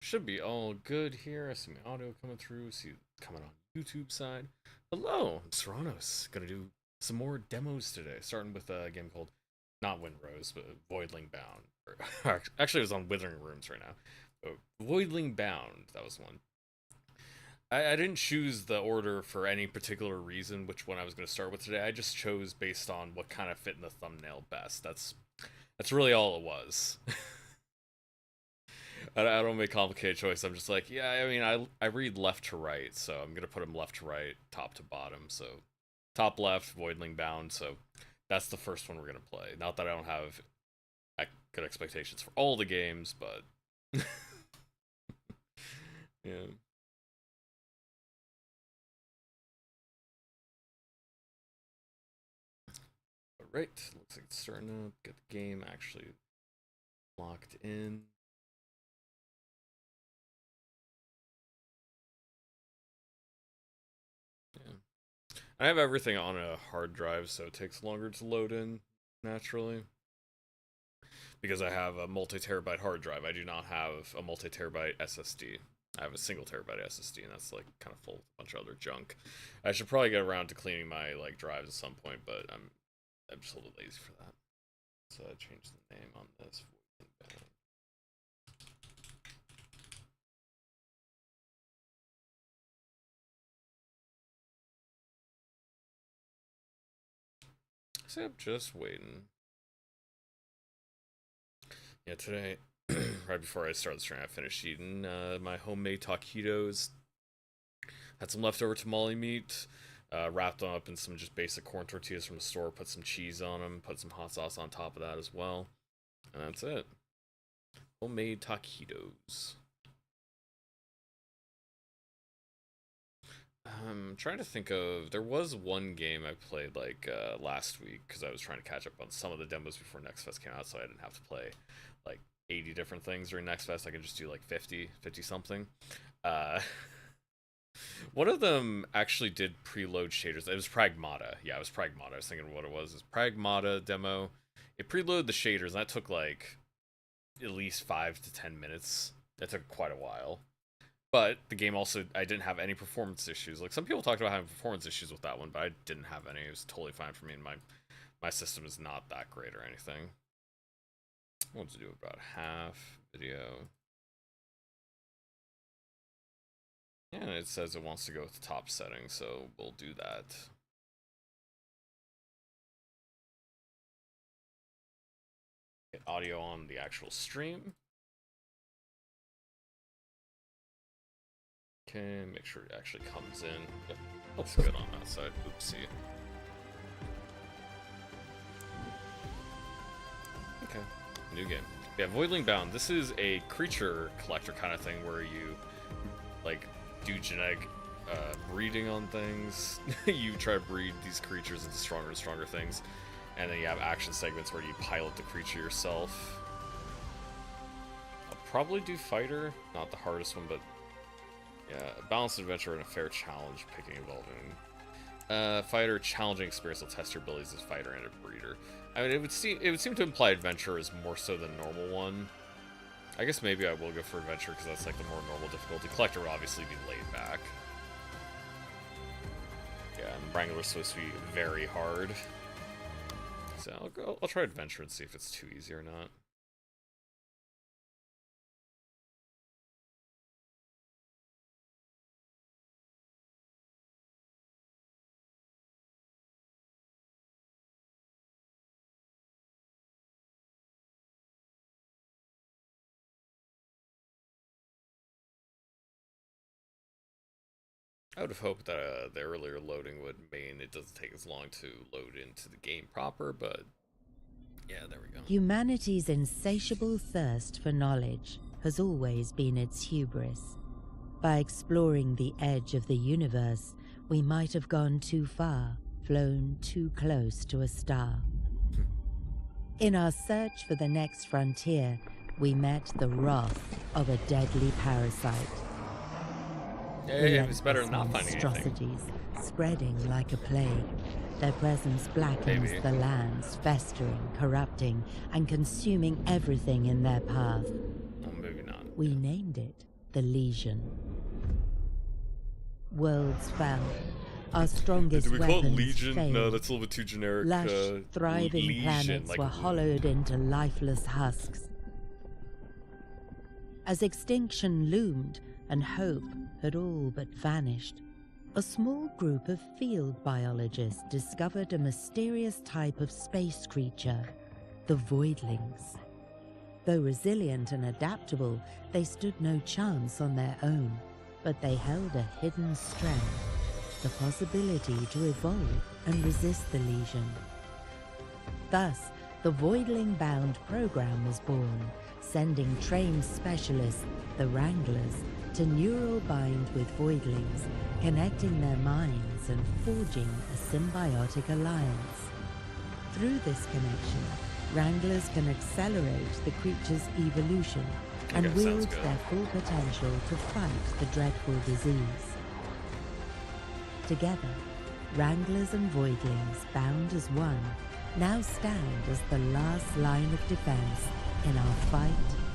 Should be all good here. I see my audio coming through. See it coming on YouTube side. Hello, I'm Serranos. Gonna do some more demos today, starting with a game called not Windrose, but Voidling Bound. Actually, it was on Withering Rooms right now. Voidling Bound, that was one. I didn't choose the order for any particular reason, which one I was going to start with today. I just chose based on what kind of fit in the thumbnail best. That's really all it was. I don't make complicated choices. I'm just like, yeah, I mean, I read left to right, so I'm going to put them left to right, top to bottom. So top left, Voidling Bound, so that's the first one we're going to play. Not that I don't have good expectations for all the games, but... yeah. Alright, looks like it's starting up. Get the game actually locked in. Yeah. I have everything on a hard drive, so it takes longer to load in, naturally. Because I have a multi-terabyte hard drive. I do not have a multi-terabyte SSD. I have a single terabyte SSD, and that's like kind of full of a bunch of other junk. I should probably get around to cleaning my like drives at some point, but I'm just a little lazy for that. So I changed the name on this. So I'm just waiting. Yeah, today, right before I started the stream, I finished eating my homemade taquitos. Had some leftover tamale meat. Wrapped them up in some just basic corn tortillas from the store, put some cheese on them, put some hot sauce on top of that as well. And that's it. Homemade taquitos. I'm trying to think of... There was one game I played like last week, because I was trying to catch up on some of the demos before Next Fest came out, so I didn't have to play like 80 different things during Next Fest. I could just do like 50 something. One of them actually did preload shaders. It was Pragmata. Yeah, it was Pragmata. I was thinking what it was. It was Pragmata demo. It preloaded the shaders, and that took like at least 5 to 10 minutes. That took quite a while. But the game also, I didn't have any performance issues. Like, some people talked about having performance issues with that one, but I didn't have any. It was totally fine for me, and my system is not that great or anything. I want to do about half video. Yeah, and it says it wants to go with the top setting, so we'll do that. Get audio on the actual stream. Okay, make sure it actually comes in. Yep, looks good on that side. Oopsie. Okay, new game. Yeah, Voidling Bound. This is a creature collector kind of thing where you, like, do genetic breeding on things. You try to breed these creatures into stronger and stronger things, and then you have action segments where you pilot the creature yourself. I'll probably do fighter, not the hardest one, but yeah, a balanced adventure and a fair challenge, picking evolving. Fighter, challenging experience will test your abilities as fighter and a breeder. I mean, it would seem to imply adventure is more so than normal one. I guess maybe I will go for adventure because that's like the more normal difficulty. Collector will obviously be laid back. Yeah, and Wrangler's supposed to be very hard. So I'll try adventure and see if it's too easy or not. I would have hoped that the earlier loading would mean it doesn't take as long to load into the game proper, but yeah, there we go. Humanity's insatiable thirst for knowledge has always been its hubris. By exploring the edge of the universe, we might have gone too far, flown too close to a star. In our search for the next frontier, we met the wrath of a deadly parasite. Hey, it's better than not finding anything. Monstrosities spreading like a plague. Their presence blackens the lands, festering, corrupting, and consuming everything in their path. Oh, maybe not. We named it the Legion. Worlds fell. Our Do strongest we call it weapons Legion? failed. No, that's a little bit too generic. Lush, thriving Legion, planets like were wound. hollowed into lifeless husks. As extinction loomed and hope had all but vanished, a small group of field biologists discovered a mysterious type of space creature, the Voidlings. Though resilient and adaptable, they stood no chance on their own, but they held a hidden strength, the possibility to evolve and resist the Legion. Thus, the Voidling Bound program was born, sending trained specialists, the Wranglers, to neural bind with Voidlings, connecting their minds and forging a symbiotic alliance. Through this connection, Wranglers can accelerate the creature's evolution and Okay, wield sounds good. their full potential to fight the dreadful disease. Together, Wranglers and Voidlings, bound as one, now stand as the last line of defense in our fight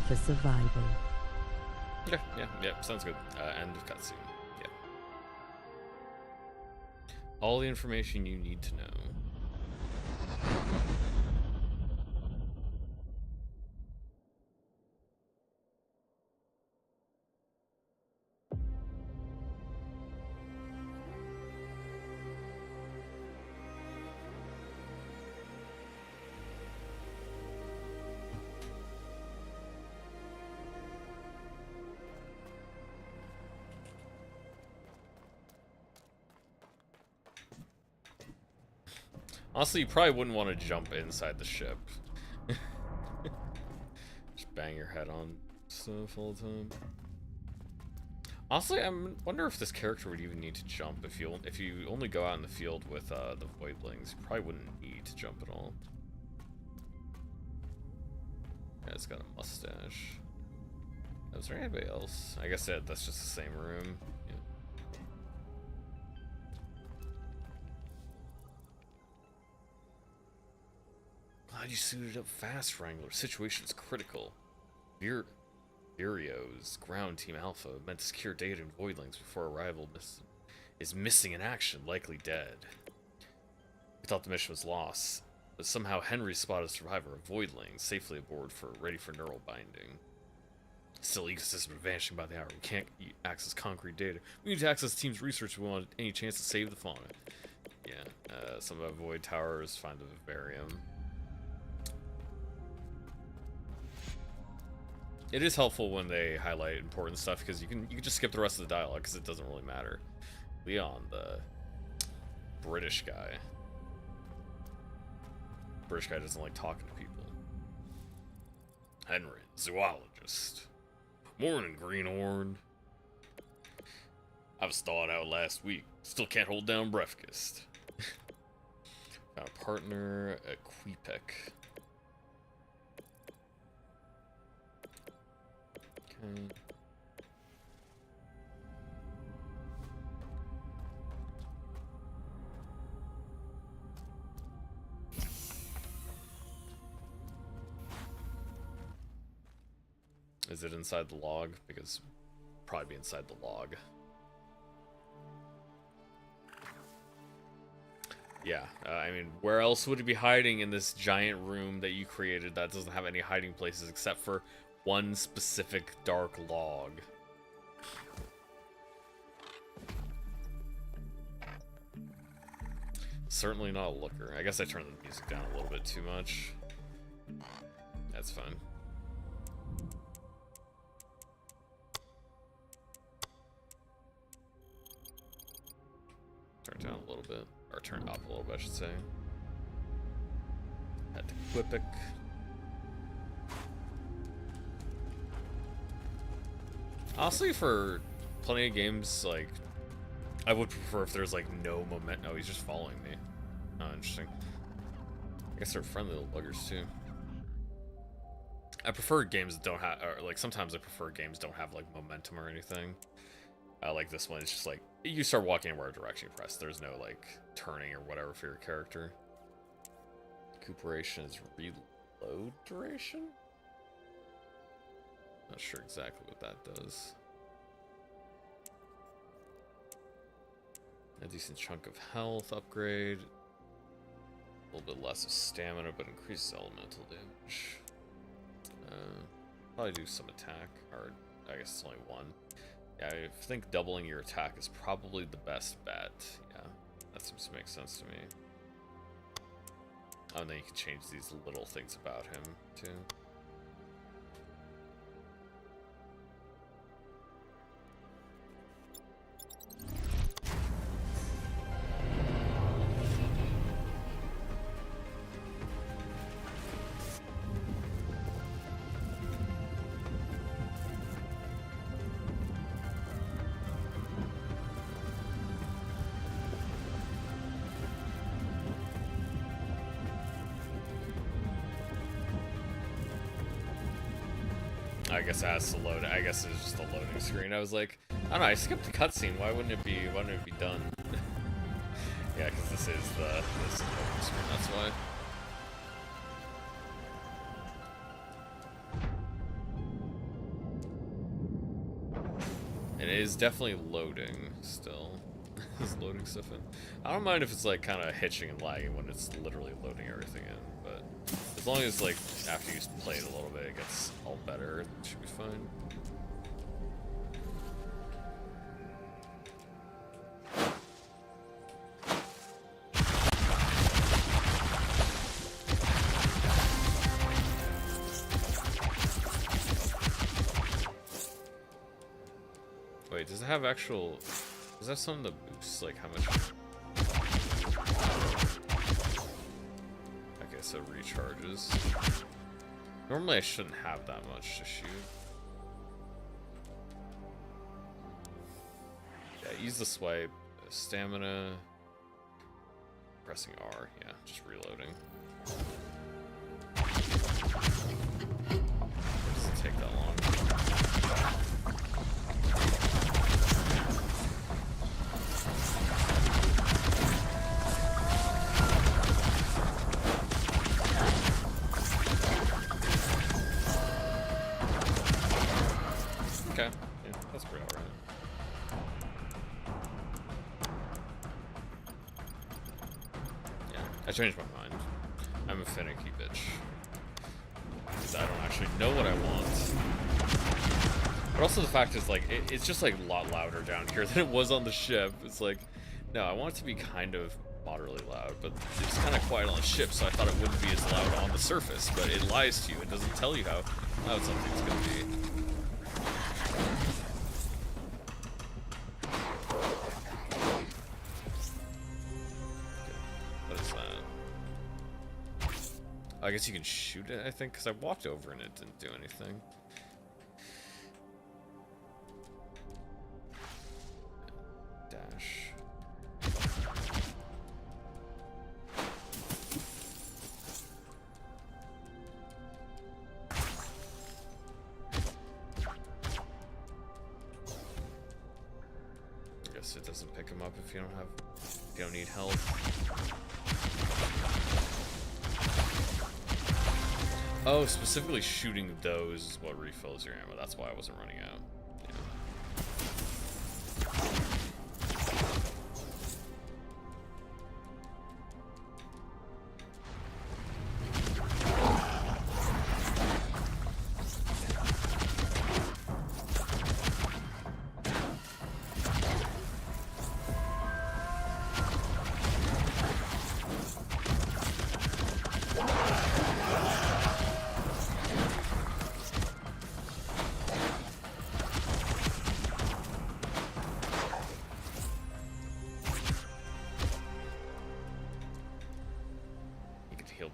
for survival. Yeah, sounds good. End of cutscene. Yeah. All the information you need to know. Honestly, you probably wouldn't want to jump inside the ship. Just bang your head on stuff all the time. Honestly, I wonder if this character would even need to jump. If you only go out in the field with the Voidlings, you probably wouldn't need to jump at all. Yeah, it's got a mustache. Is there anybody else? I guess that's just the same room. Yeah. Glad you suited up fast, Wrangler. Situation's critical. Virio's ground team Alpha meant to secure data in Voidlings before arrival is missing in action, likely dead. We thought the mission was lost, but somehow Henry spotted a survivor of Voidlings safely aboard ready for neural binding. Still, ecosystem vanishing by the hour. We can't access concrete data. We need to access the team's research if we want any chance to save the fauna. Yeah, some of Void Towers find the Vivarium. It is helpful when they highlight important stuff because you can just skip the rest of the dialogue because it doesn't really matter. Leon, the British guy. British guy doesn't like talking to people. Henry, zoologist. Morning, Greenhorn. I was thawed out last week. Still can't hold down breakfast. Found a partner, a Queepec. Okay. Is it inside the log? Because probably be inside the log. Yeah, I mean, where else would it be hiding in this giant room that you created that doesn't have any hiding places except for one specific dark log? Certainly not a looker. I guess I turned the music down a little bit too much. That's fine. Turn it down a little bit. Or turn it up a little bit, I should say. Head to Queepec. Honestly, for plenty of games, like, I would prefer if there's, like, no momentum. Oh, he's just following me. Oh, interesting. I guess they're friendly little buggers, too. I prefer games that don't have, or, like, sometimes I prefer games don't have, like, momentum or anything. Like this one, it's just, like, you start walking in whatever direction you press. There's no, like, turning or whatever for your character. Recuperation is reload duration? Not sure exactly what that does. A decent chunk of health upgrade. A little bit less of stamina, but increases elemental damage. Probably do some attack, or I guess it's only one. Yeah, I think doubling your attack is probably the best bet. Yeah, that seems to make sense to me. Oh, and then you can change these little things about him, too. I guess it has to load. I guess it's just a loading screen. I was like, I don't know. I skipped the cutscene. Why wouldn't it be? Why wouldn't it be done? Yeah, because this is the loading screen. That's why. It is definitely loading still. It's loading stuff in. I don't mind if it's like kind of hitching and lagging when it's literally loading everything in, but as long as like after you play it a little bit, it gets all better, it should be fine. Wait, does it have actual... Does that have something that boosts, like, how much... Okay, so it recharges. Normally I shouldn't have that much to shoot. Yeah, use the swipe. Stamina... Pressing R, yeah, just reloading. It doesn't take that long. Okay, yeah, that's pretty alright. Yeah, I changed my mind. I'm a finicky bitch. Because I don't actually know what I want. But also the fact is, like, it's just, like, a lot louder down here than it was on the ship. It's like, no, I want it to be kind of moderately loud, but it's kind of quiet on the ship, so I thought it wouldn't be as loud on the surface, but it lies to you. It doesn't tell you how loud something's gonna be. I guess you can shoot it, I think, because I walked over and it didn't do anything. Dash. I guess it doesn't pick him up if you don't need help. Oh, specifically shooting those is what refills your ammo. That's why I wasn't running out.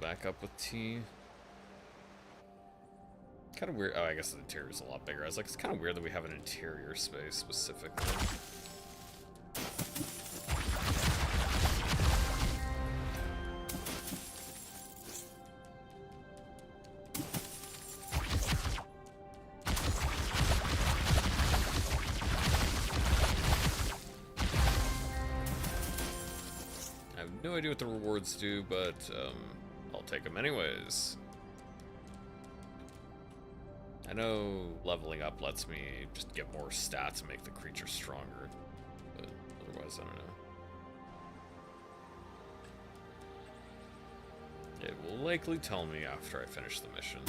Back up with T. Kind of weird. Oh, I guess the interior is a lot bigger. I was like, it's kind of weird that we have an interior space specifically. I have no idea what the rewards do, but I'll take them anyways. I know leveling up lets me just get more stats and make the creature stronger, but otherwise I don't know. It will likely tell me after I finish the mission.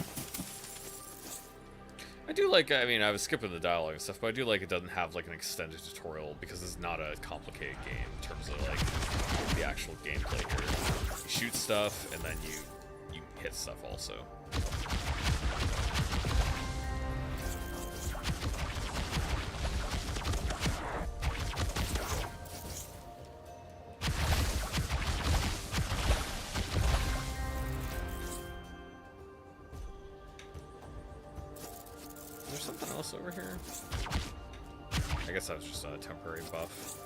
I do like, I mean, I was skipping the dialogue and stuff, but I do like it doesn't have like an extended tutorial because it's not a complicated game in terms of like the actual gameplay here. You shoot stuff and then you hit stuff also. Over here? I guess that was just a temporary buff.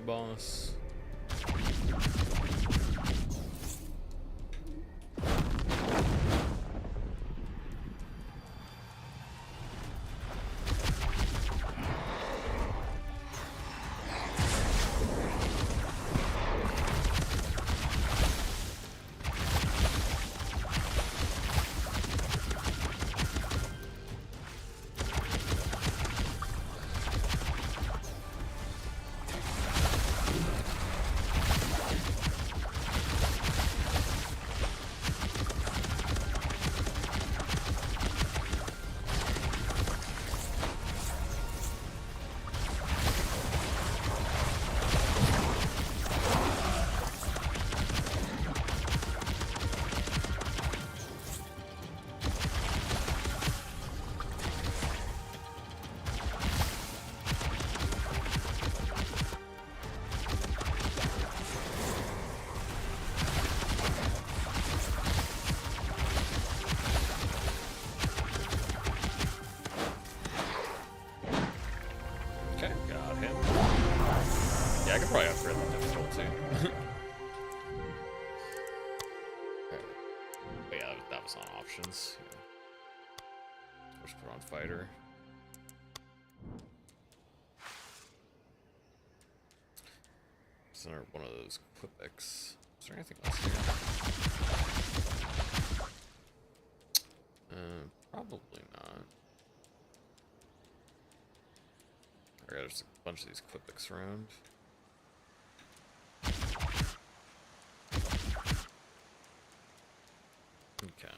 Boss. Yeah, I could probably upgrade the difficulty. But yeah, that was on options. Yeah. Let's put on fighter. It's another one of those quick-X. Is there anything else here? Probably not. Alright, there's a bunch of these quick-X around. Okay.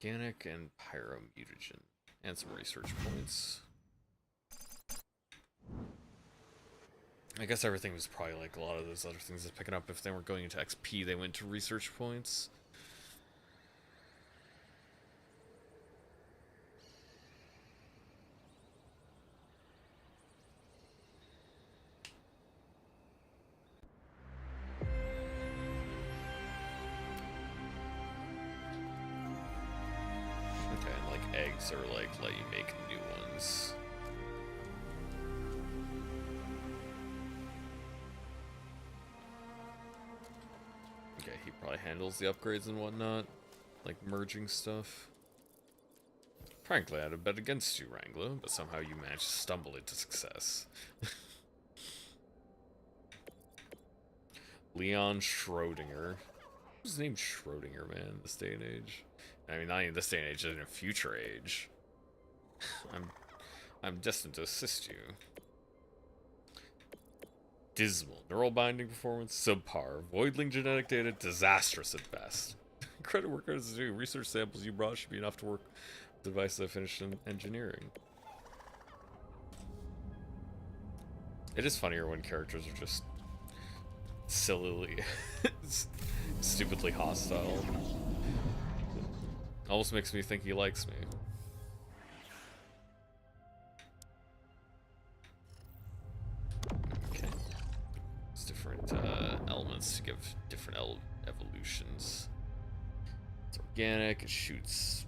Organic and pyromutagen. And some research points. I guess everything was probably like a lot of those other things that picking up. If they weren't going into XP, they went to research points. Eggs are like let you make new ones. Okay, he probably handles the upgrades and whatnot, like merging stuff. Frankly, I'd have bet against you, Wrangler, but somehow you managed to stumble into success. Leon Schrodinger. Who's named Schrodinger, man, in this day and age? I mean, not even this day and age, in a future age. I'm destined to assist you. Dismal. Neural binding performance, subpar. Voidling genetic data, disastrous at best. Credit where credit's due. Research samples you brought should be enough to work with the device I finished in engineering. It is funnier when characters are just sillily, stupidly hostile. Almost makes me think he likes me. elements to give different evolutions. It's organic, it shoots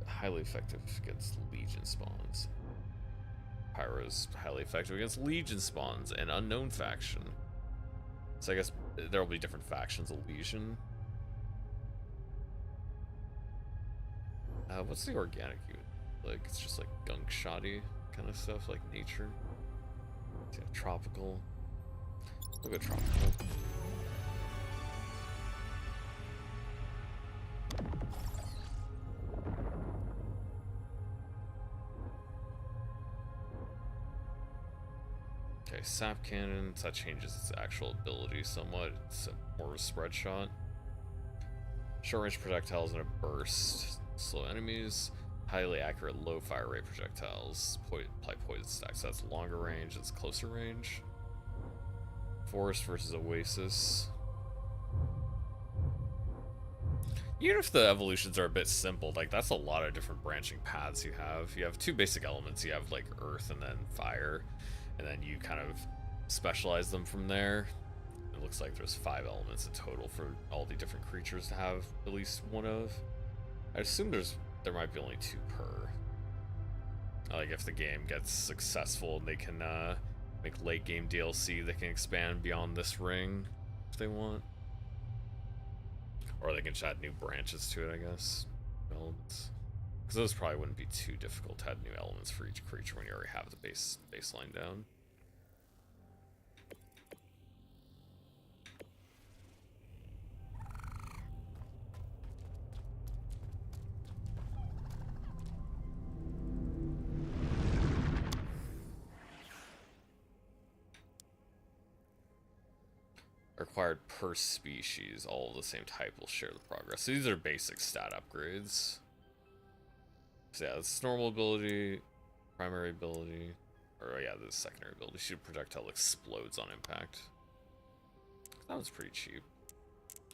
highly effective against Legion spawns. Pyro's highly effective against Legion spawns and unknown faction. So I guess there will be different factions of Legion. What's the organic unit? Like, it's just like gunk shoddy kind of stuff, like nature. Yeah, tropical. We'll go tropical. Okay, sap cannon, so that changes its actual ability somewhat. It's more of a spread shot. Short range projectiles in a burst. Slow enemies. Highly accurate low fire rate projectiles. Apply poison stacks. So that's longer range, it's closer range. Forest versus Oasis. Even if the evolutions are a bit simple, like that's a lot of different branching paths you have. You have two basic elements. You have like earth and then fire. And then you kind of specialize them from there. It looks like there's 5 elements in total for all the different creatures to have at least one of. I assume there might be only 2 per. Like if the game gets successful and they can make late game DLC, they can expand beyond this ring if they want. Or they can just add new branches to it, I guess. Elements. Because those probably wouldn't be too difficult to add new elements for each creature when you already have the baseline down. Required per species, all of the same type will share the progress. So these are basic stat upgrades. So yeah, this is normal ability, primary ability, or yeah, this is secondary ability. Shoot projectile explodes on impact. That was pretty cheap.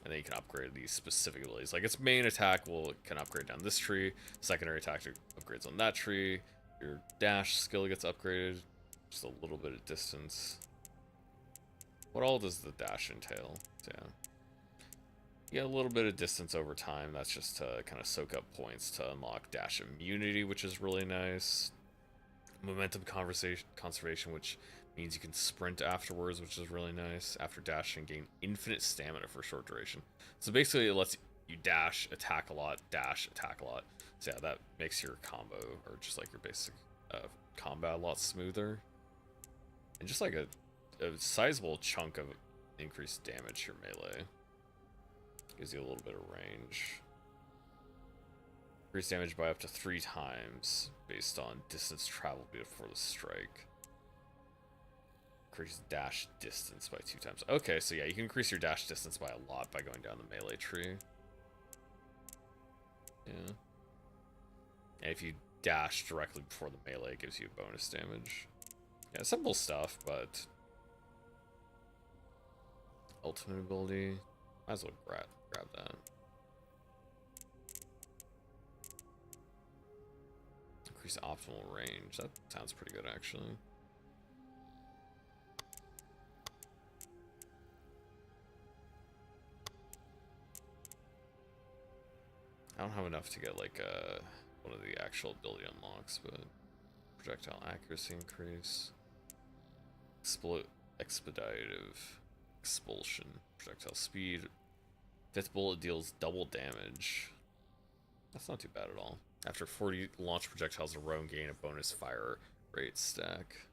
And then you can upgrade these specific abilities. Like its main attack can upgrade down this tree. Secondary attack upgrades on that tree. Your dash skill gets upgraded, just a little bit of distance. What all does the dash entail? So, yeah. You get a little bit of distance over time. That's just to kind of soak up points to unlock dash immunity, which is really nice. Momentum conservation, which means you can sprint afterwards, which is really nice. After dashing, gain infinite stamina for a short duration. So basically, it lets you dash, attack a lot, dash, attack a lot. So yeah, that makes your combo, or just like your basic combat, a lot smoother. And just like a sizable chunk of increased damage to your melee. Gives you a little bit of range. Increased damage by up to 3 times based on distance traveled before the strike. Increase dash distance by 2 times. Okay, so yeah, you can increase your dash distance by a lot by going down the melee tree. Yeah. And if you dash directly before the melee, it gives you bonus damage. Yeah, simple stuff, but ultimate ability, might as well grab that. Increase optimal range. That sounds pretty good, actually. I don't have enough to get like one of the actual ability unlocks, but projectile accuracy increase, expeditive expulsion, projectile speed. 5th bullet deals double damage. That's not too bad at all. After 40 launch projectiles in a row, gain a bonus fire rate stack.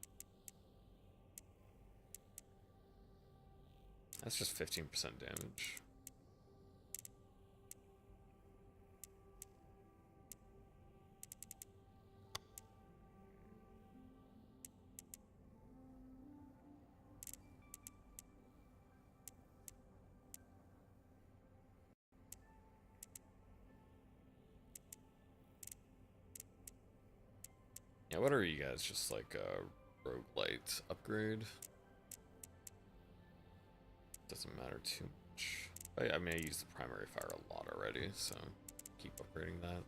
That's just 15% damage. Yeah, what are you guys? Just like a roguelite upgrade? Doesn't matter too much. I mean, I use the primary fire a lot already, so keep upgrading that.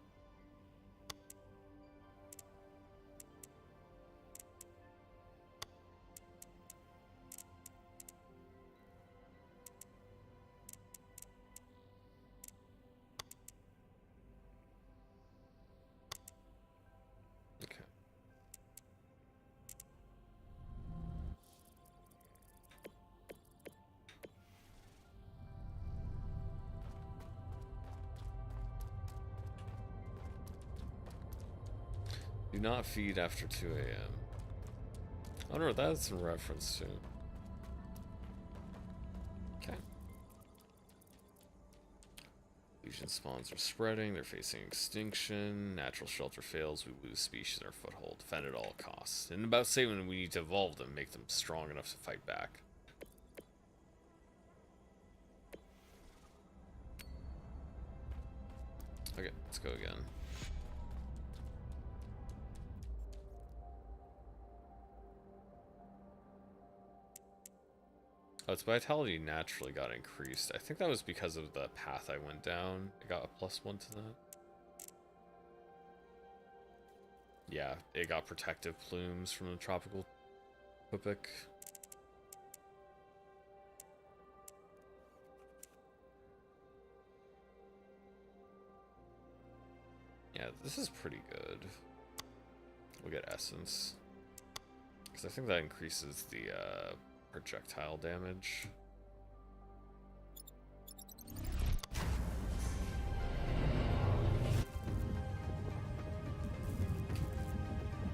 Do not feed after 2 a.m. I wonder what that's in reference to. Okay. Legion spawns are spreading, they're facing extinction, natural shelter fails, we lose species in our foothold, defend at all costs. And about saying we need to evolve them, make them strong enough to fight back. Okay, let's go again. Oh, its vitality naturally got increased. I think that was because of the path I went down. It got a +1 to that. Yeah, it got protective plumes from the tropical Pupic. Yeah, this is pretty good. We'll get Essence. Because I think that increases the projectile damage.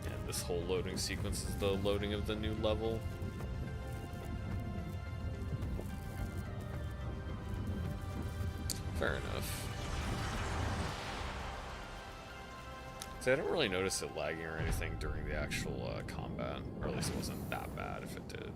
And this whole loading sequence is the loading of the new level. Fair enough. So I don't really notice it lagging or anything during the actual combat, or at least it wasn't that bad if it did.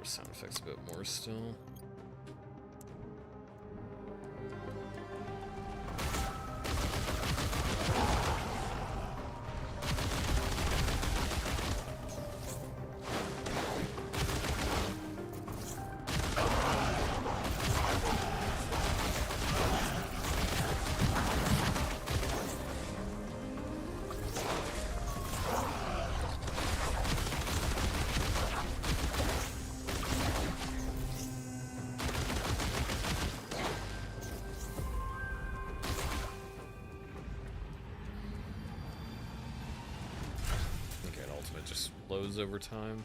Sound effects a bit more still. It just loads over time.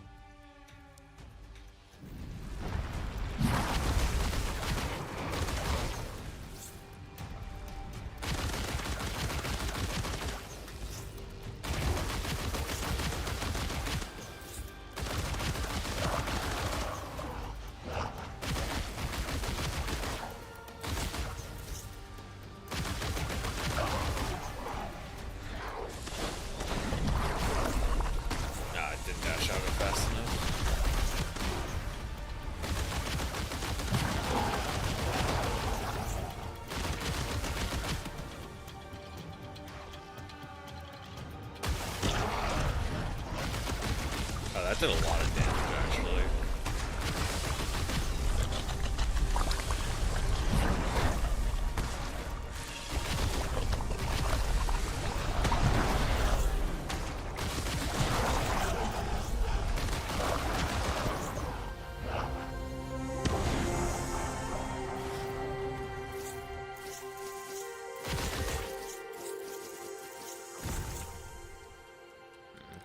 That did a lot of damage, actually.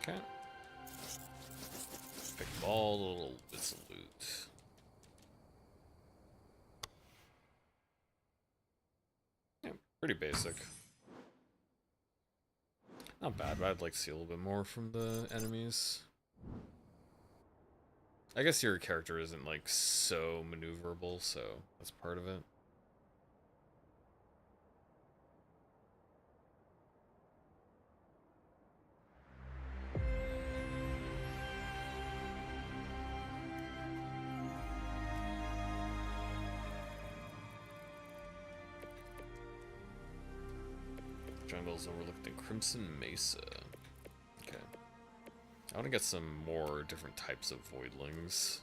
Okay. Pick up all the little bits of loot. Yeah, pretty basic. Not bad, but I'd like to see a little bit more from the enemies. I guess your character isn't like so maneuverable, so that's part of it. Jungles overlooked in Crimson Mesa. Okay. I want to get some more different types of voidlings.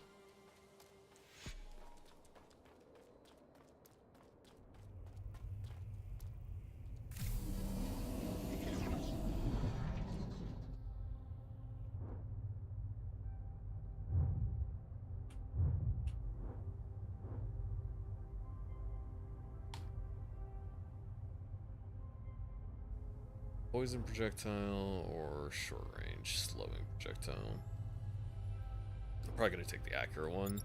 Poison projectile or short range slowing projectile. I'm probably gonna take the accurate one.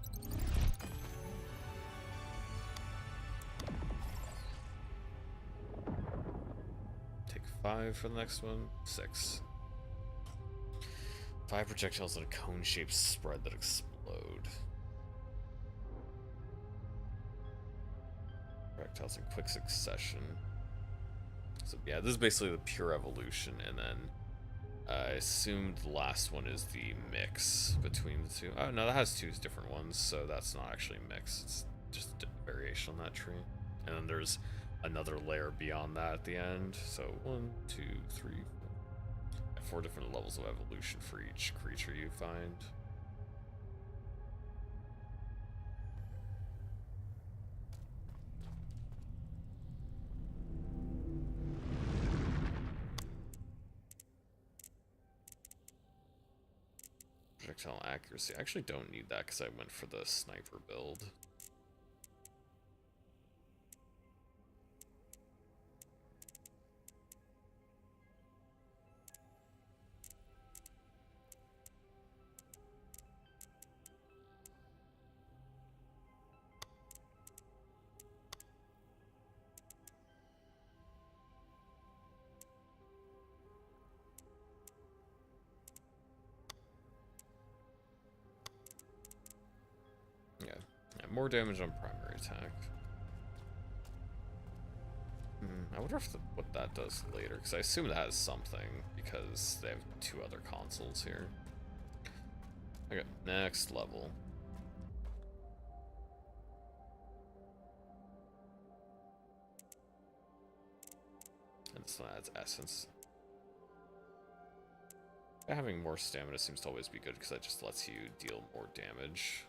Take 5 for the next one. 6. 5 projectiles in a cone-shaped spread that explode. Projectiles in quick succession. So yeah, this is basically the pure evolution, and then I assumed the last one is the mix between the two. Oh no, that has 2 different ones, so that's not actually a mix. It's just a variation on that tree. And then there's another layer beyond that at the end. So 1, 2, 3, 4 different levels of evolution for each creature you find. Projectile accuracy. I actually don't need that because I went for the sniper build. More damage on primary attack. I wonder if what that does later, because I assume that has something, because they have 2 other consoles here. Okay, next level. And this one adds essence. Having more stamina seems to always be good, because that just lets you deal more damage.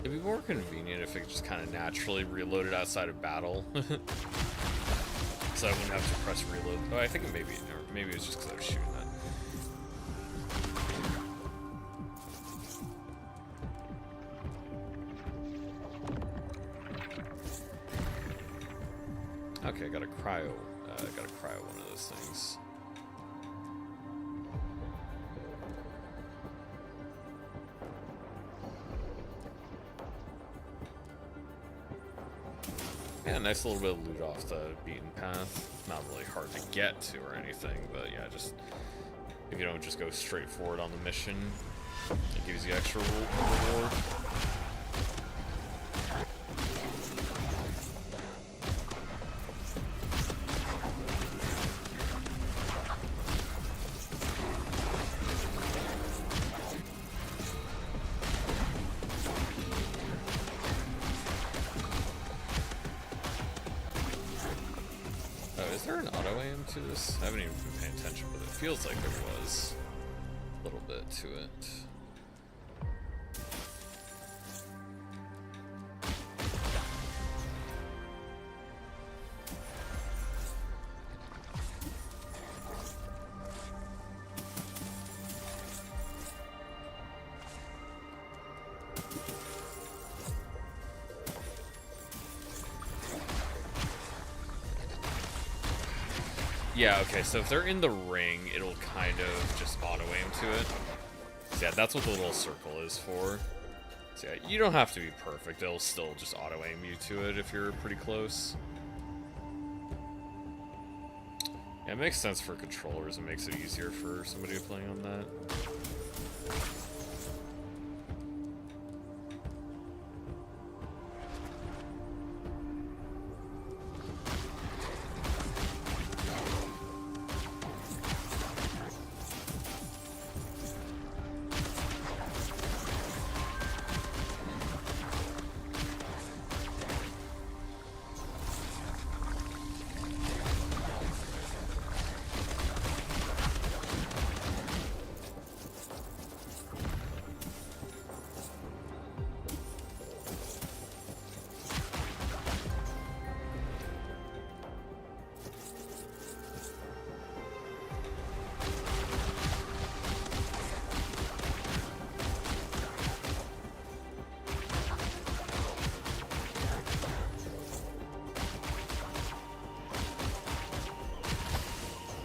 It'd be more convenient if it just kind of naturally reloaded outside of battle. So I wouldn't have to press reload. Oh, I think maybe it was just because I was shooting that. Okay, I got a cryo one of those things. Yeah, nice little bit of loot off the beaten path. Not really hard to get to or anything, but yeah, just if you don't just go straight forward on the mission, it gives you extra reward. is there an auto aim to this? I haven't even been paying attention, but it feels like there was a little bit to it. Yeah, okay, so if they're in the ring, it'll kind of just auto-aim to it. So yeah, that's what the little circle is for. So yeah, you don't have to be perfect, it'll still just auto-aim you to it if you're pretty close. Yeah, it makes sense for controllers, it makes it easier for somebody playing on that.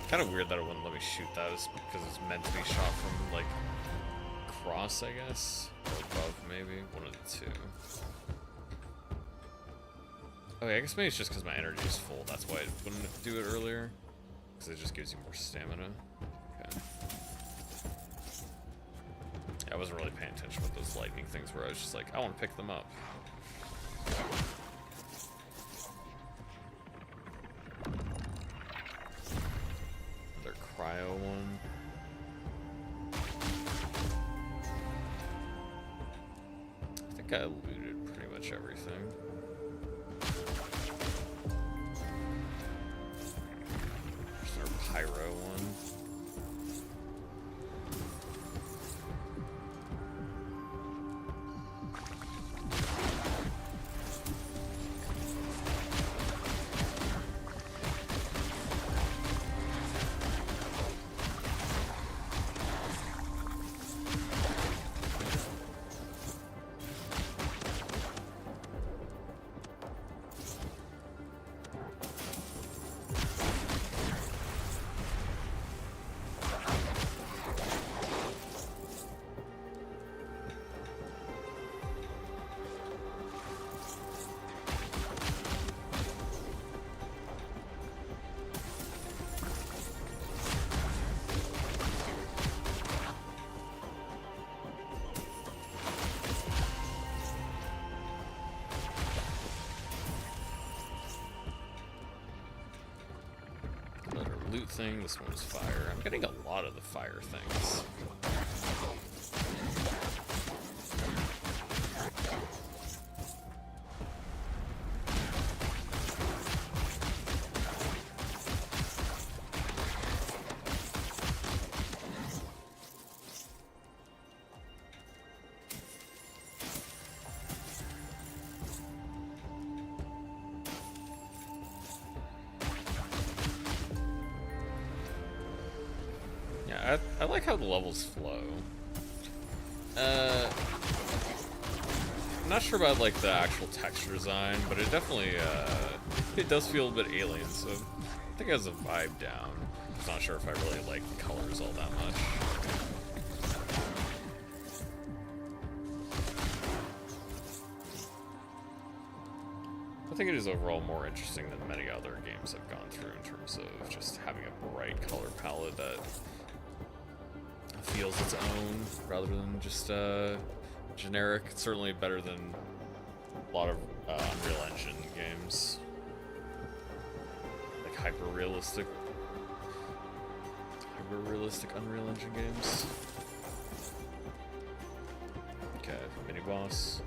Kind of weird that it wouldn't let me shoot that, because it's meant to be shot from, like, across, I guess? Or above, maybe? One of the two. Okay, I guess maybe it's just because my energy is full, that's why it wouldn't do it earlier. Because it just gives you more stamina. Okay. Yeah, I wasn't really paying attention with those lightning things where I was just like, I want to pick them up. Cryo one. I think I looted pretty much everything. There's our pyro one. Loot thing, this one's fire. I'm getting a lot of the fire things. I like how the levels flow. I'm not sure about like the actual texture design, but it definitely it does feel a bit alien, so I think it has a vibe down. I'm not sure if I really like the colors all that much. I think it is overall more interesting than many other games I've gone through in terms of just having a bright color palette that feels its own rather than just generic. It's certainly better than a lot of Unreal Engine games, like hyper-realistic Unreal Engine games. Okay, mini boss.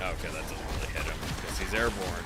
Okay, that doesn't really hit him because he's airborne.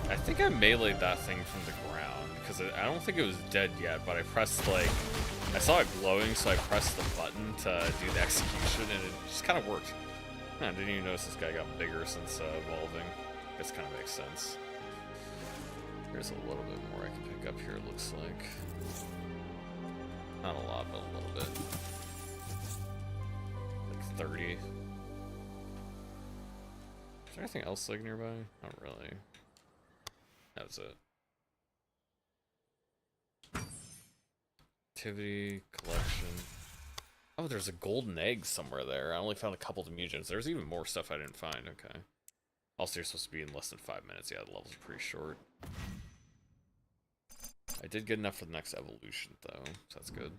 I think I meleeed that thing from the ground, because I don't think it was dead yet, but I pressed, like, I saw it glowing, so I pressed the button to do the execution, and it just kind of worked. I didn't even notice this guy got bigger since evolving. I guess kind of makes sense. There's a little bit more I can pick up here, it looks like. Not a lot, but a little bit. Like 30. Is there anything else, like, nearby? Not really. That's it. Activity, collection. Oh, there's a golden egg somewhere there. I only found a couple of mutagens. There's even more stuff I didn't find. Okay. Also, you're supposed to be in less than 5 minutes. Yeah, the levels are pretty short. I did get enough for the next evolution, though, so that's good.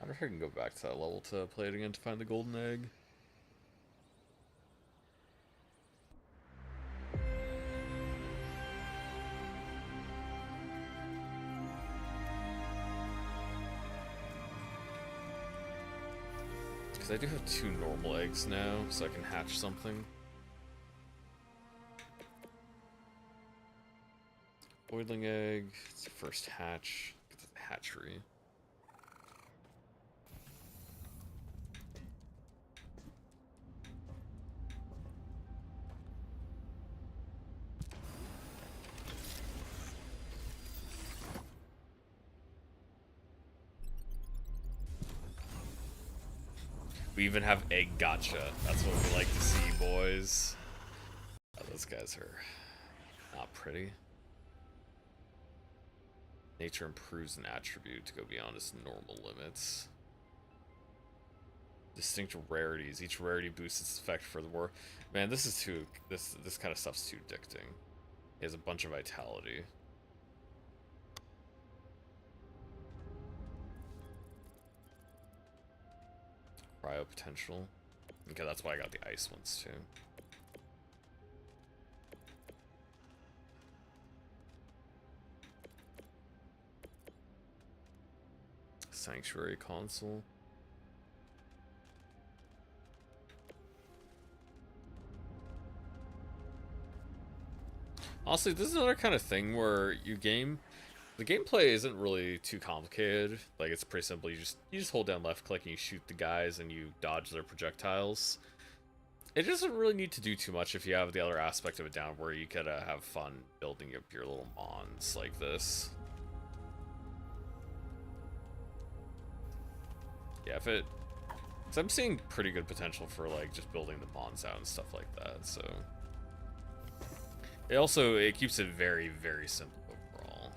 I wonder if I can go back to that level to play it again to find the golden egg. Because I do have 2 normal eggs now, so I can hatch something. Voidling egg, it's the first hatch. Get to the hatchery. We even have egg gotcha. That's what we like to see, boys. Oh, those guys are not pretty. Nature improves an attribute to go beyond its normal limits. Distinct rarities. Each rarity boosts its effect for the war. Man, this is too. This kind of stuff's too addicting. He has a bunch of vitality. Cryo potential. Okay, that's why I got the ice ones too. Sanctuary console. Honestly, this is another kind of thing where the gameplay isn't really too complicated. Like, it's pretty simple. You just hold down left click and you shoot the guys and you dodge their projectiles. It doesn't really need to do too much if you have the other aspect of it down, where you could have fun building up your little mons like this. Yeah, so I'm seeing pretty good potential for, like, just building the mons out and stuff like that, so. It keeps it very, very simple overall.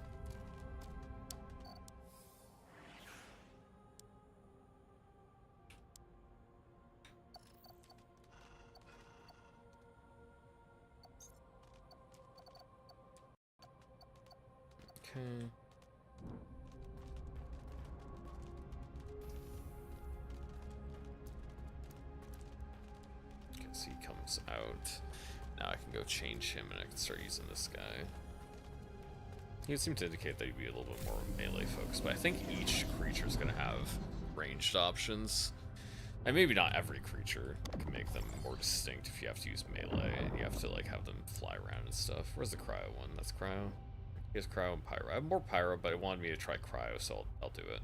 Okay. Guess he comes out. Now I can go change him and I can start using this guy. He would seem to indicate that he'd be a little bit more melee focused, but I think each creature is going to have ranged options. And maybe not every creature. You can make them more distinct if you have to use melee and you have to, like, have them fly around and stuff. Where's the cryo one? That's cryo. He has cryo and pyro. I have more pyro, but it wanted me to try cryo, so I'll do it.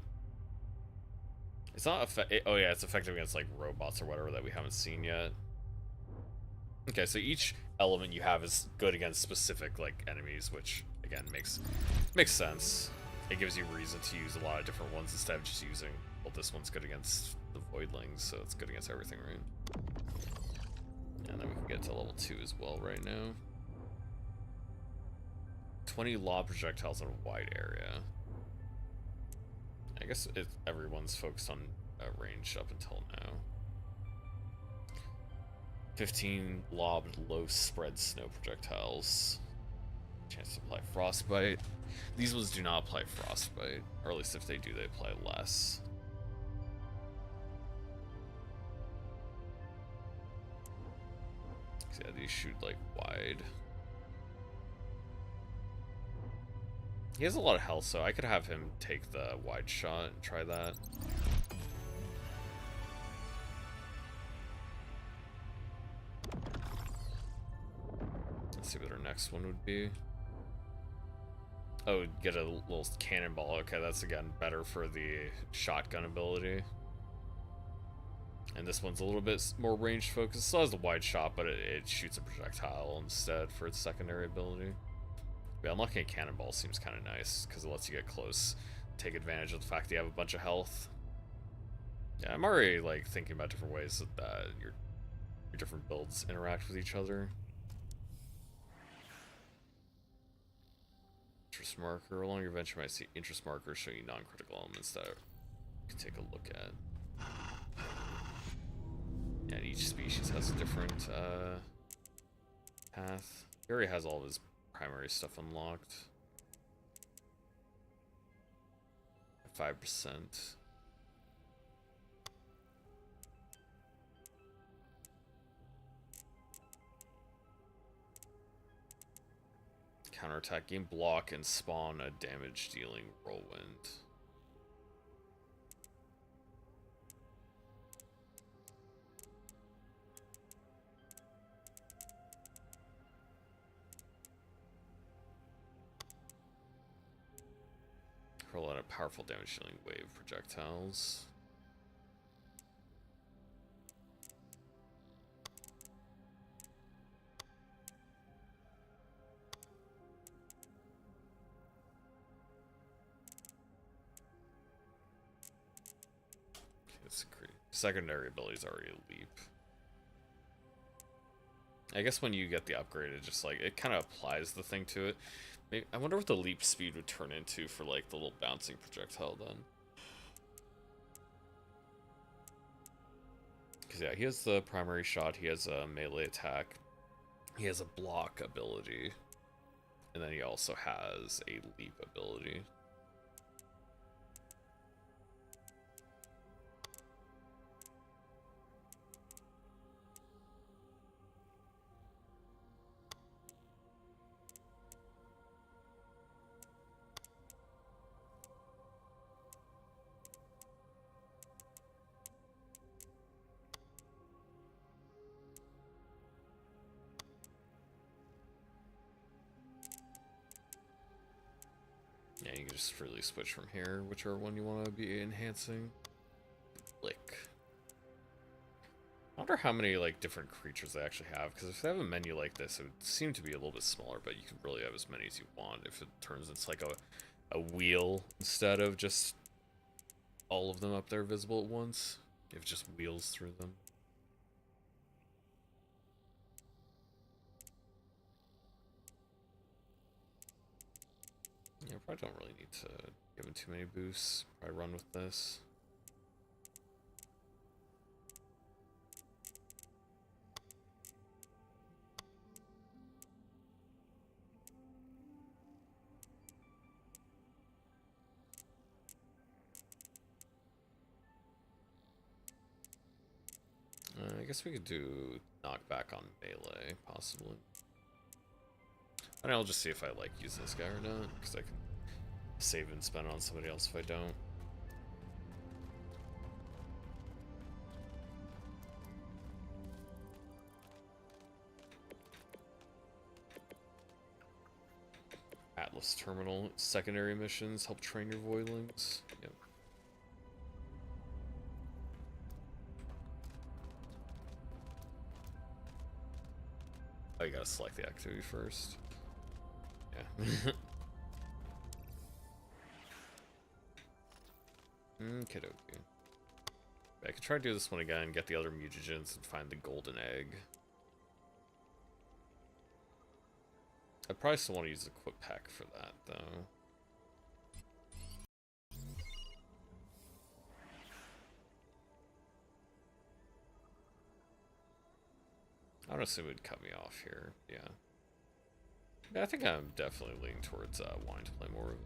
It's not oh yeah, it's effective against like robots or whatever that we haven't seen yet. Okay, so each element you have is good against specific like enemies, which again makes sense. It gives you reason to use a lot of different ones instead of just using, well, this one's good against the Voidlings, so it's good against everything, right? And then we can get to level 2 as well right now. 20 law projectiles in a wide area. I guess everyone's focused on range up until now. 15 lobbed low spread snow projectiles. Chance to apply frostbite. These ones do not apply frostbite, or at least if they do, they apply less. Yeah, these shoot like wide. He has a lot of health, so I could have him take the wide shot and try that. Let's see what our next one would be. Oh, get a little cannonball. Okay, that's again better for the shotgun ability. And this one's a little bit more range focused. It still has the wide shot, but it shoots a projectile instead for its secondary ability. Yeah, unlocking a cannonball seems kind of nice because it lets you get close, take advantage of the fact that you have a bunch of health. Yeah, I'm already like thinking about different ways that your different builds interact with each other. Interest marker. Along your venture, you might see interest markers showing you non-critical elements that you can take a look at. And each species has a different path. He already has all of his primary stuff unlocked. 5%. Counterattack, game block, and spawn a damage-dealing whirlwind. Hurl out a powerful damage-dealing wave projectiles. Secondary ability is already a leap. I guess when you get the upgrade, it just like it kind of applies the thing to it. Maybe, I wonder what the leap speed would turn into for like the little bouncing projectile then. Because yeah, he has the primary shot, he has a melee attack, he has a block ability, and then he also has a leap ability. Yeah, you can just freely switch from here, whichever one you want to be enhancing. Lick. I wonder how many like different creatures they actually have, because if they have a menu like this, it would seem to be a little bit smaller, but you can really have as many as you want if it turns into like a wheel instead of just all of them up there visible at once. You have just wheels through them. Yeah, probably don't really need to give him too many boosts. Probably run with this. I guess we could do knockback on melee, possibly. And I'll just see if I like use this guy or not, because I can save and spend on somebody else if I don't. Atlas Terminal, secondary missions, help train your Voidlings. Yep. Oh, you gotta select the activity first. Yeah. Okie-dokie. I could try to do this one again, get the other mutagens, and find the golden egg. I probably still want to use the quick pack for that, though. I would assume it would cut me off here, yeah. Yeah, I think I'm definitely leaning towards wanting to play more of it.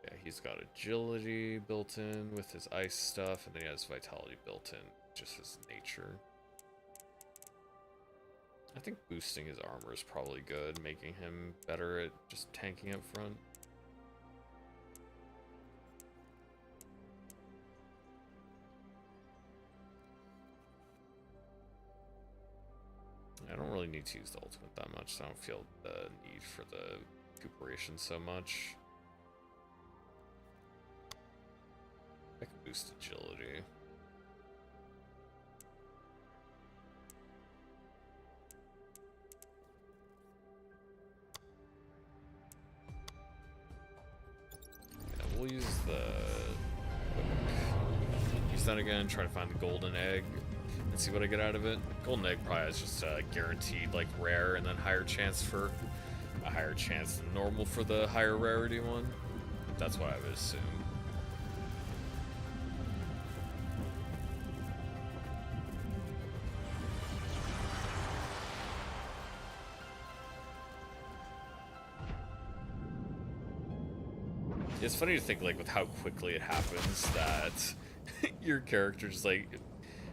Yeah, he's got agility built in with his ice stuff, and then he has vitality built in, just his nature. I think boosting his armor is probably good, making him better at just tanking up front. I don't really need to use the ultimate that much, so I don't feel the need for the recuperation so much. I can boost agility. We'll use that again, try to find the golden egg and see what I get out of it. Golden egg probably has just a guaranteed like rare and then higher chance for a higher chance than normal for the higher rarity one. That's what I would assume. It's funny to think, like, with how quickly it happens that your character just, like,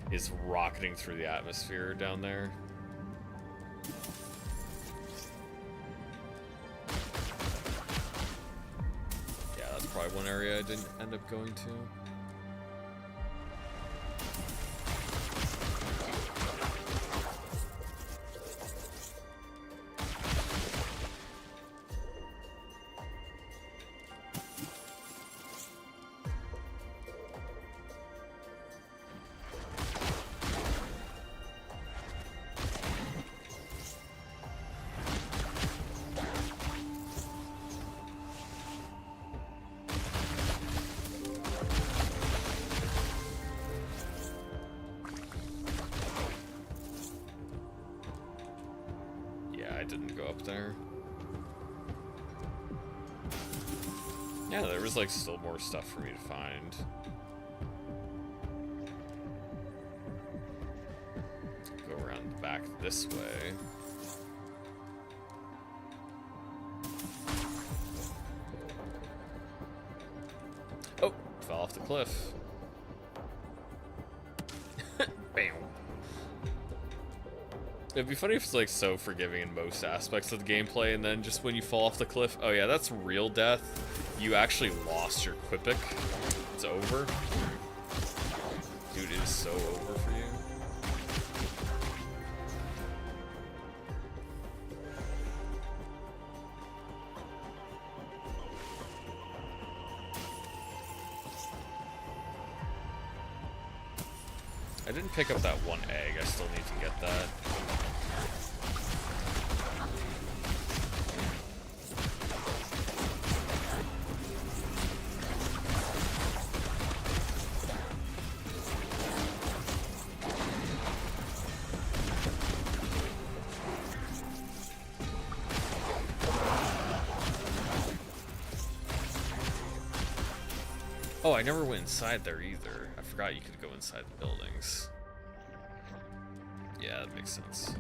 is rocketing through the atmosphere down there. Yeah, that's probably one area I didn't end up going to. I didn't go up there. Yeah, there was like still more stuff for me to find. Go around the back this way. Oh, fell off the cliff. Bam. It'd be funny if it's like so forgiving in most aspects of the gameplay, and then just when you fall off the cliff, oh yeah, that's real death. You actually lost your Quipic. It's over. Dude, it is so over for you. I didn't pick up that one egg. I still need to get that. Oh, I never went inside there either. I forgot you could go inside the buildings. Yeah, that makes sense.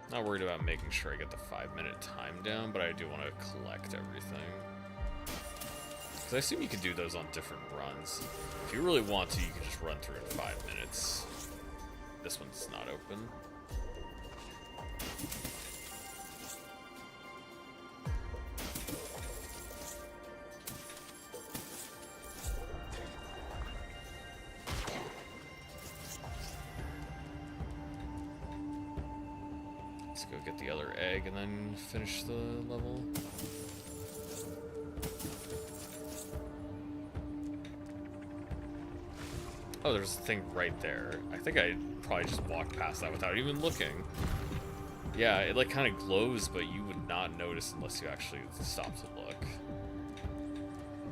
Not worried about making sure I get the 5-minute time down, but I do want to collect everything. Because I assume you can do those on different runs. If you really want to, you can just run through in 5 minutes. This one's not open. Let's go get the other egg and then finish the level. Oh, there's a thing right there. I think I probably just walked past that without even looking. Yeah, it like kind of glows, but you would not notice unless you actually stop to look.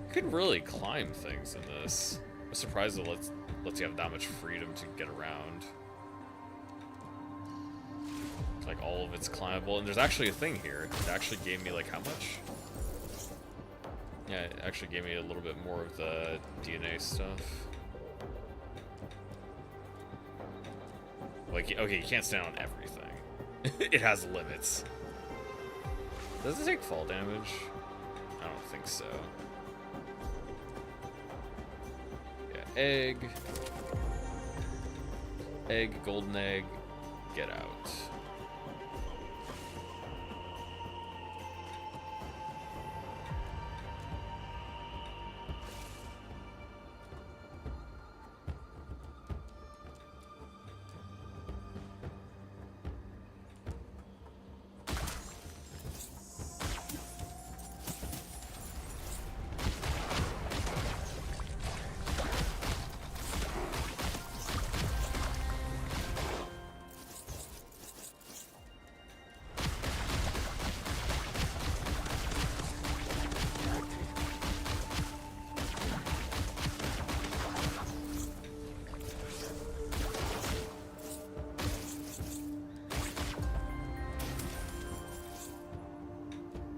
You can really climb things in this. I'm surprised it lets you have that much freedom to get around. Like all of it's climbable, and there's actually a thing here. It actually gave me like how much? Yeah, it actually gave me a little bit more of the DNA stuff. Like, okay, you can't stand on everything. It has limits. Does it take fall damage? I don't think so. Yeah, egg. Egg, golden egg, get out.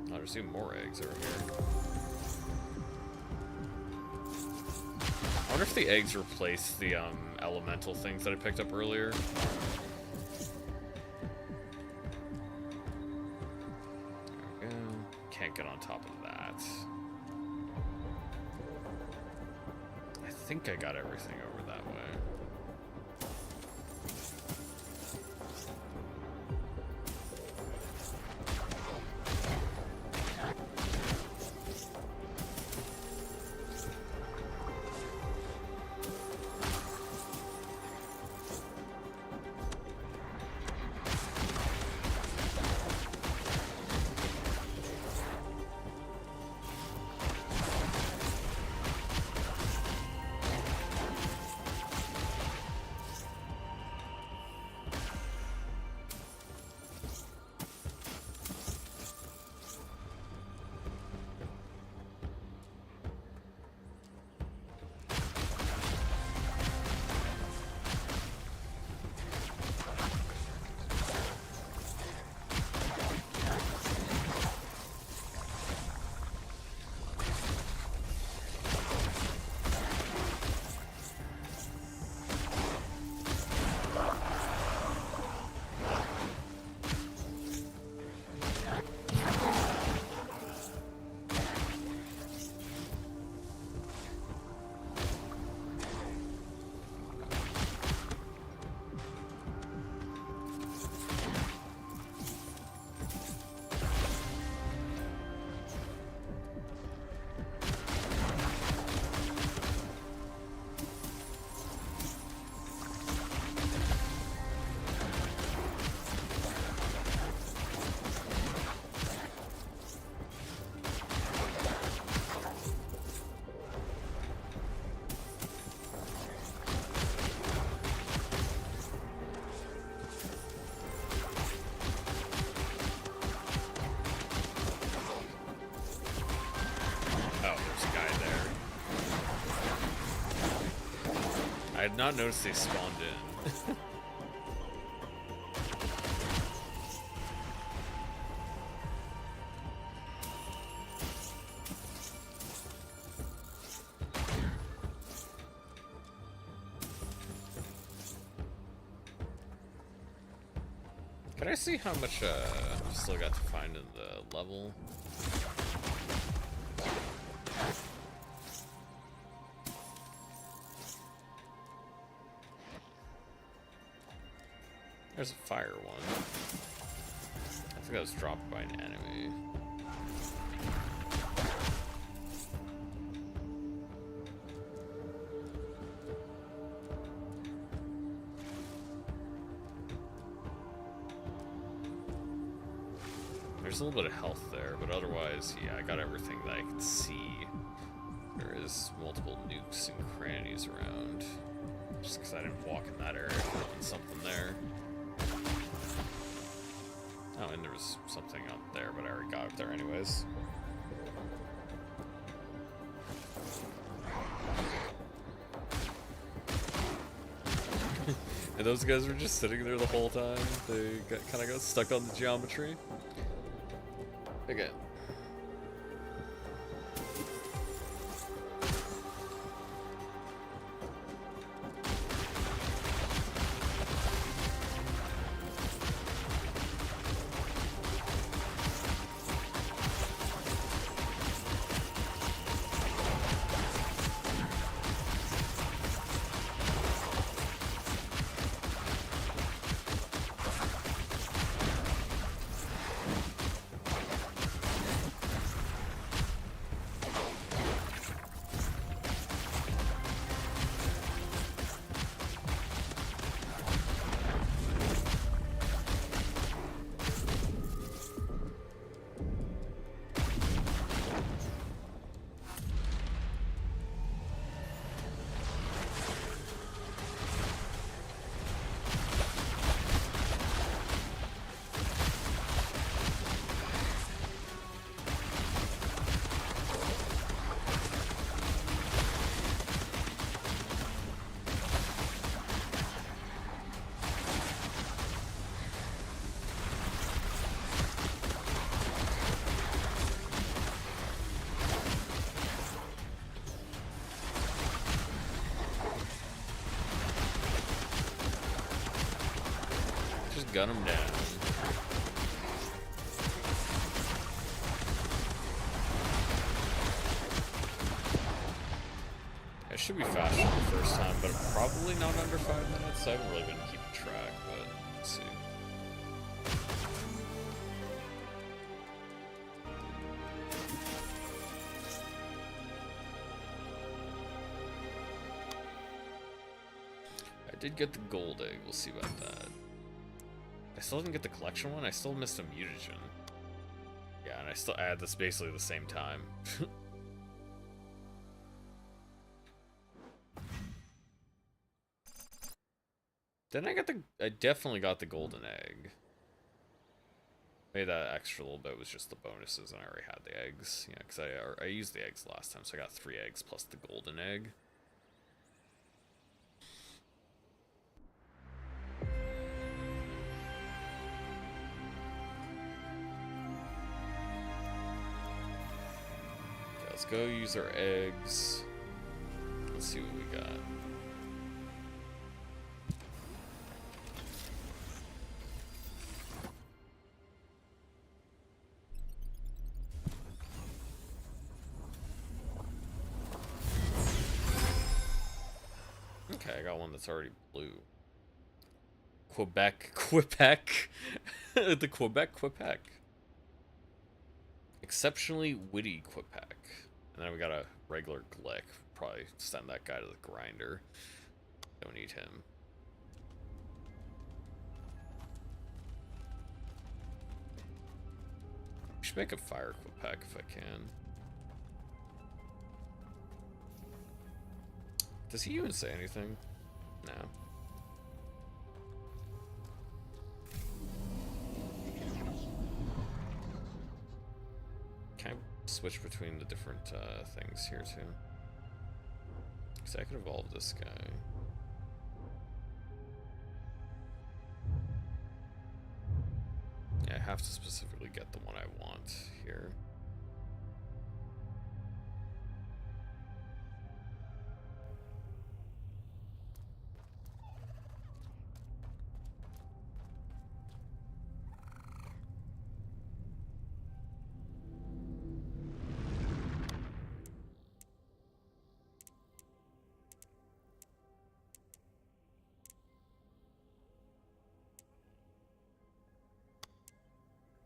There's even more eggs over here. I wonder if the eggs replace the elemental things that I picked up earlier. There we go. Can't get on top of that. I think I got everything over that way. I had not noticed they spawned in. Can I see how much I've still got to find in the level? There's a fire one. I think that was dropped by an enemy. There's a little bit of health there, but otherwise, yeah, I got everything that I could see. There is multiple nooks and crannies around. Just because I didn't walk in that area, found something there. Oh, and there was something up there, but I already got up there anyways. And those guys were just sitting there the whole time. They kind of got stuck on the geometry. Okay. Just gun him down. It should be faster the first time, but probably not under 5 minutes. I haven't really been keeping track, but let's see. I did get the gold egg. We'll see about that. I still didn't get the collection one. I still missed a mutagen. Yeah, and I had this basically the same time. Then I definitely got the golden egg. Maybe that extra little bit was just the bonuses, and I already had the eggs. Yeah, because I used the eggs last time, so I got 3 eggs plus the golden egg. Let's go use our eggs. Let's see what we got. Okay, I got one that's already blue. Quebec. The Quebec. Exceptionally witty Quebec. And then we got a regular Glick. Probably send that guy to the grinder. Don't need him. We should make a fire Quebec if I can. Does he even say anything? No. Can I switch between the different things here too? Because I could evolve this guy. Yeah, I have to specifically get the one I want here.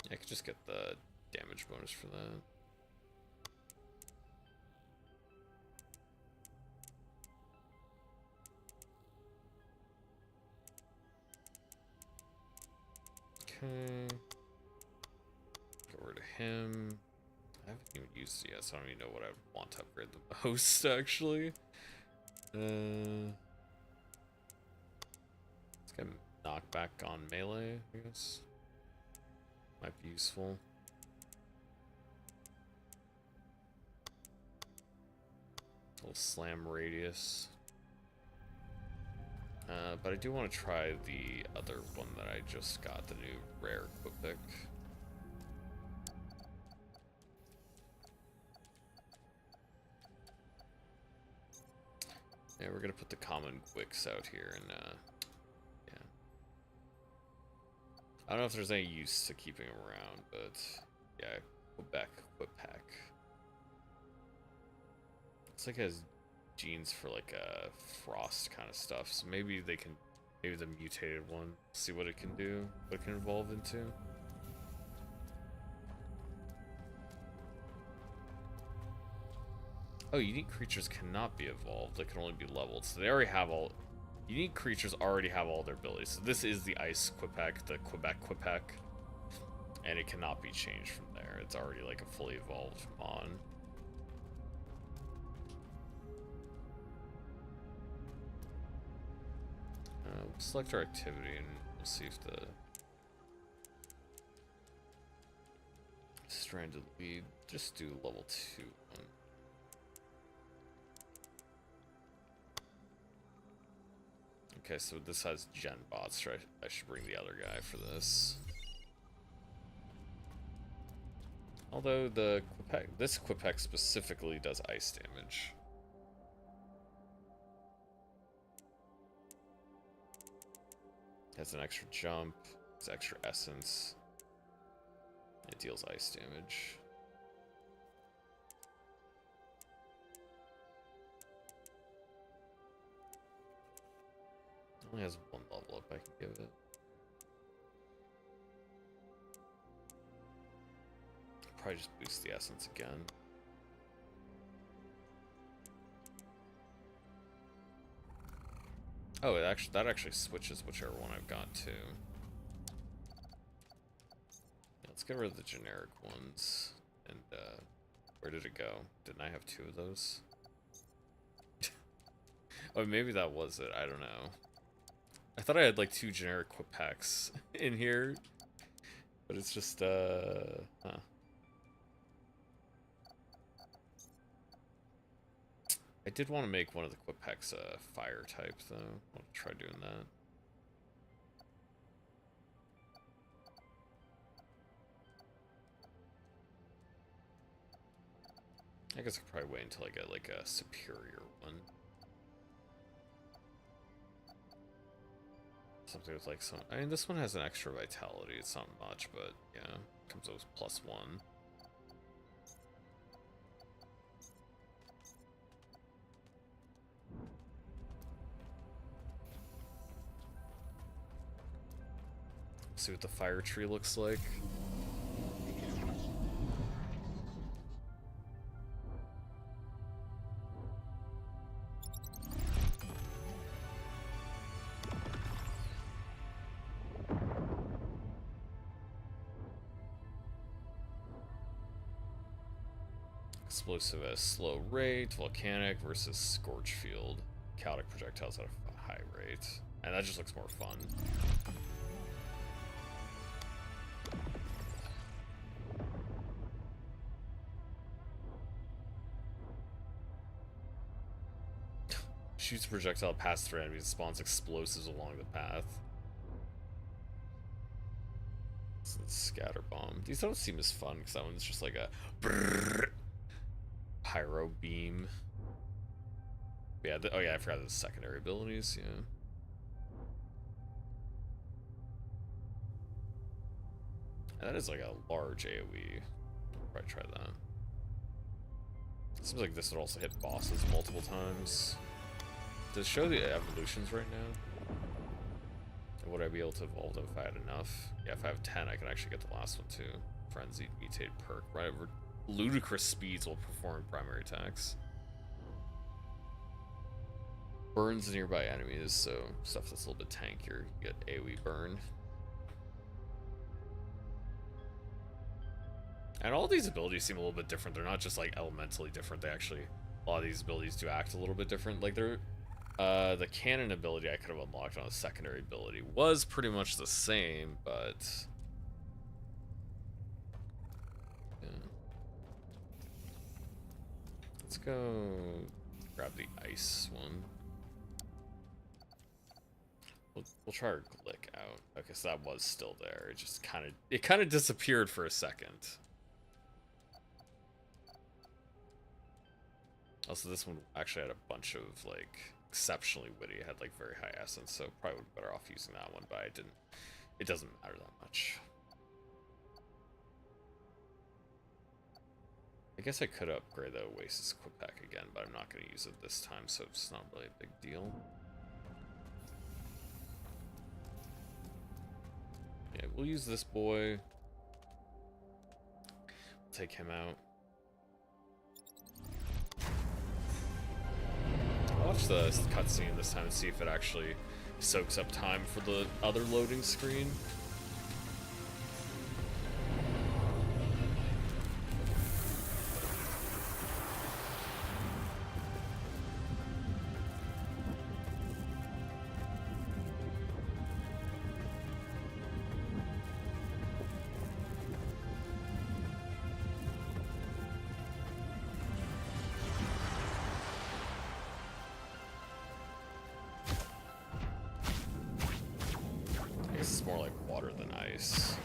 I could just get the damage bonus for that. Okay. Get him. I haven't even used it yet, so I don't even know what I want to upgrade the most, actually. Let's get knockback on melee, I guess. Might be useful. Little slam radius. But I do want to try the other one that I just got, the new rare equip. Yeah, we're gonna put the common Gwix out here, and yeah. I don't know if there's any use to keeping him around, but yeah, Quebec, Quebec. Looks like it has genes for like frost kind of stuff, so maybe they can, maybe the mutated one, see what it can do, what it can evolve into. Oh, unique creatures cannot be evolved, they can only be leveled, so they already have all, unique creatures already have all their abilities. So this is the Ice Quebec, the Quebec Quebec, and it cannot be changed from there. It's already like a fully evolved mon. We'll select our activity and we'll see if the stranded lead, just do level 2 one. Okay, so this has gen bots, right? I should bring the other guy for this. Although the Quebec, this Quebec specifically does ice damage. Has an extra jump, it's extra essence. It deals ice damage. It only has one level up I can give it. Probably just boost the essence again. Oh, that actually switches whichever one I've got to. Yeah, let's get rid of the generic ones. And where did it go? Didn't I have 2 of those? Oh, maybe that was it. I don't know. I thought I had like 2 generic Quepecs in here, but it's just huh. I did want to make one of the Quepecs fire type, though. I'll try doing that. I guess I could probably wait until I get like a superior one. Something with like some. I mean, this one has an extra vitality. It's not much, but yeah, comes out with +1. See what the fire tree looks like. Explosive at a slow rate, volcanic versus scorch field. Chaotic projectiles at a high rate. And that just looks more fun. Shoots a projectile past 3 enemies and spawns explosives along the path. So scatter bomb. These don't seem as fun because that one's just like a brrr, pyro beam. Yeah. Oh yeah, I forgot the secondary abilities. Yeah. And that is like a large AoE. I'll probably try that. Seems like this would also hit bosses multiple times. Does it show the evolutions right now? And would I be able to evolve them if I had enough? Yeah, if I have 10, I can actually get the last one too. Frenzied mutated perk. Right over ludicrous speeds will perform primary attacks. Burns nearby enemies, so stuff that's a little bit tankier. You get AoE burn. And all these abilities seem a little bit different. They're not just like elementally different. They actually, a lot of these abilities do act a little bit different. Like they're, the cannon ability I could have unlocked on a secondary ability was pretty much the same, but yeah. Let's go grab the ice one. We'll try our Glick out. Okay, so that was still there. It just kind of disappeared for a second. Also, this one actually had a bunch of like exceptionally witty. It had like very high essence, so probably would be better off using that one. But I didn't. It doesn't matter that much. I guess I could upgrade the Oasis Equip Pack again, but I'm not going to use it this time, so it's not really a big deal. Yeah, we'll use this boy. We'll take him out. I'll watch the cutscene this time and see if it actually soaks up time for the other loading screen. It's more like water than ice.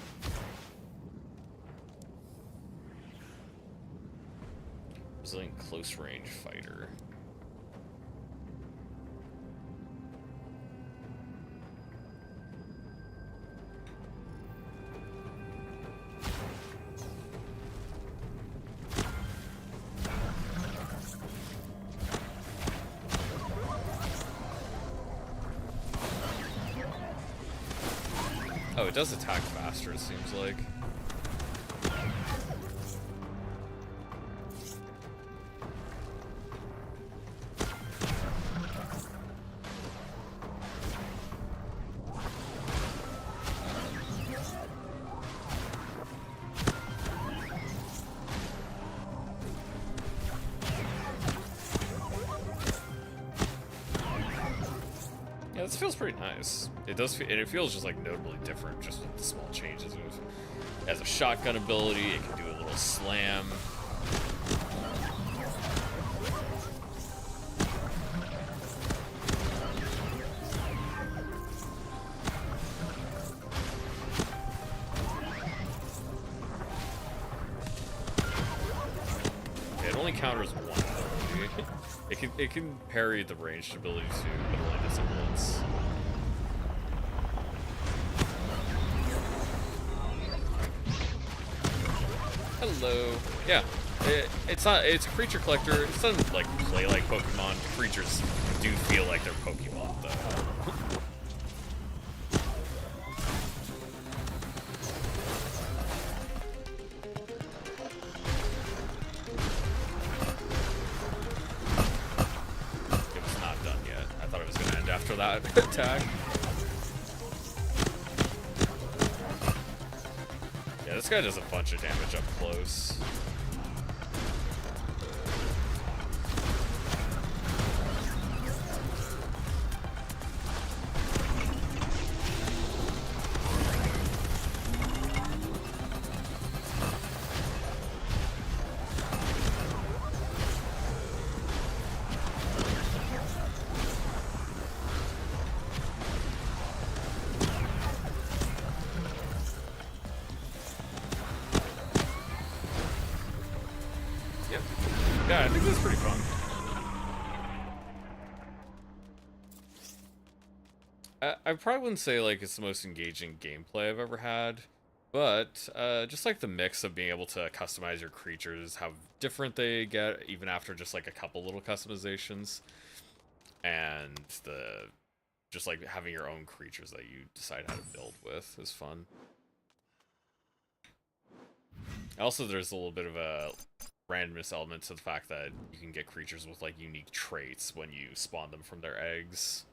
Brazilian close range fighter. Oh, it does attack faster, it seems like. Yeah, this feels pretty nice. It does, and it feels just like notably different, just with the small changes. It has a shotgun ability. It can do a little slam. Okay, it only counters one ability. It can parry the ranged ability too, but it only does it once. Hello. Yeah, it's a creature collector. It doesn't like play like Pokemon. Creatures do feel like they're Pokemon though. It was not done yet. I thought it was gonna end after that attack. Yeah, this guy does a bunch of damage up close. Yeah, I think this is pretty fun. I probably wouldn't say like it's the most engaging gameplay I've ever had, but just like the mix of being able to customize your creatures, how different they get even after just like a couple little customizations, and the just like having your own creatures that you decide how to build with is fun. Also, there's a little bit of a randomness element to the fact that you can get creatures with like unique traits when you spawn them from their eggs.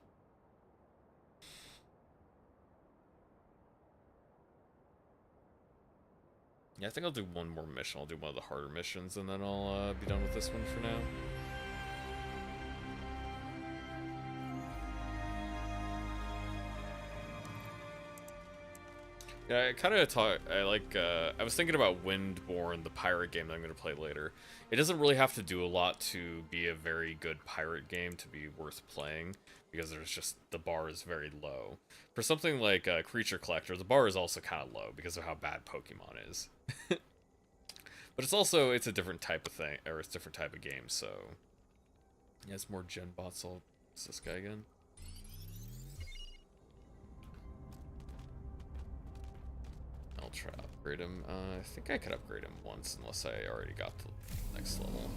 Yeah, I think I'll do one more mission. I'll do one of the harder missions, and then I'll be done with this one for now. Yeah, I kind of talk. I was thinking about Windborne, the pirate game that I'm going to play later. It doesn't really have to do a lot to be a very good pirate game to be worth playing, because there's just, the bar is very low. For something like Creature Collector, the bar is also kind of low because of how bad Pokemon is. But it's a different type of thing, or it's a different type of game, so... Yeah, it's more gen bots. What's this guy again? I'll try to upgrade him. I think I could upgrade him once, unless I already got the next level.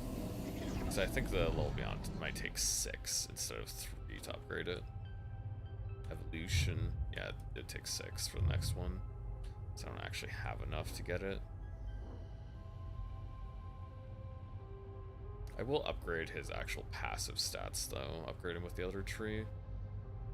So I think the level beyond might take 6 instead of 3 to upgrade it. Evolution, yeah, it takes 6 for the next one. So I don't actually have enough to get it. I will upgrade his actual passive stats, though. Upgrade him with the other tree.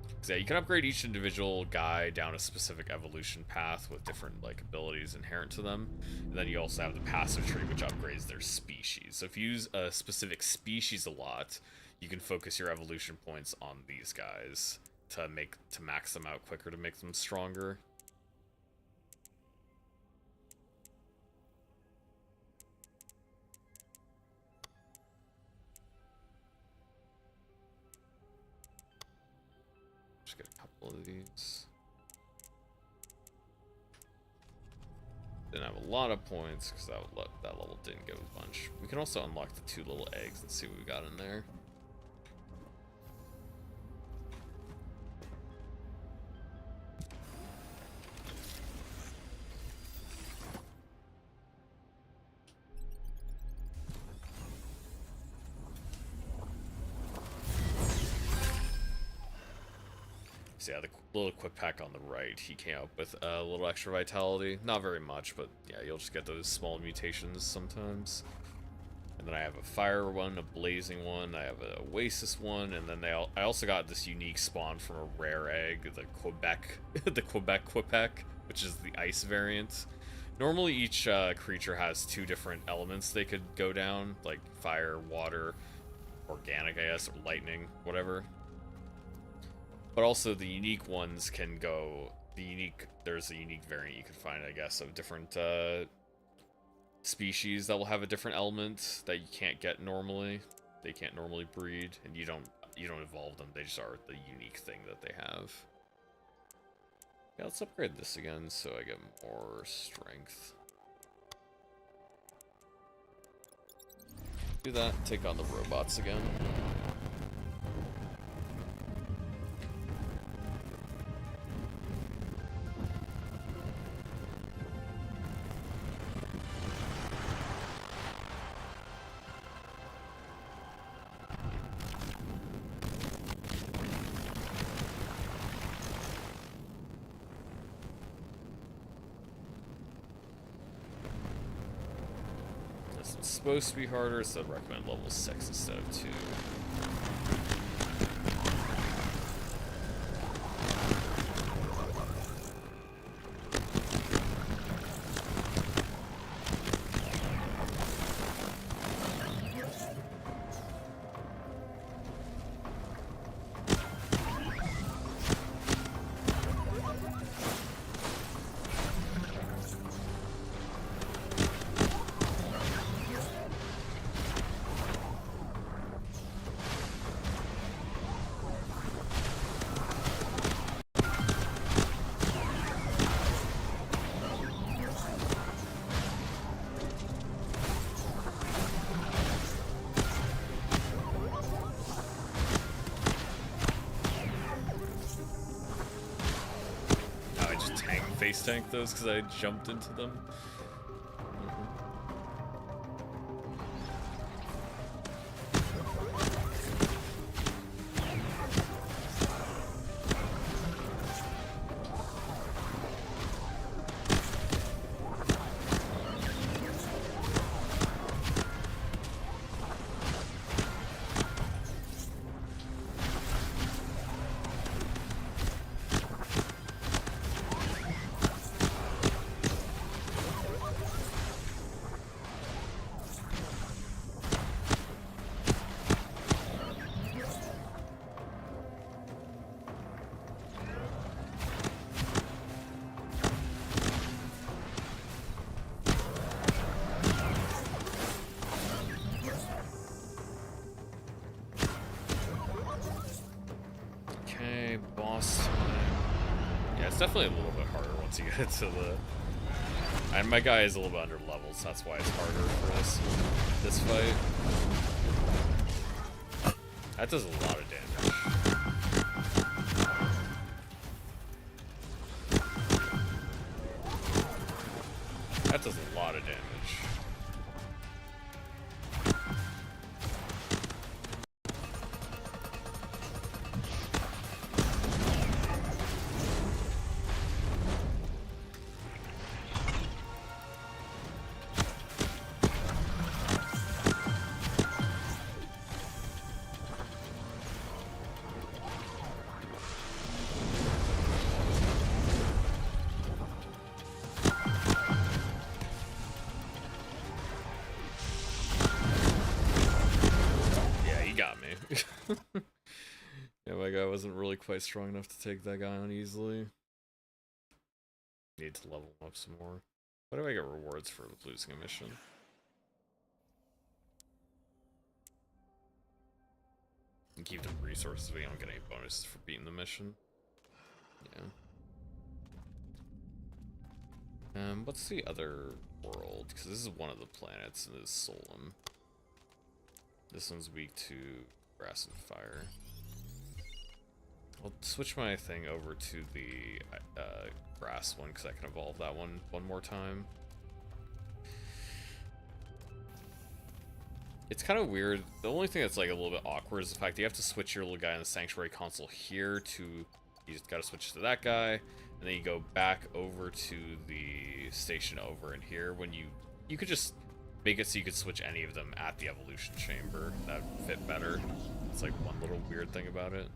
Because, yeah, you can upgrade each individual guy down a specific evolution path with different, like, abilities inherent to them. And then you also have the passive tree, which upgrades their species. So if you use a specific species a lot, you can focus your evolution points on these guys to max them out quicker, to make them stronger. Get a couple of these. Didn't have a lot of points because that level didn't give a bunch. We can also unlock the 2 little eggs and see what we got in there. So yeah, the little equip pack on the right, he came up with a little extra vitality. Not very much, but yeah, you'll just get those small mutations sometimes. And then I have a fire one, a blazing one, I have a oasis one, and then I also got this unique spawn from a rare egg, the Quebec, the Quebec, which is the ice variant. Normally each creature has 2 different elements they could go down, like fire, water, organic, I guess, or lightning, whatever. But also the unique ones can go, there's a unique variant you can find, I guess, of different species that will have a different element that you can't get normally. They can't normally breed, and you don't evolve them, they just are the unique thing that they have. Yeah, let's upgrade this again so I get more strength. Do that, take on the robots again. It's supposed to be harder, so I'd recommend level 6 instead of 2. Face tank those because I jumped into them. definitely a little bit harder once you get to the... And my guy is a little bit under leveled, so that's why it's harder for this fight. That does a lot of damage. That does a lot of damage. Yeah, my guy wasn't really quite strong enough to take that guy on easily. Need to level him up some more. Why do I get rewards for losing a mission? And keep the resources, we don't get any bonuses for beating the mission. Yeah. What's the other world? Because this is one of the planets, and this is Solum. This one's weak to grass and fire. I'll switch my thing over to the grass one because I can evolve that one more time. It's kind of weird. The only thing that's like a little bit awkward is the fact that you have to switch your little guy in the sanctuary console here to... You just gotta switch to that guy, and then you go back over to the station over in here. When you could just make it so you could switch any of them at the evolution chamber. That would fit better. It's like one little weird thing about it.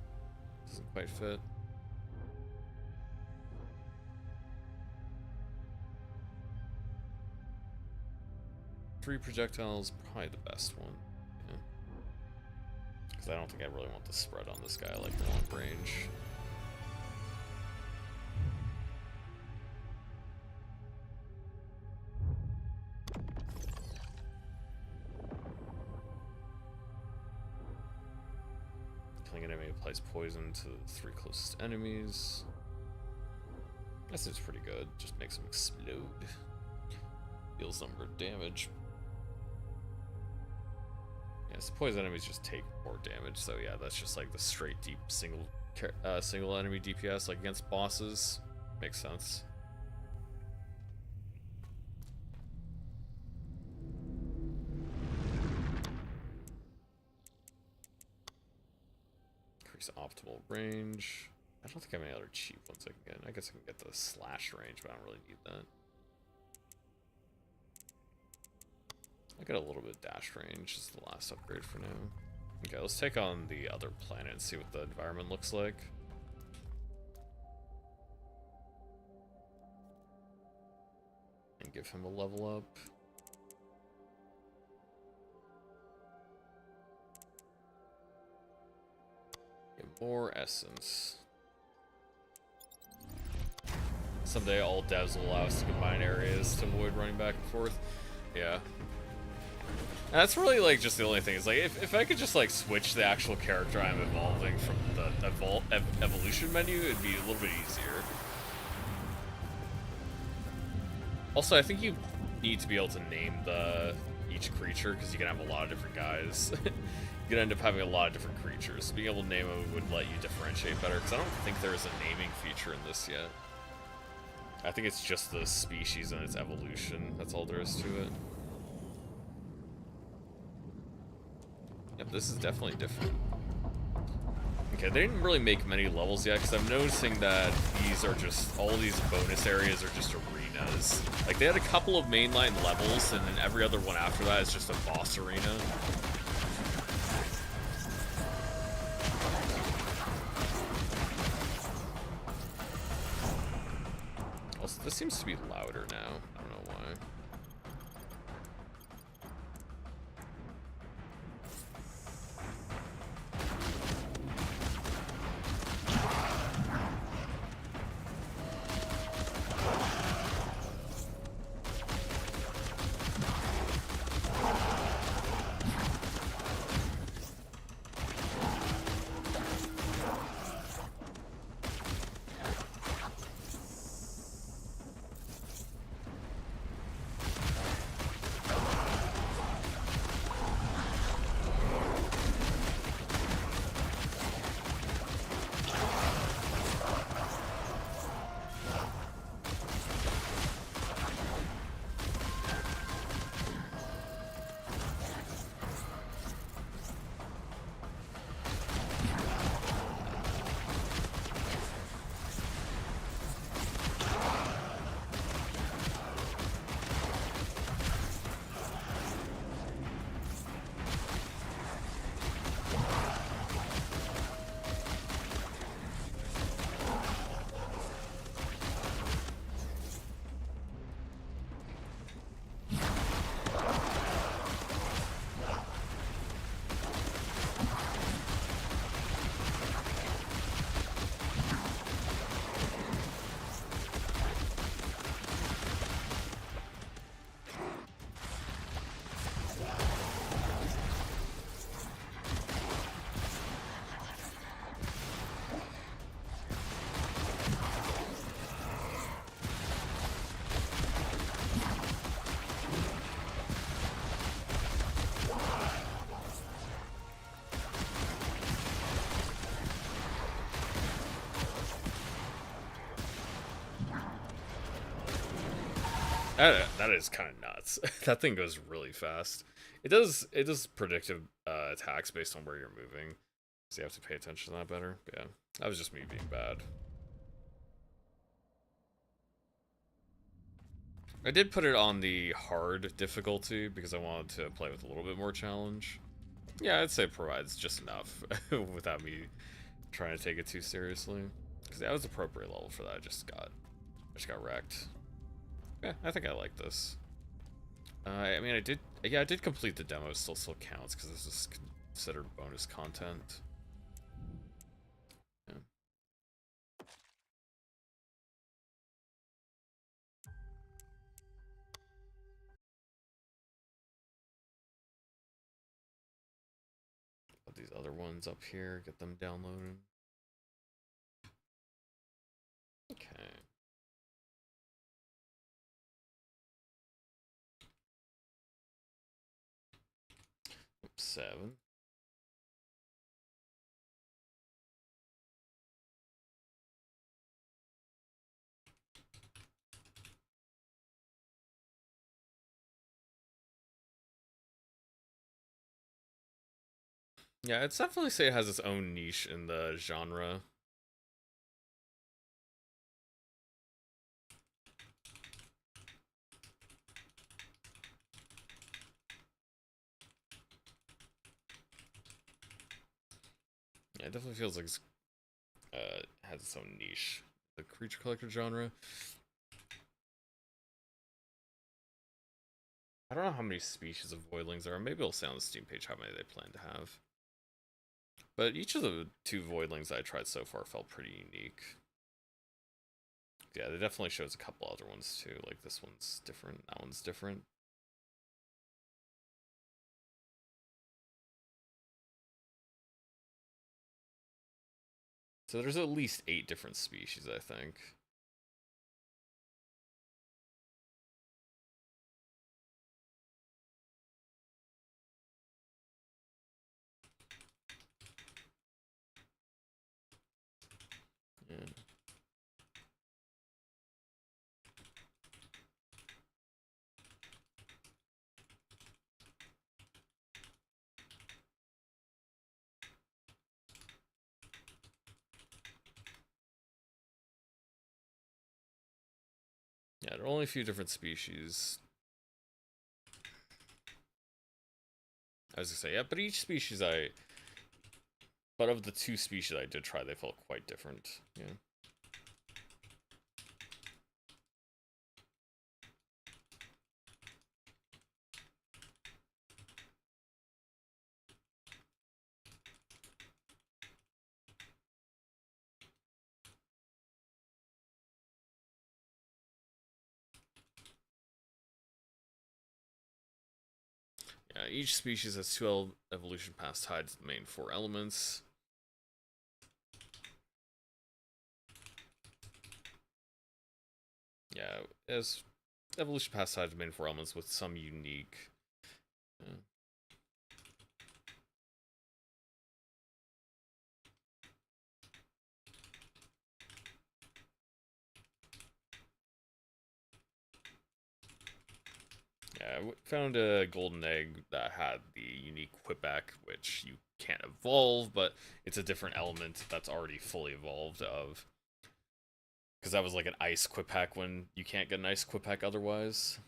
Doesn't quite fit. Three projectiles, probably the best one. Yeah. Because I don't think I really want the spread on this guy like long range. Killing an enemy applies poison to the 3 closest enemies. That seems pretty good. Just makes them explode. Deals number of damage. Yes, poison enemies just take more damage, so yeah, that's just like the straight deep single enemy DPS, like against bosses. Makes sense. Increase optimal range. I don't think I have any other cheap ones I can get. I guess I can get the slash range, but I don't really need that. I got a little bit of dash range, is the last upgrade for now. Okay, let's take on the other planet and see what the environment looks like. And give him a level up. Get more essence. Someday all devs will allow us to combine areas to avoid running back and forth. Yeah. And that's really like just the only thing is like if I could just like switch the actual character I'm evolving from the evolution menu, it'd be a little bit easier. Also, I think you need to be able to name each creature because you can have a lot of different guys. You can end up having a lot of different creatures. Being able to name them would let you differentiate better because I don't think there is a naming feature in this yet. I think it's just the species and its evolution. That's all there is to it. Yep, this is definitely different. Okay, they didn't really make many levels yet, because I'm noticing that these are just, all these bonus areas are just arenas. Like, they had a couple of mainline levels, and then every other one after that is just a boss arena. Also, this seems to be louder now. I don't know why. That is kind of nuts. That thing goes really fast. It does predictive attacks based on where you're moving, so you have to pay attention to that better. But yeah, that was just me being bad. I did put it on the hard difficulty because I wanted to play with a little bit more challenge. Yeah, I'd say it provides just enough without me trying to take it too seriously. Because that was appropriate level for that. I just got wrecked. Yeah, I think I like this. I mean, I did complete the demo. It still counts because this is considered bonus content. Yeah. Put these other ones up here, get them downloaded. Okay. Oops, 7. Yeah, it's definitely say it has its own niche in the genre. Yeah, it definitely feels like it's has its own niche. The creature collector genre. I don't know how many species of voidlings there are. Maybe it'll say on the Steam page how many they plan to have. But each of the 2 voidlings I tried so far felt pretty unique. Yeah, it definitely shows a couple other ones too. Like this one's different, that one's different. So there's at least 8 different species, I think. Yeah. Yeah, there are only a few different species. I was gonna say, yeah, but each species but of the 2 species I did try, they felt quite different. Yeah. Yeah, each species has 2 evolution paths tied to the main 4 elements. Yeah, as evolution paths tied to the main 4 elements with some unique. Yeah. Yeah, I found a golden egg that had the unique whipback, which you can't evolve, but it's a different element that's already fully evolved of. Because that was like an ice Quipack when you can't get an ice Quipack otherwise.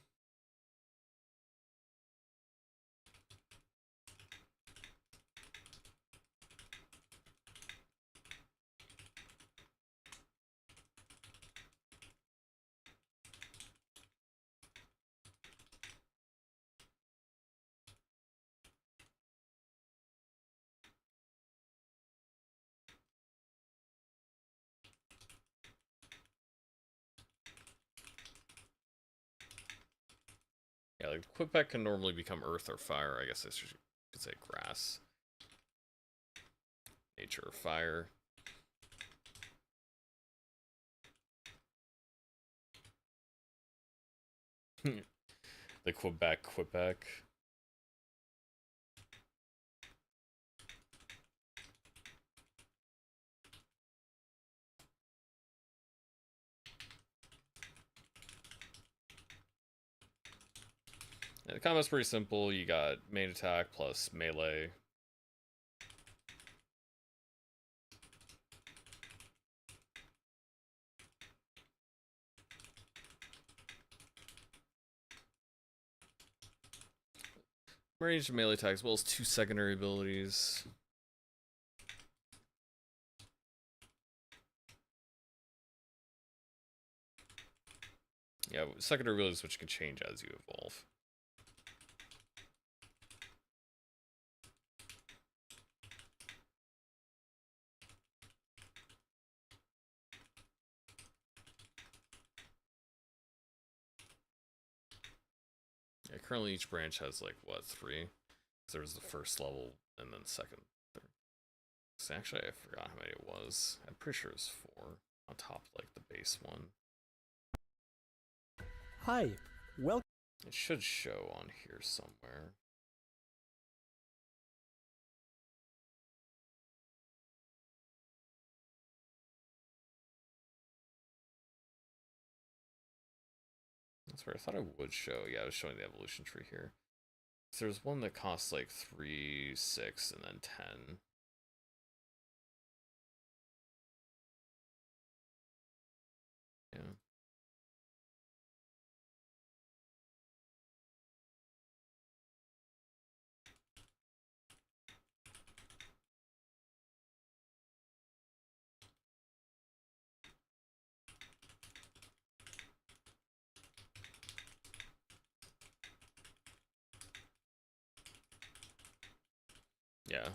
Yeah, like Quipack can normally become earth or fire. I guess I could say grass. Nature or fire. The Quipack. Yeah, the combat's pretty simple. You got main attack plus melee. Ranged melee attack as well as 2 secondary abilities. Yeah, secondary abilities which can change as you evolve. Yeah, currently each branch has like, what, 3? So there's the first level and then second, third. So actually, I forgot how many it was. I'm pretty sure it was 4 on top of like the base one. Hi, welcome. It should show on here somewhere. That's where I thought it would show. Yeah, I was showing the evolution tree here. So there's one that costs like 3, 6, and then 10. Yeah. Yeah.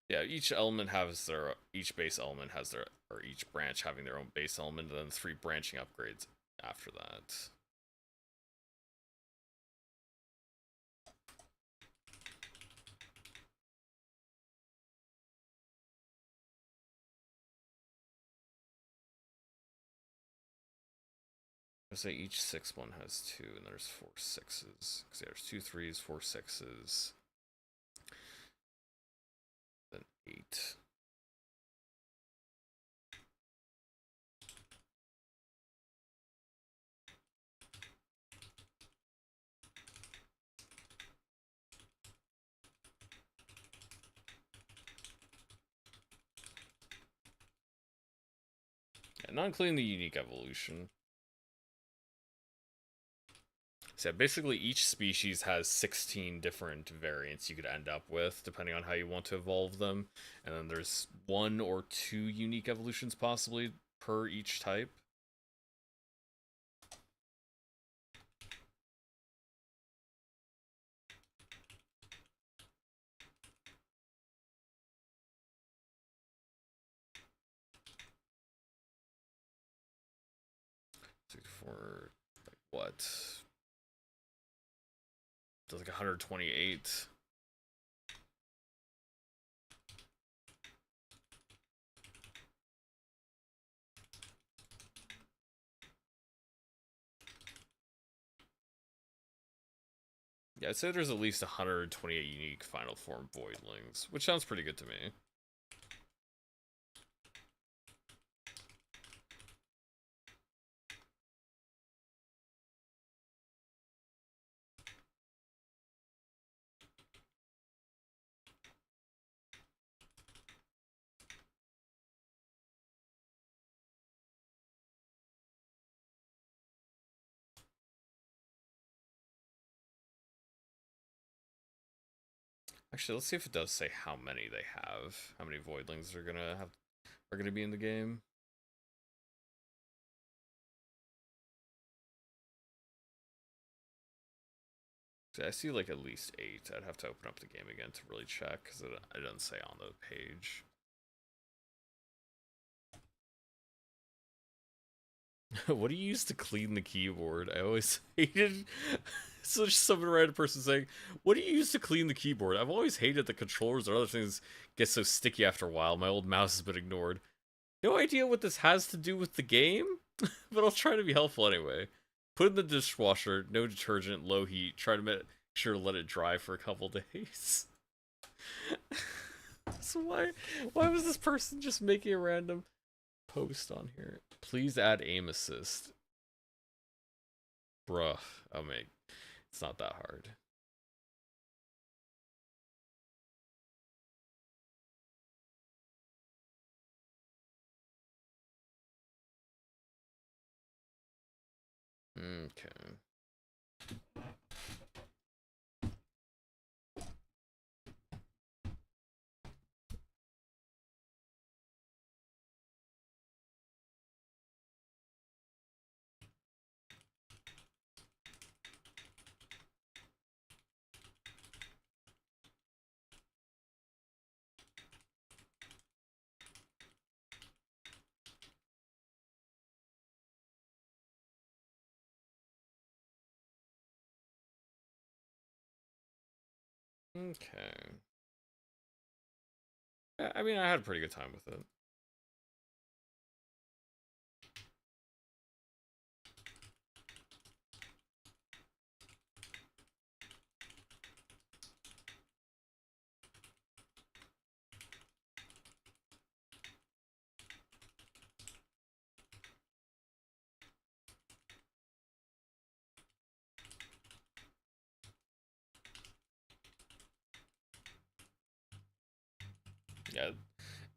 Yeah, each element has their, each base element has their, or each branch having their own base element, and then 3 branching upgrades after that. I say each 6 one has 2, and there's 4 6s. Because there's 2 3s, 4 6s, then 8. Yeah, not including the unique evolution. So yeah, basically each species has 16 different variants you could end up with, depending on how you want to evolve them. And then there's 1 or 2 unique evolutions possibly per each type. So for, like, what? Does like 128. Yeah, I'd say there's at least 128 unique final form voidlings, which sounds pretty good to me. Actually, let's see if it does say how many they have, how many voidlings are gonna be in the game. See, I see like at least 8. I'd have to open up the game again to really check because it doesn't say on the page. What do you use to clean the keyboard? I always hated. So just some random person saying, "What do you use to clean the keyboard?" I've always hated the controllers or other things get so sticky after a while. My old mouse has been ignored. No idea what this has to do with the game, but I'll try to be helpful anyway. Put in the dishwasher, no detergent, low heat. Try to make sure to let it dry for a couple days. So why was this person just making a random post on here. Please add aim assist. Bruh. Oh, mate. It's not that hard. Okay. Okay. I mean, I had a pretty good time with it. Yeah,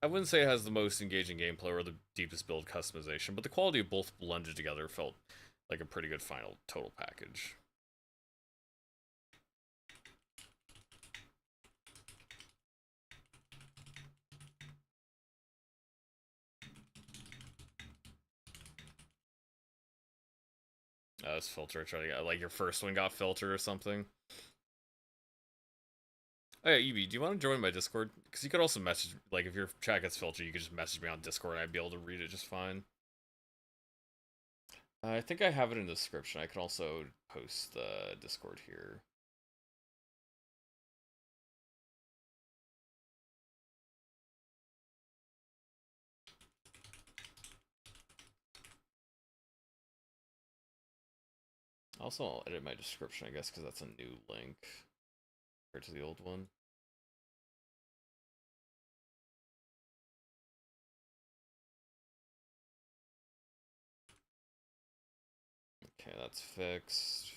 I wouldn't say it has the most engaging gameplay or the deepest build customization, but the quality of both blended together felt like a pretty good final total package. This filter, try to get, like, your first one got filtered or something. Oh yeah, Evie, do you want to join my Discord? Because you could also message, like, if your chat gets filtered, you could just message me on Discord and I'd be able to read it just fine. I think I have it in the description. I can also post the Discord here. Also, I'll edit my description, I guess, because that's a new link compared to the old one. Okay, that's fixed.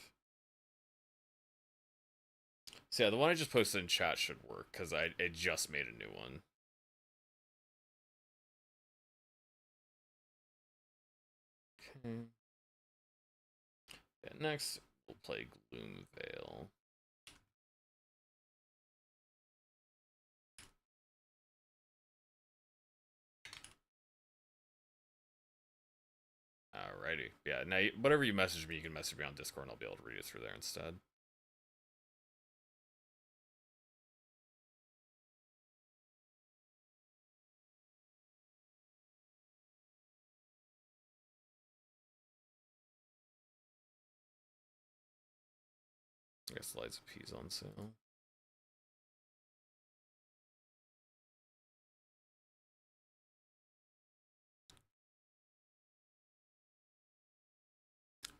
So yeah, the one I just posted in chat should work, because I just made a new one. Okay. Yeah, next, we'll play Gloomveil. Alrighty. Yeah, now, whatever you message me, you can message me on Discord and I'll be able to read it through there instead. I guess the Lights of P's on sale.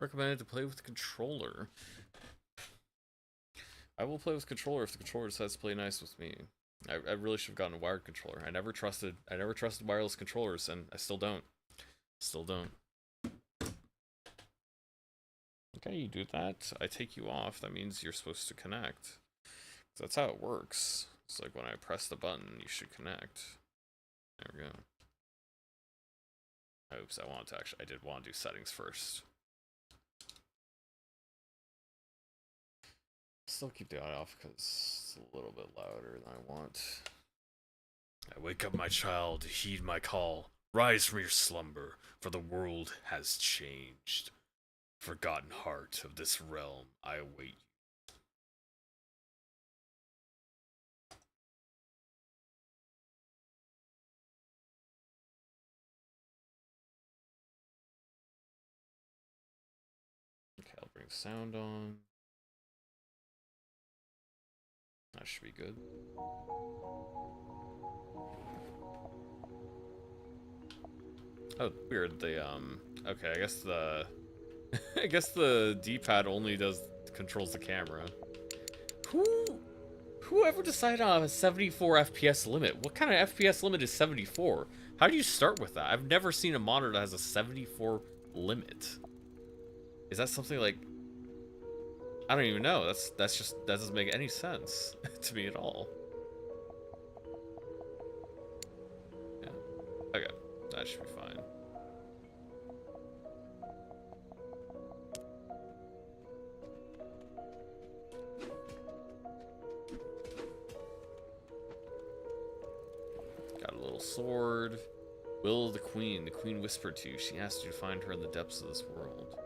Recommended to play with the controller. I will play with controller if the controller decides to play nice with me. I really should have gotten a wired controller. I never trusted wireless controllers, and I still don't. Still don't. Okay, you do that. I take you off. That means you're supposed to connect. That's how it works. It's like when I press the button, you should connect. There we go. Oops, I did want to do settings first. Still keep the audio off because it's a little bit louder than I want. I wake up, my child, heed my call. Rise from your slumber, for the world has changed. Forgotten heart of this realm, I await you. Okay, I'll bring sound on. That should be good. Oh, weird. Okay, I guess the I guess the D-pad only controls the camera. Whoever decided on a 74 FPS limit? What kind of FPS limit is 74? How do you start with that? I've never seen a monitor that has a 74 limit. Is that something like... I don't even know. That's just... That doesn't make any sense to me at all. Yeah. Okay. That should be fine. Got a little sword. Will the queen whispered to you. She asked you to find her in the depths of this world.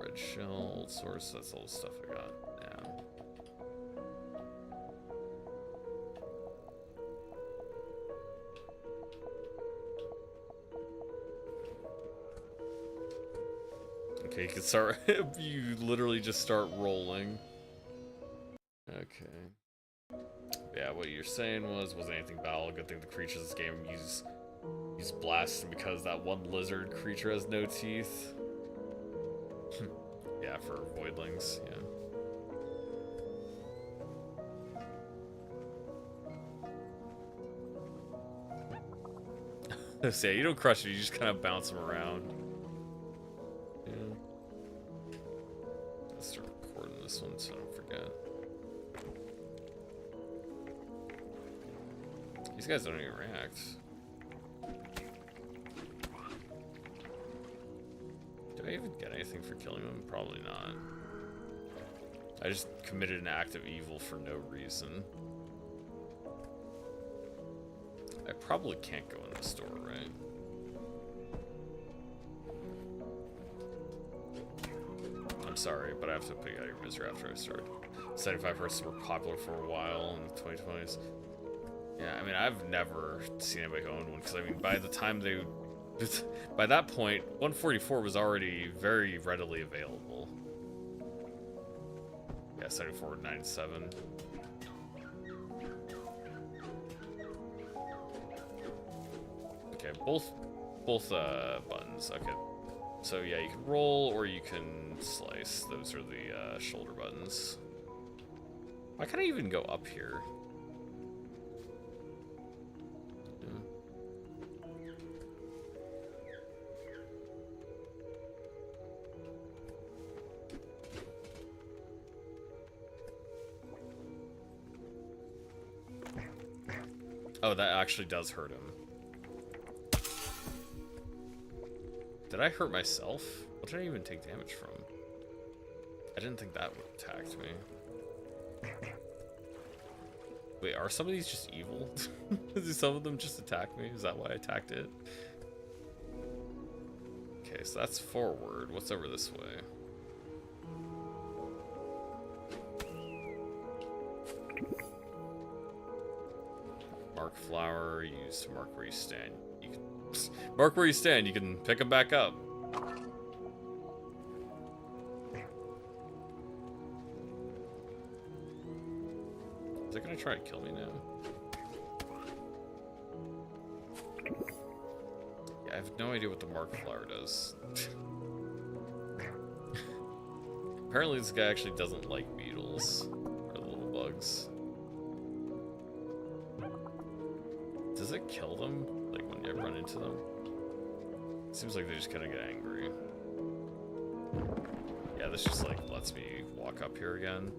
Red shell, old source, that's all the stuff I got now. Okay, you can start, you literally just start rolling. Okay. Yeah, what you're saying wasn't anything battle. Good thing the creatures in this game use blast because that one lizard creature has no teeth. Yeah, for voidlings, yeah. So yeah, you don't crush it, you just kind of bounce them around. Yeah. Let's start recording this one so I don't forget. These guys don't even react. Do I even get anything for killing them? Probably not. I just committed an act of evil for no reason. I probably can't go in the store, right? I'm sorry, but I have to put you out of your misery after I start. 75 Hz were popular for a while in the 2020s. Yeah, I mean, I've never seen anybody own one, because I mean, by the time they... By that point, 144 was already very readily available. Yeah, 74, 97. Okay, both buttons. Okay, so yeah, you can roll or you can slice. Those are the shoulder buttons. Why can't I even go up here? Oh, that actually does hurt him. Did I hurt myself? What did I even take damage from? I didn't think that would have attacked me. Wait, are some of these just evil? Do some of them just attack me? Is that why I attacked it? Okay, so that's forward. What's over this way? Mark flower, use to mark where you stand. You can mark where you stand, you can pick them back up. Is it gonna try to kill me now? Yeah, I have no idea what the mark flower does. Apparently this guy actually doesn't like beetles or little bugs. Does it kill them, like, when you run into them? Seems like they just kind of get angry. Yeah, this just, like, lets me walk up here again.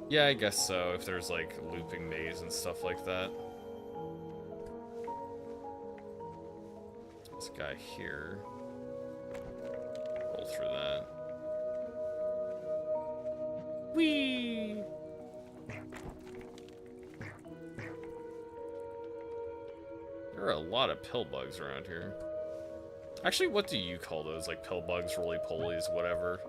Yeah, I guess so, if there's, like, looping maze and stuff like that. This guy here. Roll through that. Whee! There are a lot of pill bugs around here. Actually, what do you call those? Like pill bugs, roly-polies, whatever.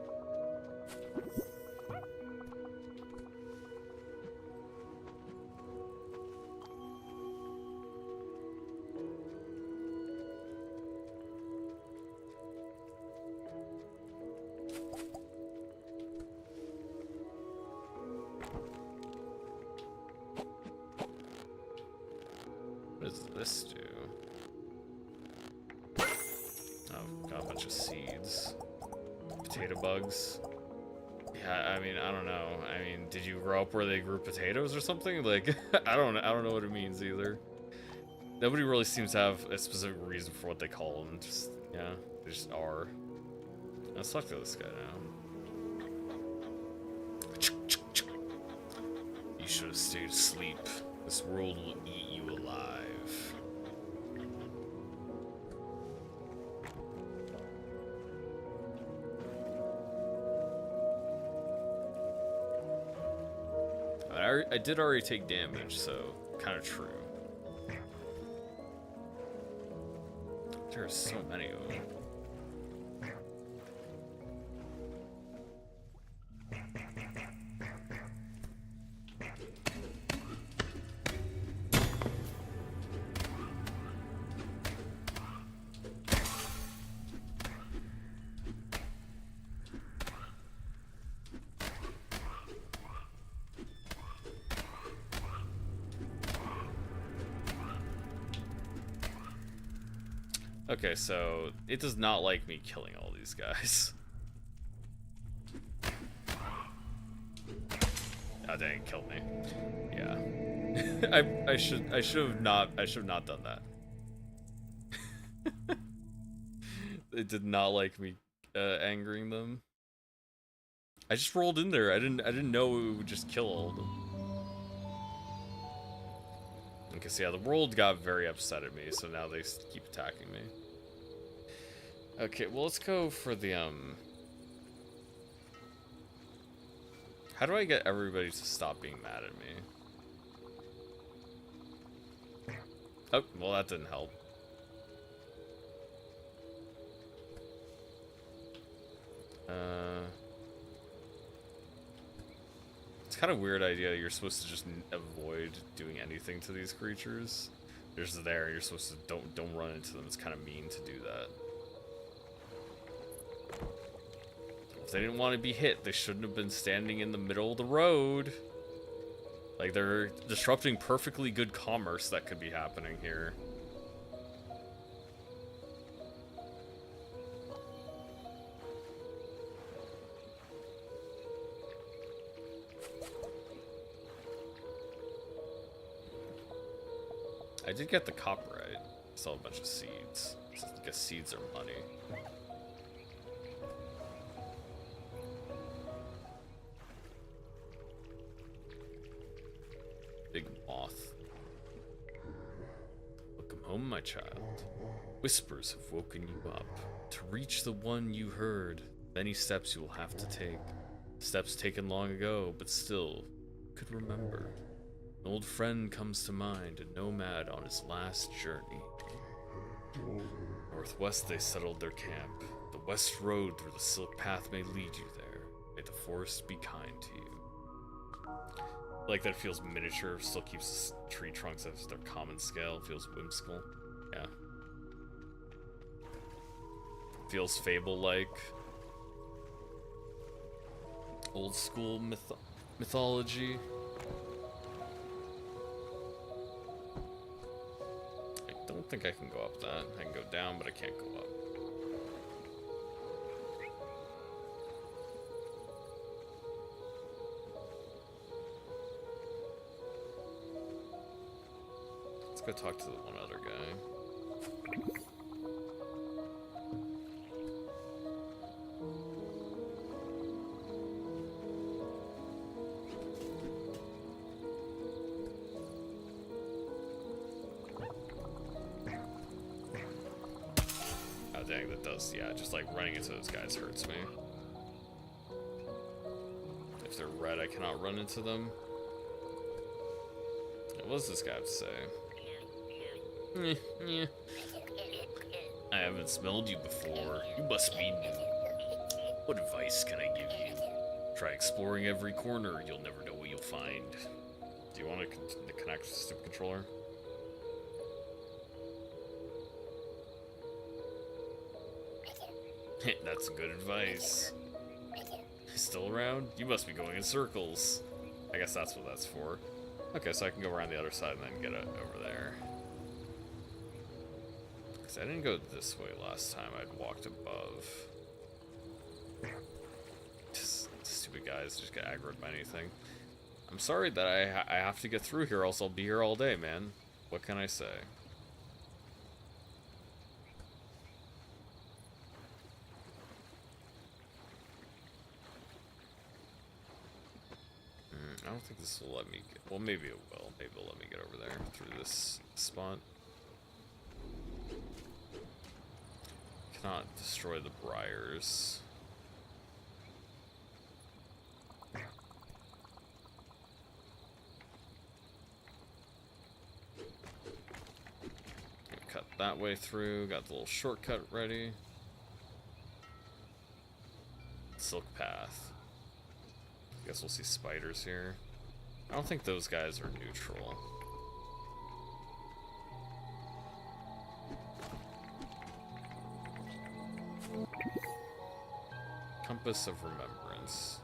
What does this do? Oh, got a bunch of seeds. Potato bugs. I mean, I don't know. I mean, did you grow up where they grew potatoes or something? Like, I don't know what it means either. Nobody really seems to have a specific reason for what they call them. Just, yeah, they just are. Let's talk to this guy now. You should have stayed asleep. This world will eat you alive. I did already take damage, so kind of true. There are so many of them. Okay, so it does not like me killing all these guys. Oh dang, it killed me. Yeah. I should have not done that. It did not like me angering them. I just rolled in there. I didn't know it would just kill all of them. Okay, so yeah, the world got very upset at me, so now they keep attacking me. Okay, well, let's go for the, how do I get everybody to stop being mad at me? Oh, well, that didn't help. It's kind of a weird idea. You're supposed to just avoid doing anything to these creatures. They're just there. You're supposed to don't run into them. It's kind of mean to do that. If they didn't want to be hit, they shouldn't have been standing in the middle of the road. Like, they're disrupting perfectly good commerce that could be happening here. I did get the copyright. Sell a bunch of seeds. I guess seeds are money. Big moth. Welcome home, my child. Whispers have woken you up. To reach the one you heard, many steps you will have to take. Steps taken long ago, but still could remember. An old friend comes to mind, a nomad on his last journey. Northwest they settled their camp. The west road through the silk path may lead you there. May the forest be kind to you. Like that feels miniature, still keeps tree trunks at their common scale, feels whimsical. Yeah. Feels fable-like. Old school mythology. I don't think I can go up that. I can go down, but I can't go up. Let's go talk to the one other guy. Dang, that does, yeah, just like running into those guys hurts me. If they're red, I cannot run into them. What does this guy have to say? I haven't smelled you before. You must be new. What advice can I give you? Try exploring every corner. You'll never know what you'll find. Do you want to connect with the stupid controller? That's good advice. Still around? You must be going in circles. I guess that's what that's for. Okay, so I can go around the other side and then get it over there. Because I didn't go this way last time. I'd walked above. Just stupid stupid guys just get aggroed by anything. I'm sorry that I have to get through here, else I'll be here all day, man. What can I say? I don't think this will let me get... Well, maybe it will. Maybe it'll let me get over there through this spot. Cannot destroy the briars. Cut that way through. Got the little shortcut ready. Silk path. Guess we'll see spiders here. I don't think those guys are neutral. Compass of Remembrance.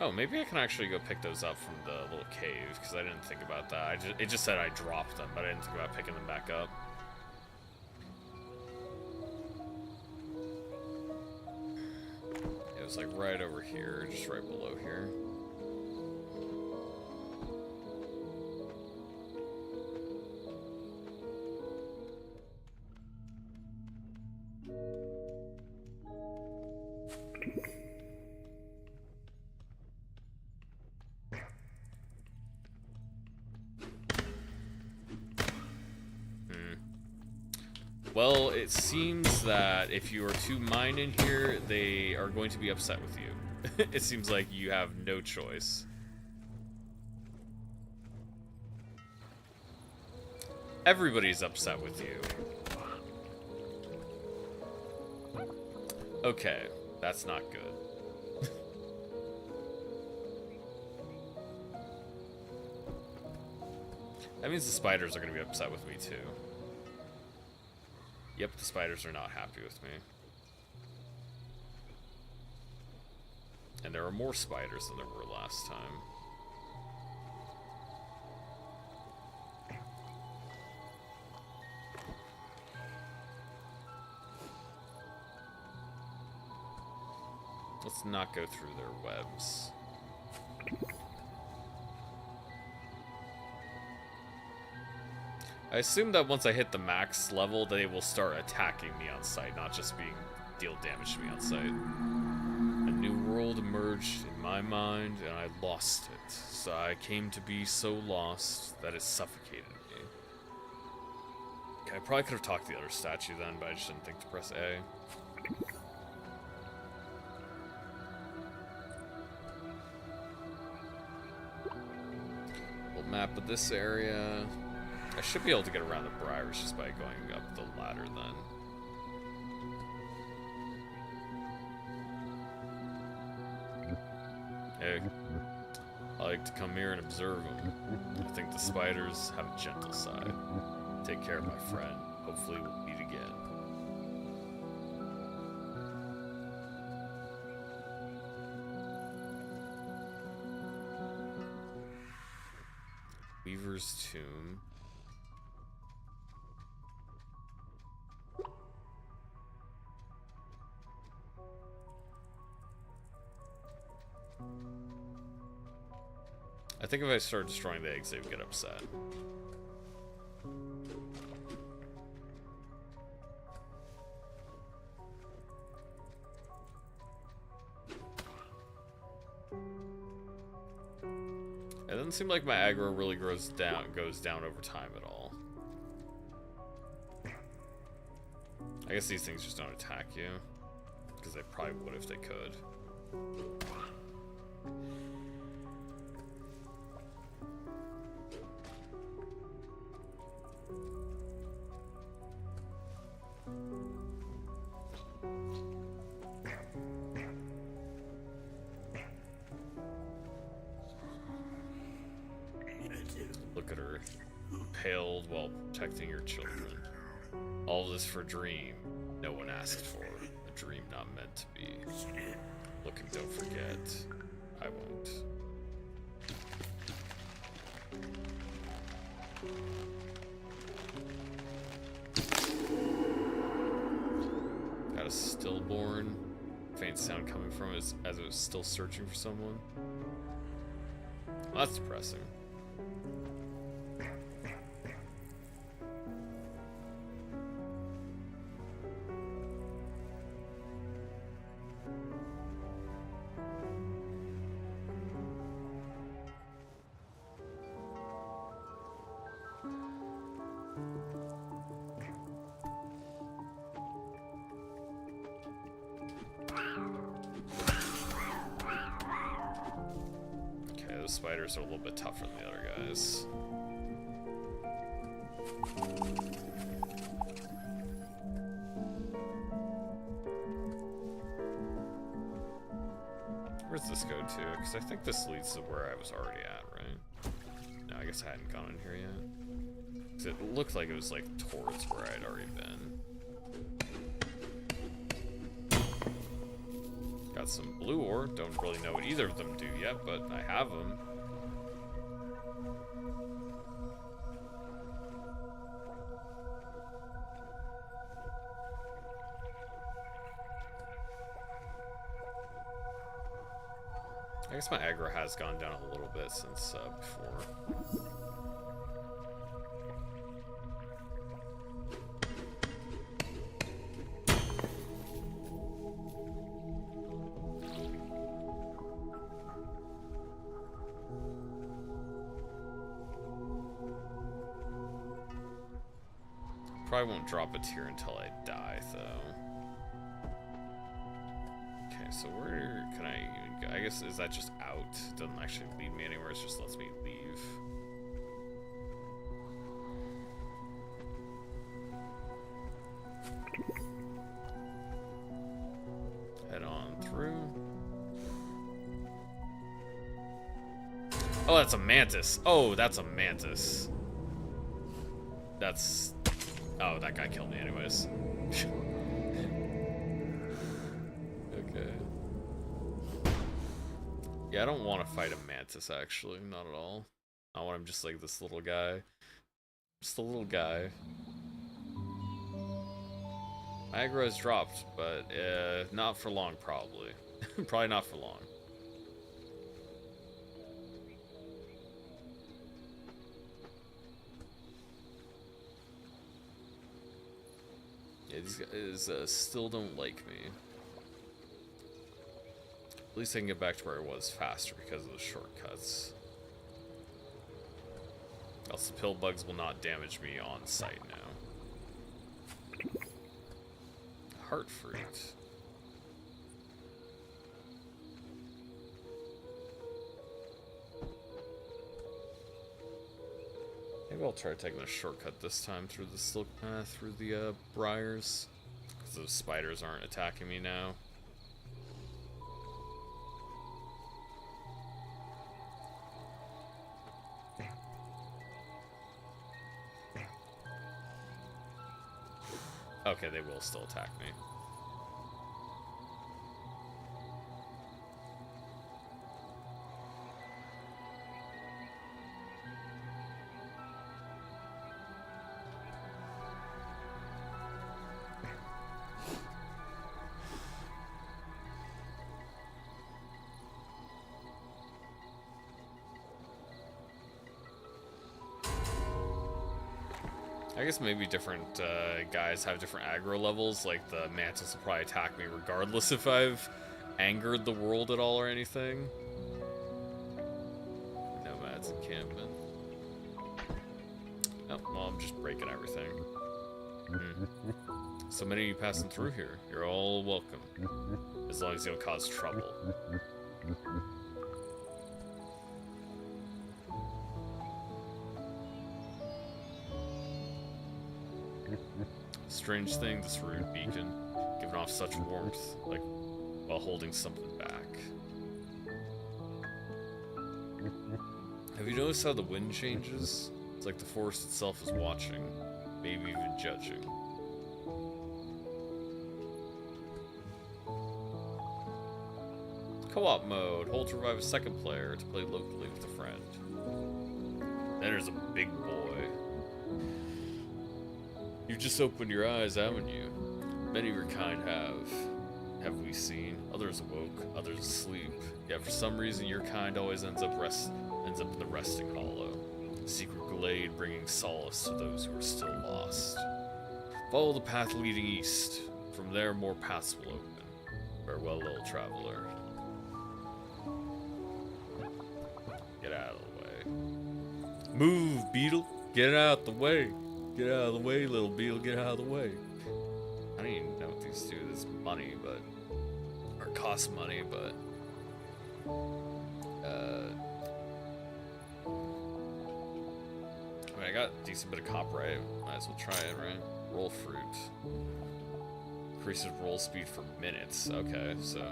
Oh, maybe I can actually go pick those up from the little cave, because I didn't think about that. It just said I dropped them, but I didn't think about picking them back up. It was like right over here, just right below here. Well, it seems that if you are to mine in here, they are going to be upset with you. It seems like you have no choice. Everybody's upset with you. Okay, that's not good. That means the spiders are going to be upset with me too. Yep, the spiders are not happy with me. And there are more spiders than there were last time. Let's not go through their webs. I assume that once I hit the max level, they will start attacking me on sight, not just deal damage to me on sight. A new world emerged in my mind, and I lost it. So I came to be so lost that it suffocated me. Okay, I probably could have talked to the other statue then, but I just didn't think to press A. Little map of this area. I should be able to get around the briars just by going up the ladder then. Hey, I like to come here and observe them. I think the spiders have a gentle side. Take care, my friend. Hopefully we'll meet again. Weaver's Tomb. I think if I start destroying the eggs, they would get upset. It doesn't seem like my aggro really goes down over time at all. I guess these things just don't attack you, because they probably would if they could. Look at her, impaled while protecting your children. All this for a dream no one asked for, a dream not meant to be. Look and don't forget, I won't. stillborn. Faint sound coming from it as it was still searching for someone. Well, that's depressing. Spiders are a little bit tougher than the other guys. Where's this go to? Because I think this leads to where I was already at, right? No, I guess I hadn't gone in here yet. Because it looked like it was like towards where I'd already been. Got some blue ore. Don't really know what either of them do yet, but I have them. I guess my aggro has gone down a little bit since before. Probably won't drop a tier until I die, though. Okay, so where can I even go? I guess, is that just out? It doesn't actually lead me anywhere, it just lets me leave. Head on through. Oh, that's a mantis. Oh, that's a mantis. That's... Oh, that guy killed me anyways. Okay. Yeah, I don't want to fight a mantis, actually. Not at all. I want him just like this little guy. Just a little guy. My aggro has dropped, but not for long, probably. Probably not for long. Yeah, these guys still don't like me. At least I can get back to where I was faster because of the shortcuts. Else the pill bugs will not damage me on sight now. Heart fruit. Maybe I'll try taking a shortcut this time through the briars, because those spiders aren't attacking me now. Okay, they will still attack me. I guess maybe different guys have different aggro levels. Like the mantis will probably attack me regardless if I've angered the world at all or anything. Nomads encampment. Oh, well, I'm just breaking everything. So many of you passing through here. You're all welcome. As long as you don't cause trouble. Strange thing, this rude beacon, giving off such warmth, like while holding something back. Have you noticed how the wind changes? It's like the forest itself is watching, maybe even judging. Co-op mode, hold to revive a second player to play locally with a friend. Then there's a big boy. You just opened your eyes, haven't you? Many of your kind have. have we seen. Others awoke, others asleep. Yet for some reason your kind always ends up in the resting hollow. A secret glade bringing solace to those who are still lost. Follow the path leading east. From there more paths will open. Farewell, little traveler. Get out of the way. Move, beetle! Get out the way! Get out of the way, little beetle, get out of the way. I don't even know what these do. This money, but... or cost money, but... I mean, I got a decent bit of copyright. Might as well try it, right? Roll fruit. Increases roll speed for minutes. Okay, so...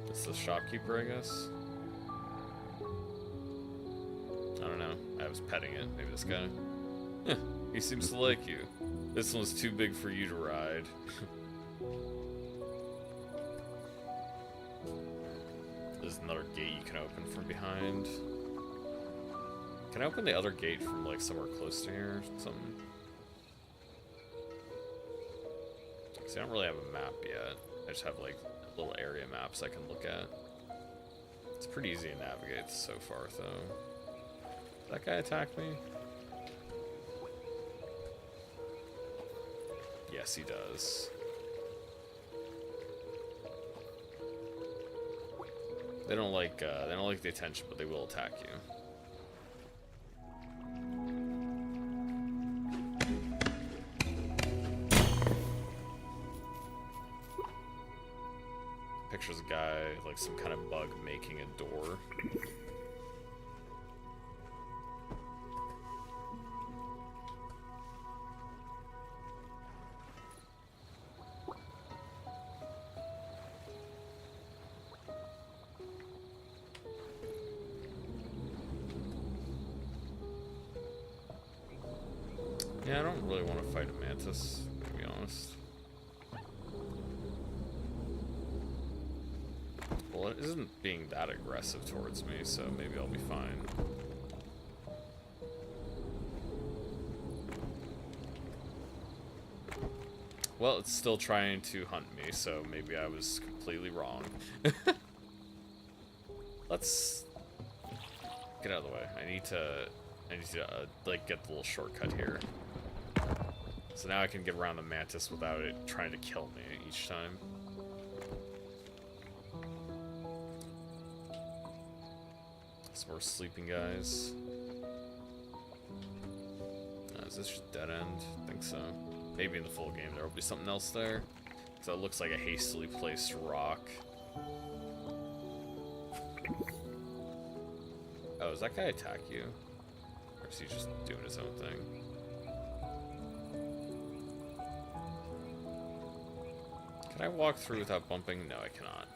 it's the shopkeeper, I guess? I don't know. I was petting it. Maybe this guy. Yeah, he seems to like you. This one's too big for you to ride. There's another gate you can open from behind. Can I open the other gate from, like, somewhere close to here or something? See, I don't really have a map yet. I just have, like, little area maps I can look at. It's pretty easy to navigate so far, though. Did that guy attack me? Yes, he does. They don't like the attention, but they will attack you. Pictures a guy, like some kind of bug, making a door. Yeah, I don't really want to fight a mantis, to be honest. Well, it isn't being that aggressive towards me, so maybe I'll be fine. Well, it's still trying to hunt me, so maybe I was completely wrong. Let's get out of the way. I need to like, get the little shortcut here. So now I can get around the mantis without it trying to kill me each time. Some more sleeping guys. Is this just dead end? I think so. Maybe in the full game there will be something else there. So it looks like a hastily placed rock. Oh, does that guy attack you? Or is he just doing his own thing? Can I walk through without bumping? No, I cannot.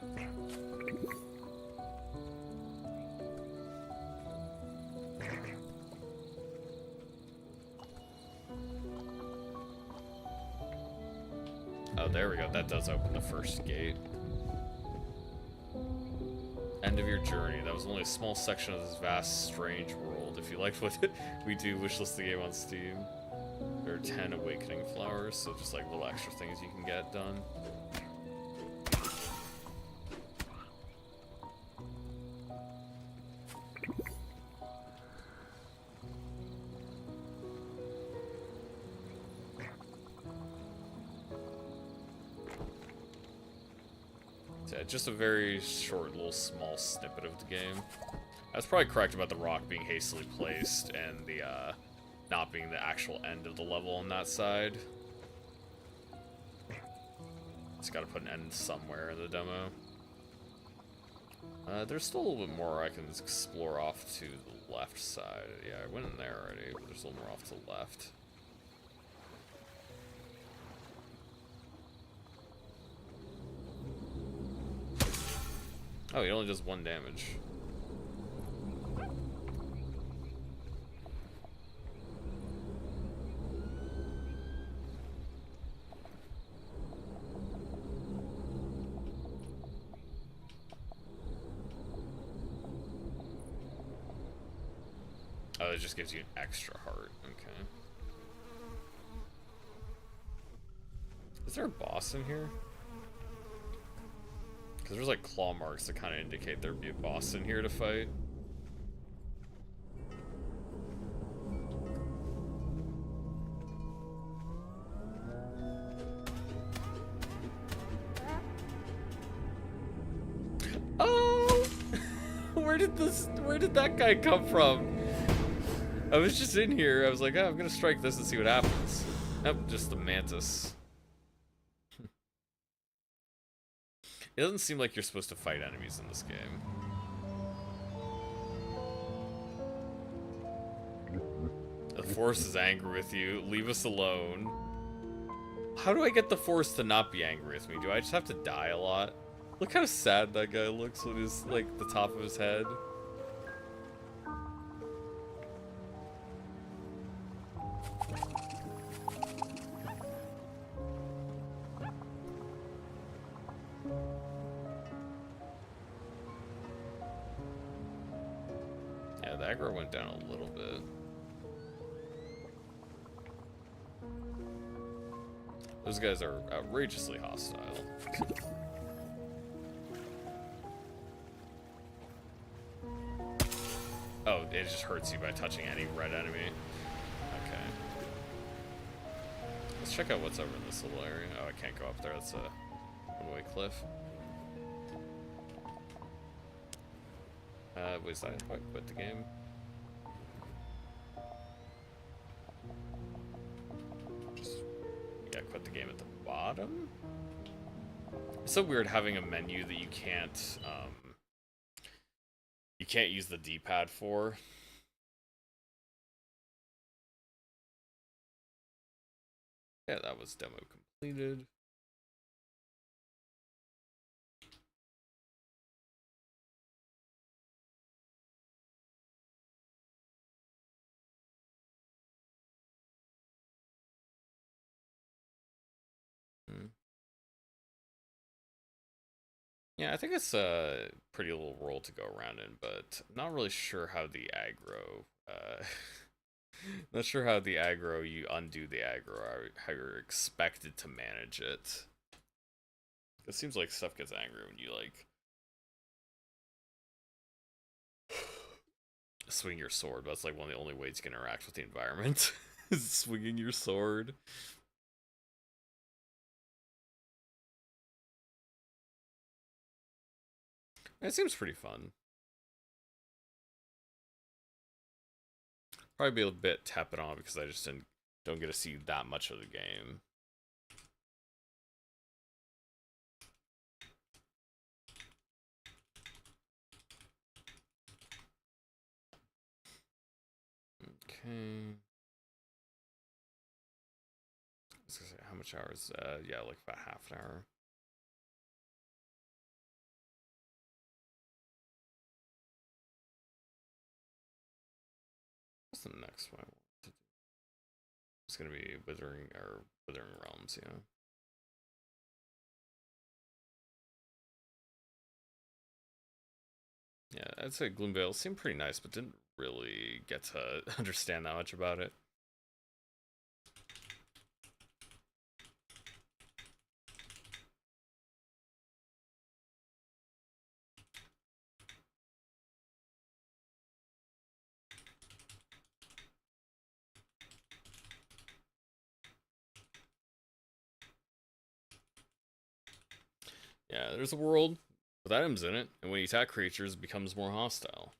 Oh, there we go. That does open the first gate. End of your journey. That was only a small section of this vast, strange world. If you liked what we do, wishlist the game on Steam. There are 10 awakening flowers, so just like little extra things you can get done. Just a very short, little, small snippet of the game. I was probably correct about the rock being hastily placed and the not being the actual end of the level on that side. Just gotta put an end somewhere in the demo. There's still a little bit more I can explore off to the left side. Yeah, I went in there already, but there's a little more off to the left. Oh, he only does 1 damage. Oh, it just gives you an extra heart. Okay. Is there a boss in here? Because there's like claw marks that kind of indicate there'd be a boss in here to fight. Oh! Where did that guy come from? I was just in here. I was like, oh, I'm gonna strike this and see what happens. Nope, just the mantis. It doesn't seem like you're supposed to fight enemies in this game. The Force is angry with you. Leave us alone. How do I get the Force to not be angry with me? Do I just have to die a lot? Look how sad that guy looks with his, like, the top of his head. Yeah, the aggro went down a little bit. Those guys are outrageously hostile. Oh, it just hurts you by touching any red enemy. Okay. Let's check out what's over in this little area. Oh, I can't go up there. That's a one-way cliff. Was that I quit the game? Yeah, quit the game at the bottom? It's so weird having a menu that you can't use the D-pad for. Yeah, that was demo completed. Yeah, I think it's a pretty little world to go around in, but I'm not really sure how the aggro, not sure how the aggro, you undo the aggro, or how you're expected to manage it. It seems like stuff gets angry when you, like, swing your sword, but that's like one of the only ways you can interact with the environment, is swinging your sword. It seems pretty fun. Probably be a bit tepid on because I just don't get to see that much of the game. Okay. How much hours? Yeah, like about half an hour. What's the next one I want to do? It's gonna be Withering Realms, yeah. Yeah, I'd say Gloomveil seemed pretty nice, but didn't really get to understand that much about it. Yeah, there's a world with items in it, and when you attack creatures, it becomes more hostile.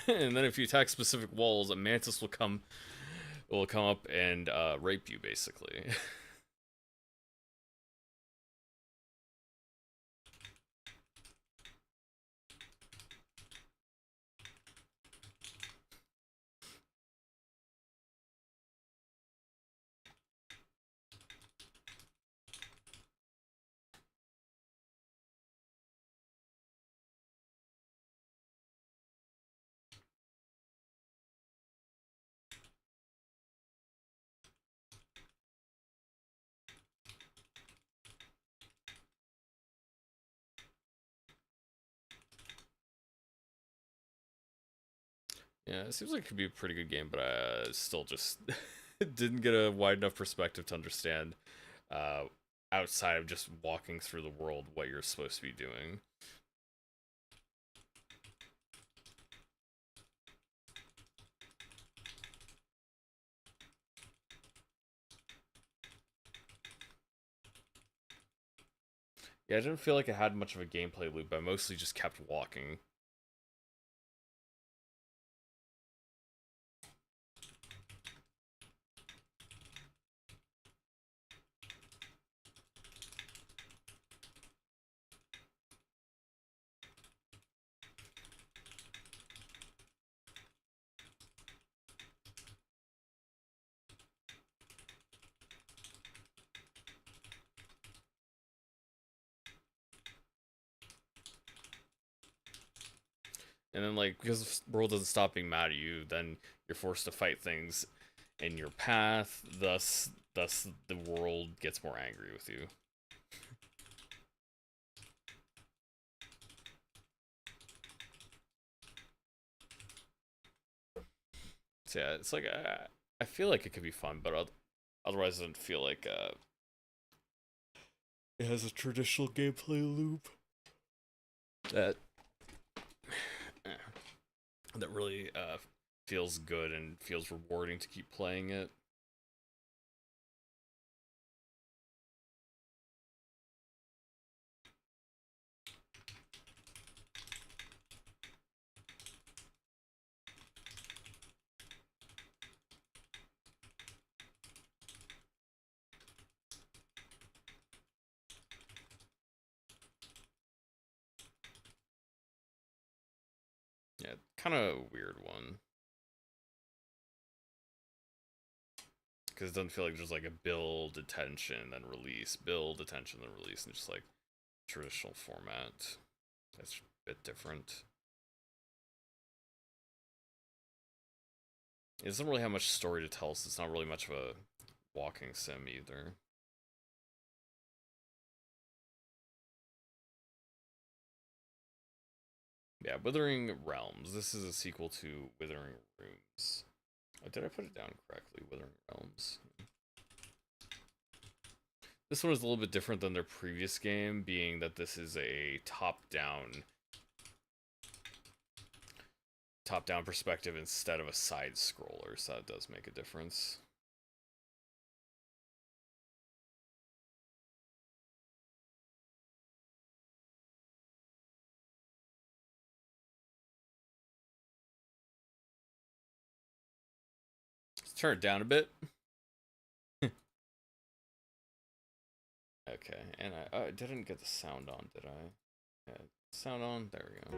And then if you attack specific walls, a mantis will come up and rape you, basically. Yeah, it seems like it could be a pretty good game, but I still just didn't get a wide enough perspective to understand uh, outside of just walking through the world what you're supposed to be doing. Yeah, I didn't feel like it had much of a gameplay loop. I mostly just kept walking. And then, like, because the world doesn't stop being mad at you, then you're forced to fight things in your path. Thus, the world gets more angry with you. So yeah, it's like I feel like it could be fun, but otherwise, it doesn't feel like it has a traditional gameplay loop that that really feels good and feels rewarding to keep playing it. Yeah, kind of a weird one. Because it doesn't feel like there's like a build, attention, then release, build, attention, then release, and just like traditional format. That's a bit different. It doesn't really have much story to tell, so it's not really much of a walking sim either. Yeah, Withering Realms. This is a sequel to Withering Rooms. Oh, did I put it down correctly? Withering Realms. This one is a little bit different than their previous game, being that this is a top-down perspective instead of a side scroller, so that does make a difference. Let's turn it down a bit. Okay, and I didn't get the sound on, did I? Yeah, sound on. There we go.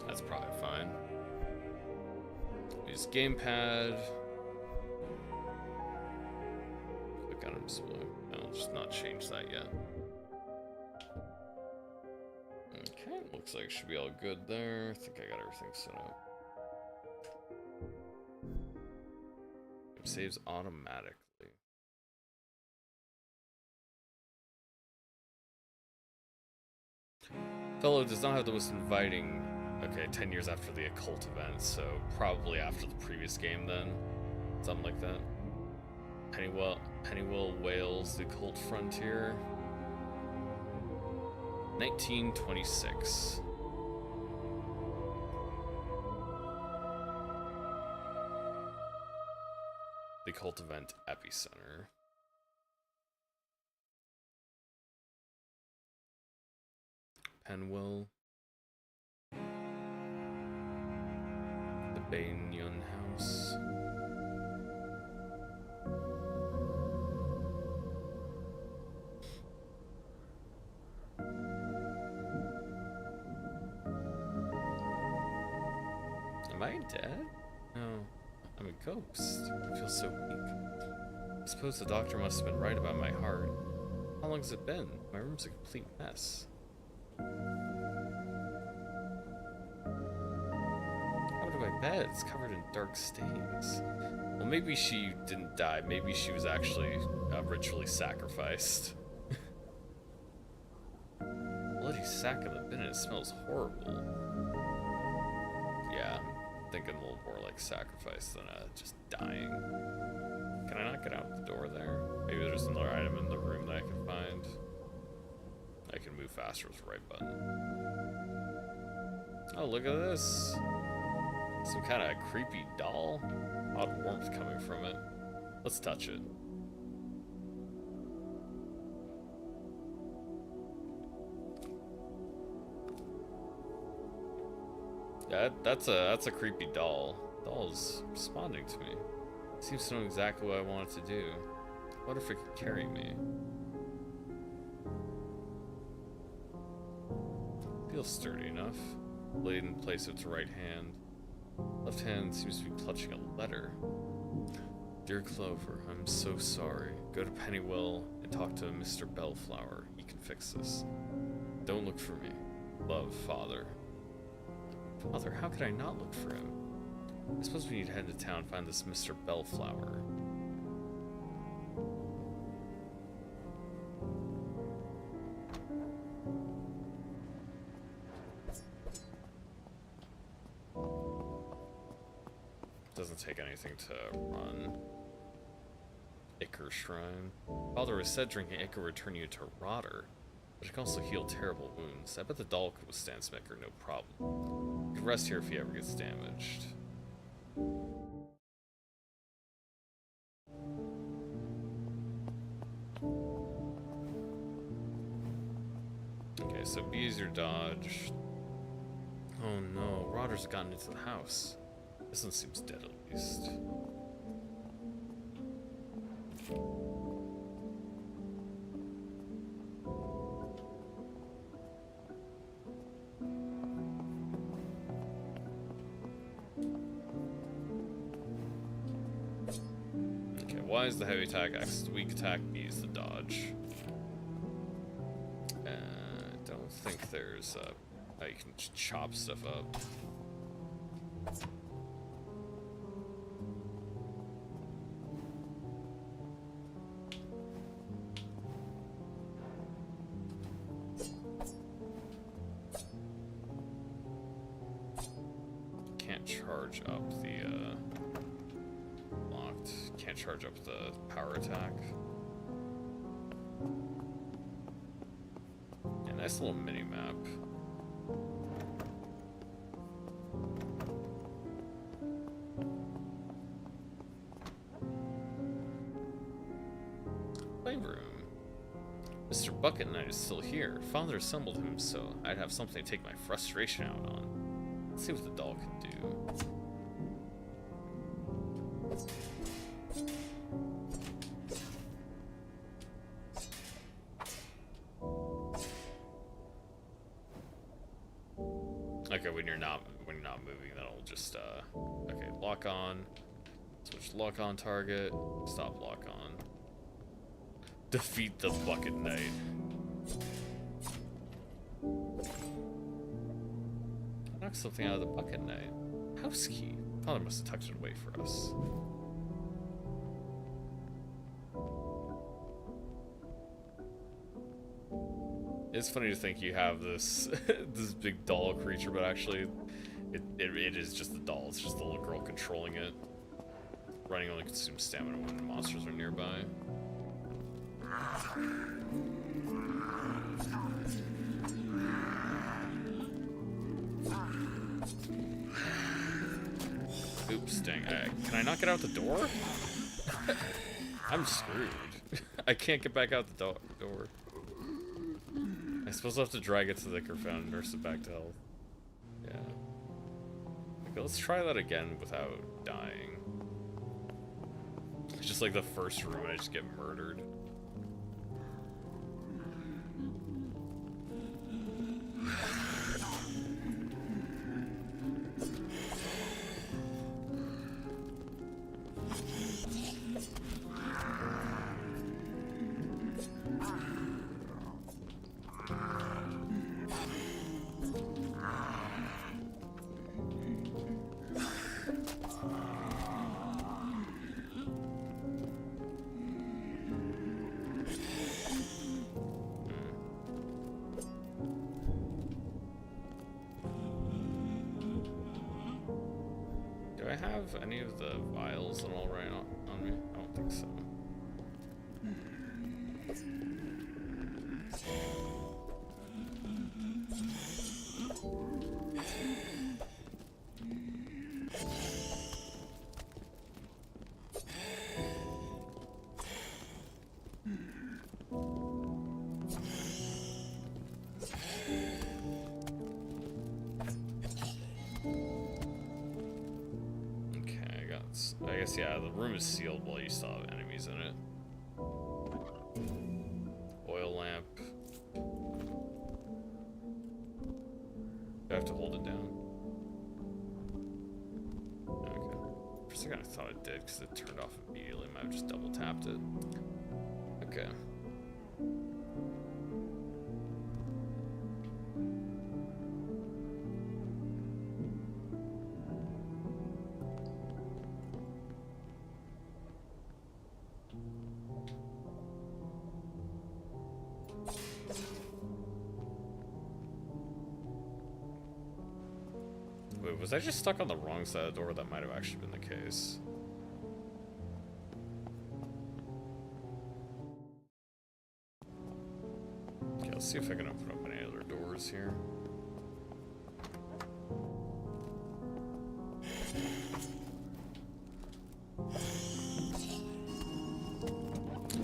That's probably fine. Use gamepad. Click on display. I'll just not change that yet. Okay, looks like it should be all good there. I think I got everything set up. It saves automatically. Fellow does not have the most inviting. Okay, 10 years after the occult event, so probably after the previous game then. Something like that. Pennywell Wales, the occult frontier. 1926. The occult event epicenter. Penwell. The Banyan House. Am I dead? No, I'm a ghost. I feel so weak. I suppose the doctor must have been right about my heart. How long has it been? My room's a complete mess. How do I my bed. It's covered in dark stains. Well, maybe she didn't die. Maybe she was actually ritually sacrificed. Bloody sack in the bin. It smells horrible. Yeah, I'm thinking a little more like sacrifice than just dying. Can I not get out the door there? Maybe there's another item in the room that I can find. I can move faster with the right button. Oh, look at this. Some kind of creepy doll. Odd warmth coming from it. Let's touch it. Yeah, that's a creepy doll. The doll's responding to me. It seems to know exactly what I want it to do. What if it could carry me? Feels sturdy enough. Laid in place of its right hand. Left hand seems to be clutching a letter. Dear Clover, I'm so sorry. Go to Pennywell and talk to Mr. Bellflower. He can fix this. Don't look for me. Love, Father. Father, how could I not look for him? I suppose we need to head to town and find this Mr. Bellflower. Doesn't take anything to run. Ichor Shrine. Father has said drinking Ichor will return you to Rotter, but it can also heal terrible wounds. I bet the doll could withstand some Ichor, no problem. You can rest here if he ever gets damaged. Okay, so be easier dodge. Oh no, Rotter's gotten into the house. This one seems dead at least. Okay, Y is the heavy attack, X is the weak attack, B is the dodge. I don't think there's how you can chop stuff up. Charge up the locked. Can't charge up the power attack. Yeah, nice little mini map. Playroom. Mr. Bucket Knight is still here. Father assembled him so I'd have something to take my frustration out on. Let's see what the doll can do. Okay, when you're not moving, that'll just okay, lock on. Switch lock on target. Stop lock on. Defeat the Bucket Knight. Knock something out of the Bucket Knight. House key. Father must have tucked it away for us. It's funny to think you have this this big doll creature, but actually it is just the doll. It's just the little girl controlling it. Running only consumes stamina when monsters are nearby. Oops, dang. Can I not get out the door? I'm screwed. I can't get back out the door. I suppose I'll have to drag it to the Ichor Fountain and nurse it back to health. Yeah. Okay, let's try that again without dying. It's just like the first room and I just get murdered. have any of the vials and all right on me? I don't think so. I guess, yeah, the room is sealed while you still have enemies in it. Oil lamp. Do I have to hold it down? Okay. For a second I thought it did because it turned off immediately. I might have just double tapped it. Okay. Wait, was I just stuck on the wrong side of the door? That might have actually been the case. Okay, let's see if I can open up any other doors here.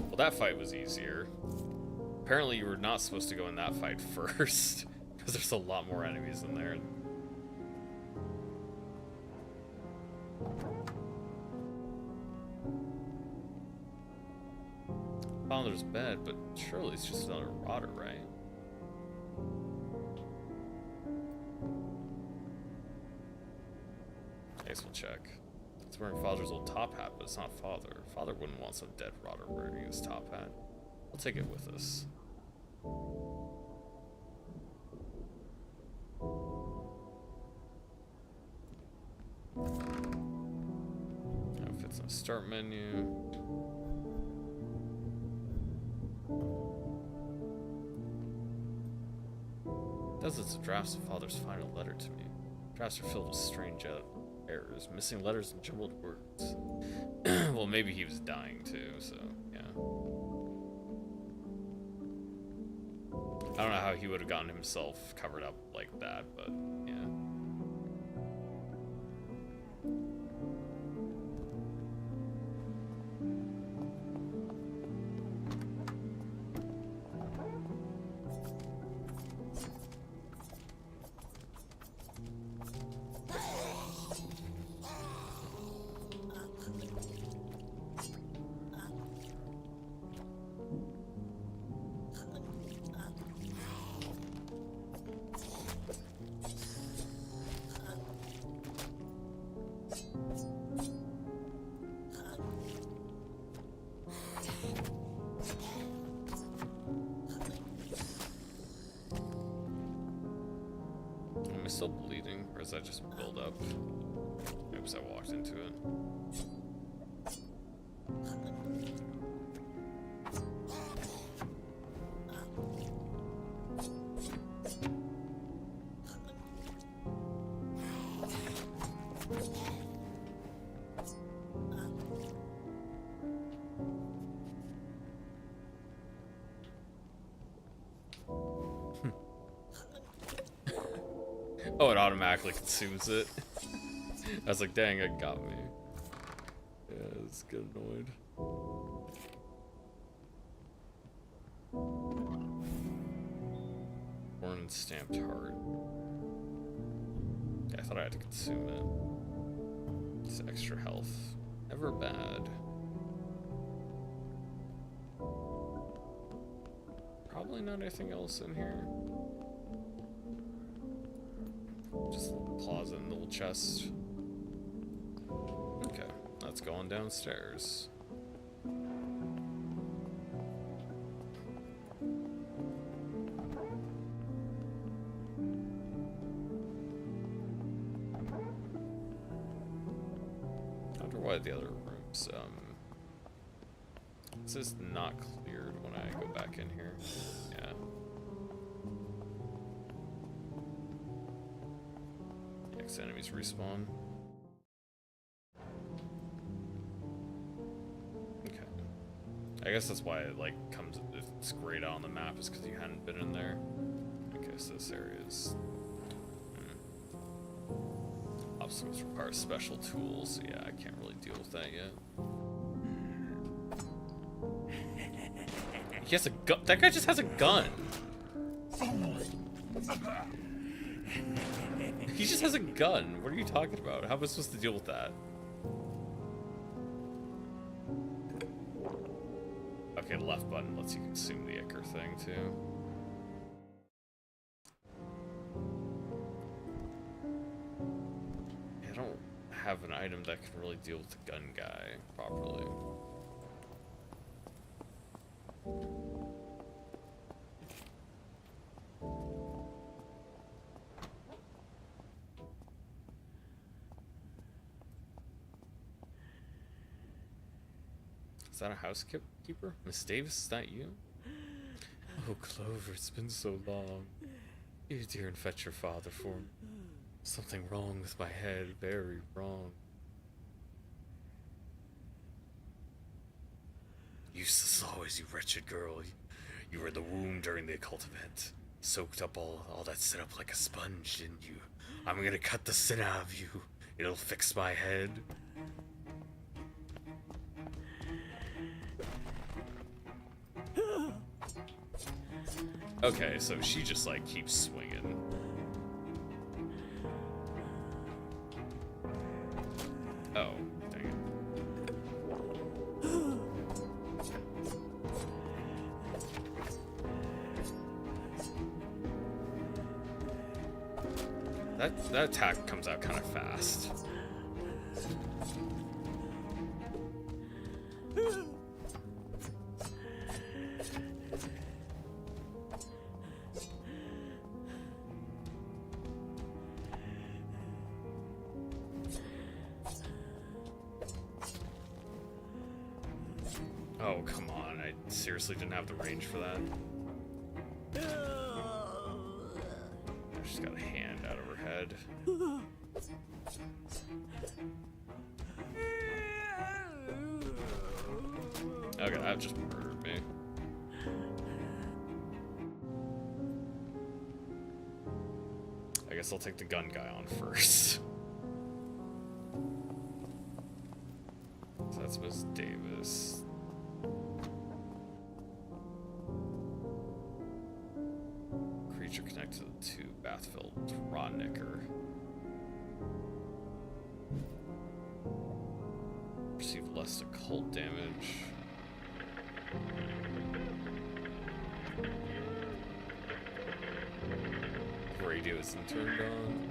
Well, that fight was easier. Apparently you were not supposed to go in that fight first, because there's a lot more enemies in there. Father's bed, but surely it's just another rotter, right? I guess we'll check. It's wearing Father's old top hat, but it's not Father. Father wouldn't want some dead rotter wearing his top hat. We'll take it with us. Outfits on start menu. Dozens of drafts of Father's final letter to me. Drafts are filled with strange errors, missing letters and jumbled words. Well, maybe he was dying too, so yeah. I don't know how he would have gotten himself covered up like that, but yeah. Am I still bleeding, or is that just build up? Oops, I walked into it. Oh, it automatically consumes it. I was like, dang, it got me. Yeah, it's getting annoyed. Worn and stamped heart. Yeah, I thought I had to consume it. It's extra health. Never bad. Probably not anything else in here. Just a little closet and a little chest. Okay, let's go on downstairs. I wonder why the other rooms, this is not cleared when I go back in here. Yeah. Enemies respawn. guess that's why it like comes. It's grayed out on the map is because you hadn't been in there. I guess this area is. Obstacles require special tools. So yeah, I can't really deal with that yet. He has a gun. That guy just has a gun. He just has a gun. What are you talking about? How am I supposed to deal with that? Okay, left button lets you consume the ichor thing too. I don't have an item that can really deal with the gun guy properly. Is that a housekeeper? Miss Davis, is that you? Oh, Clover, it's been so long. You dear and fetch your father for me. Something wrong with my head, very wrong. Useless always, you wretched girl. You were in the womb during the occult event. Soaked up all that sit up like a sponge, didn't you? I'm gonna cut the sin out of you. It'll fix my head. Okay, so she just like keeps swinging. Oh, dang it. That attack comes out kind of fast. Oh, come on. I seriously didn't have the range for that. She's got a hand out of her head. Okay, that just murdered me. I guess I'll take the gun guy on first. So that's Miss Davis. Creature connected to bath-filled Rodnicker. Receive less occult damage. Radio isn't turned on.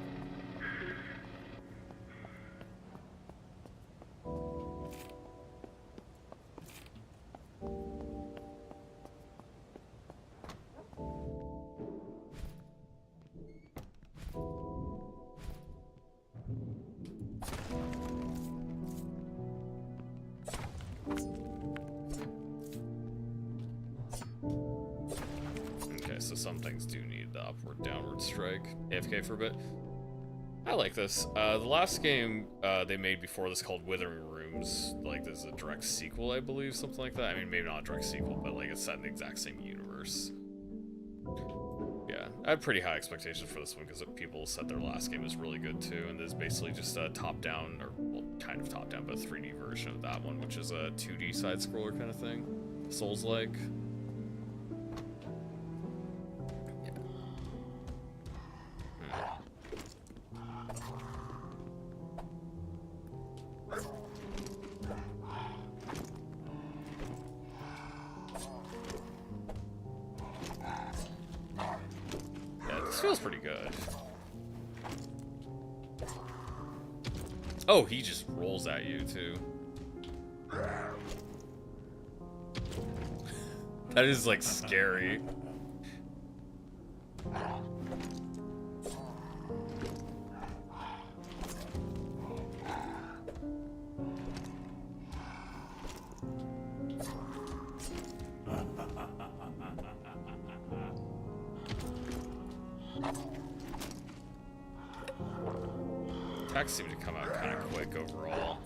So some things do need the upward downward strike. AFK for a bit. I like this. The last game they made before this called Withering Rooms, like there's a direct sequel, I believe, something like that. I mean, maybe not a direct sequel, but like it's set in the exact same universe. Yeah, I had pretty high expectations for this one because people said their last game was really good too, and this is basically just a top-down, or well, kind of top-down, but a 3D version of that one, which is a 2D side-scroller kind of thing, Souls-like. Feels pretty good. Oh, he just rolls at you too. That is like scary. Attacks seem to come out kind of quick overall.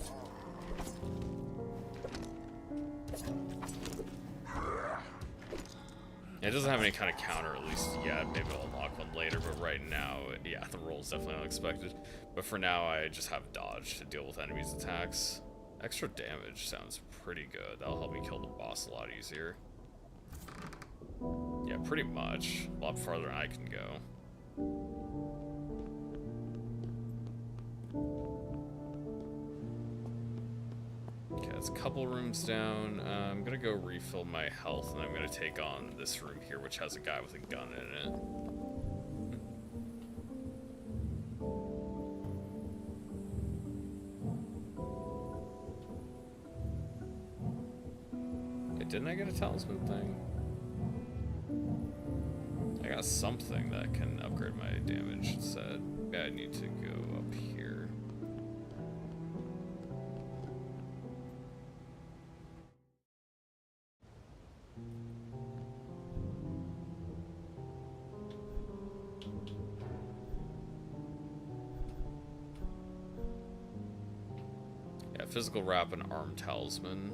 It doesn't have any kind of counter, at least yet. Maybe I'll unlock one later, but right now, yeah, the roll is definitely unexpected. But for now, I just have dodge to deal with enemies' attacks. Extra damage sounds pretty good. That'll help me kill the boss a lot easier. Yeah, pretty much. A lot farther than I can go. Okay, it's a couple rooms down. I'm gonna go refill my health, and I'm gonna take on this room here, which has a guy with a gun in it. Hey, didn't I get a talisman thing? I got something that can upgrade my damage. It said, yeah, I need to go up here. Yeah, physical wrap and arm talisman.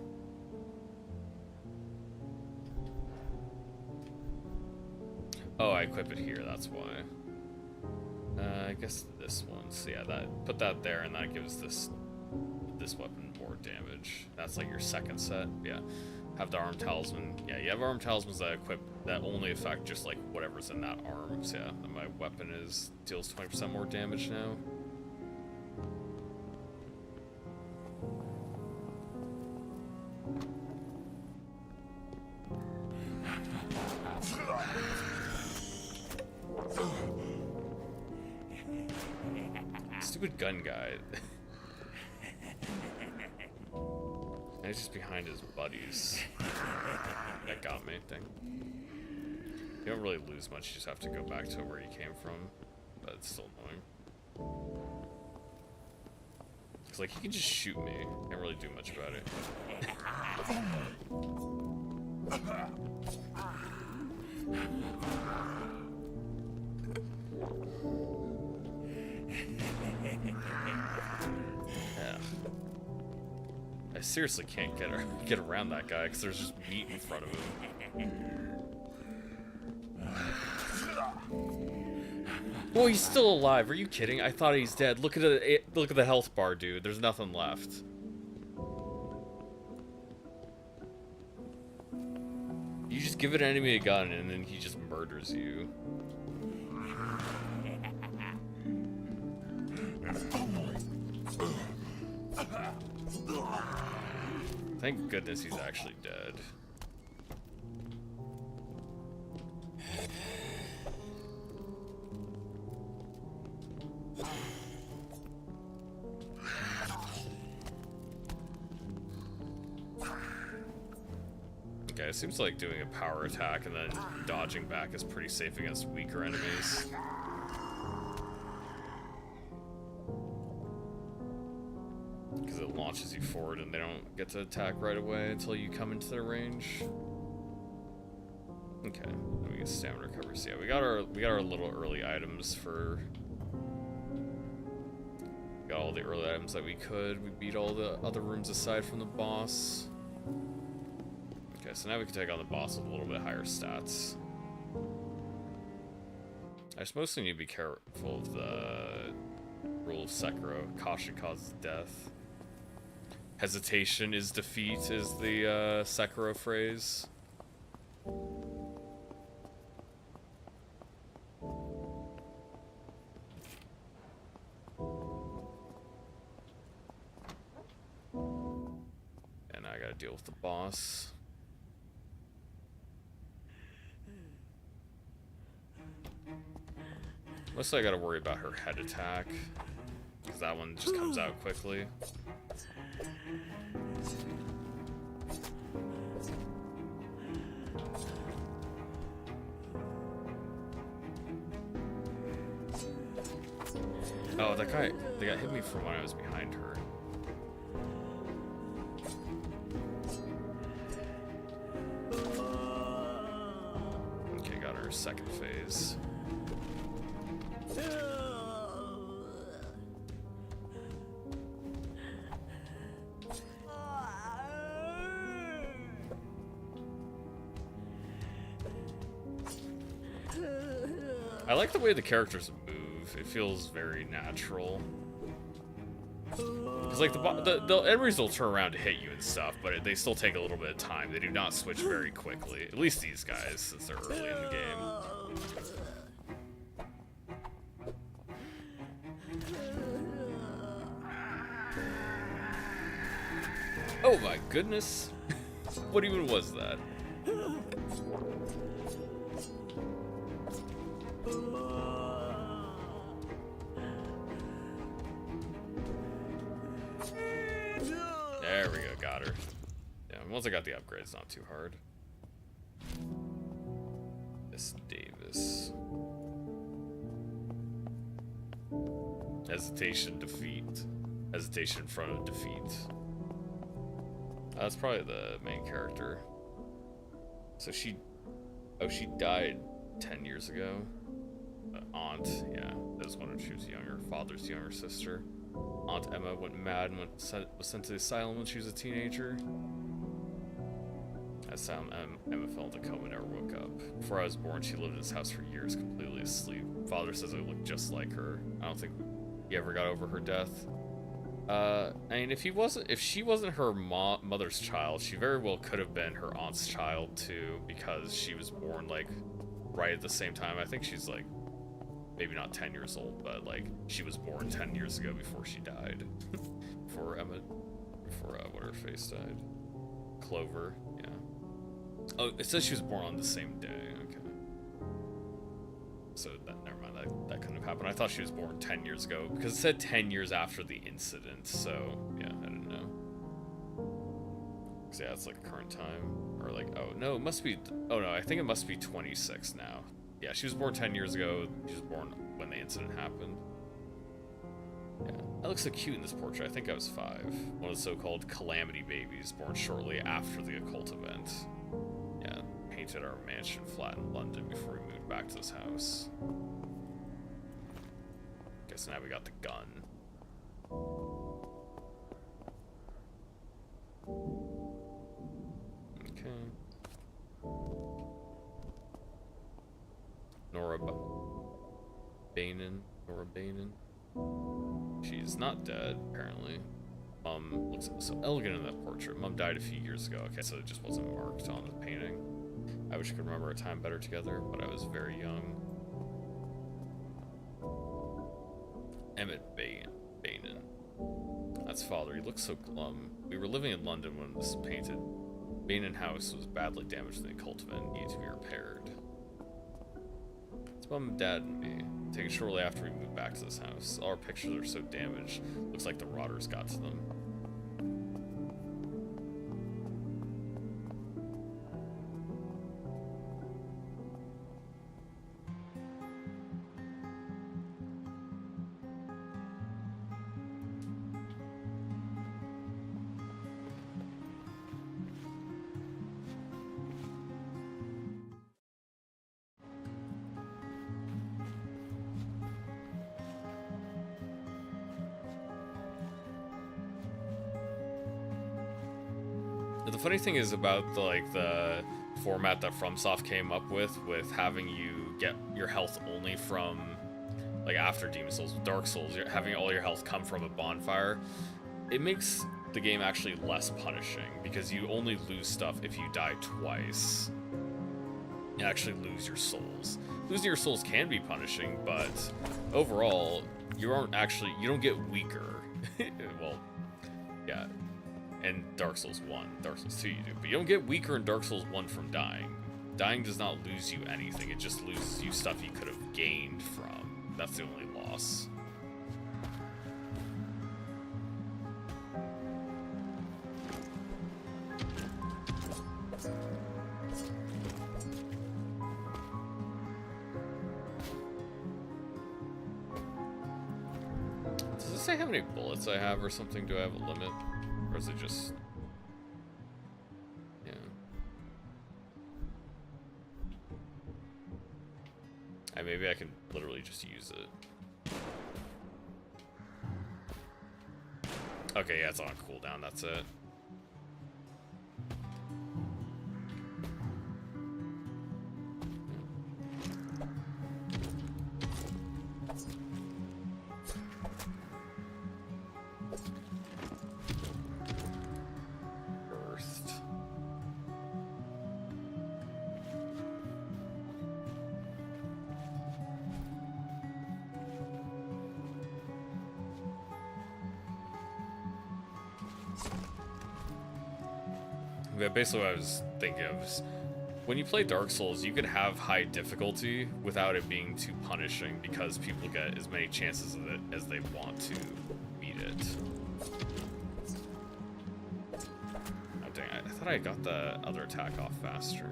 Oh, I equip it here, that's why. I guess this one. So yeah, put that there, and that gives this weapon more damage. That's like your second set. Yeah. Have the arm talisman. Yeah, you have arm talismans that equip that only affect just like whatever's in that arm. So yeah, and my weapon deals 20% more damage now. Stupid gun guy. And he's just behind his buddies. That got me, thing. You don't really lose much, you just have to go back to where you came from. But it's still annoying. Cause like, he can just shoot me. Can't really do much about it. Yeah. I seriously can't get around that guy because there's just meat in front of him. Oh, he's still alive. Are you kidding? I thought he's dead. Look at the health bar, dude. There's nothing left. You just give an enemy a gun and then he just murders you. Thank goodness he's actually dead. Okay, it seems like doing a power attack and then dodging back is pretty safe against weaker enemies. Because it launches you forward and they don't get to attack right away until you come into their range. Okay, then we get stamina recovery. So yeah, we got our little early items for. We got all the early items that we could. We beat all the other rooms aside from the boss. Okay, so now we can take on the boss with a little bit higher stats. I just mostly need to be careful of the rule of Sekiro. Caution causes death. Hesitation is defeat is the Sekiro phrase. And I gotta deal with the boss. Mostly I gotta worry about her head attack, because that one just comes out quickly. Oh, that guy hit me from when I was behind her. Okay, got her second phase. I like the way the characters move. It feels very natural. Because like the enemies will turn around to hit you and stuff, but they still take a little bit of time. They do not switch very quickly. At least these guys, since they're early in the game. Oh my goodness. What even was that? There we go, got her. Yeah, once I got the upgrades, not too hard. Miss Davis. Hesitation, defeat. Hesitation in front of defeat. That's probably the main character. So she died 10 years ago. Aunt, yeah, that was when she was younger. Father's younger sister. Aunt Emma went mad and was sent to the asylum when she was a teenager. At asylum, Emma fell into a coma and never woke up. Before I was born, she lived in this house for years, completely asleep. Father says I look just like her. I don't think he ever got over her death. I mean, if she wasn't her mother's child, she very well could have been her aunt's child too, because she was born like right at the same time. I think she's like maybe not 10 years old, but like she was born 10 years ago before she died. Before what her face died. Clover, yeah. Oh, it says she was born on the same day. Okay. So never mind. That couldn't have happened. I thought she was born 10 years ago because it said 10 years after the incident. So yeah, I didn't know. So yeah, it's like current time, or like, oh no, it must be. Oh no, I think it must be 26 now. Yeah, she was born 10 years ago. She was born when the incident happened. Yeah, that looks so cute in this portrait. I think I was 5. One of the so-called calamity babies, born shortly after the occult event. Yeah, painted our mansion flat in London before we moved back to this house. Guess now we got the gun. Okay. Nora Bainin. She's not dead, apparently. Mom looks so elegant in that portrait. Mom died a few years ago. Okay, so it just wasn't marked on the painting. I wish I could remember a time better together, but I was very young. Emmett Bainin. That's father. He looks so glum. We were living in London when this was painted. Bainin house was badly damaged in the occult event and needed to be repaired. It's mom, dad, and me. Taken shortly after we moved back to this house. All our pictures are so damaged. Looks like the rotters got to them. The funny thing is about the format that FromSoft came up with having you get your health only from like after Demon Souls, Dark Souls, having all your health come from a bonfire. It makes the game actually less punishing because you only lose stuff if you die twice. You actually lose your souls. Losing your souls can be punishing, but overall, you don't get weaker. Well, yeah. And Dark Souls 1, Dark Souls 2 you do, but you don't get weaker in Dark Souls 1 from dying. Dying does not lose you anything, it just loses you stuff you could have gained from. That's the only loss. Does it say how many bullets I have or something? Do I have a limit? Or is it just... Yeah. Maybe I can literally just use it. Okay, yeah, it's on a cooldown, that's it. Yeah, basically what I was thinking of is when you play Dark Souls, you can have high difficulty without it being too punishing because people get as many chances of it as they want to beat it. Oh dang, I thought I got the other attack off faster.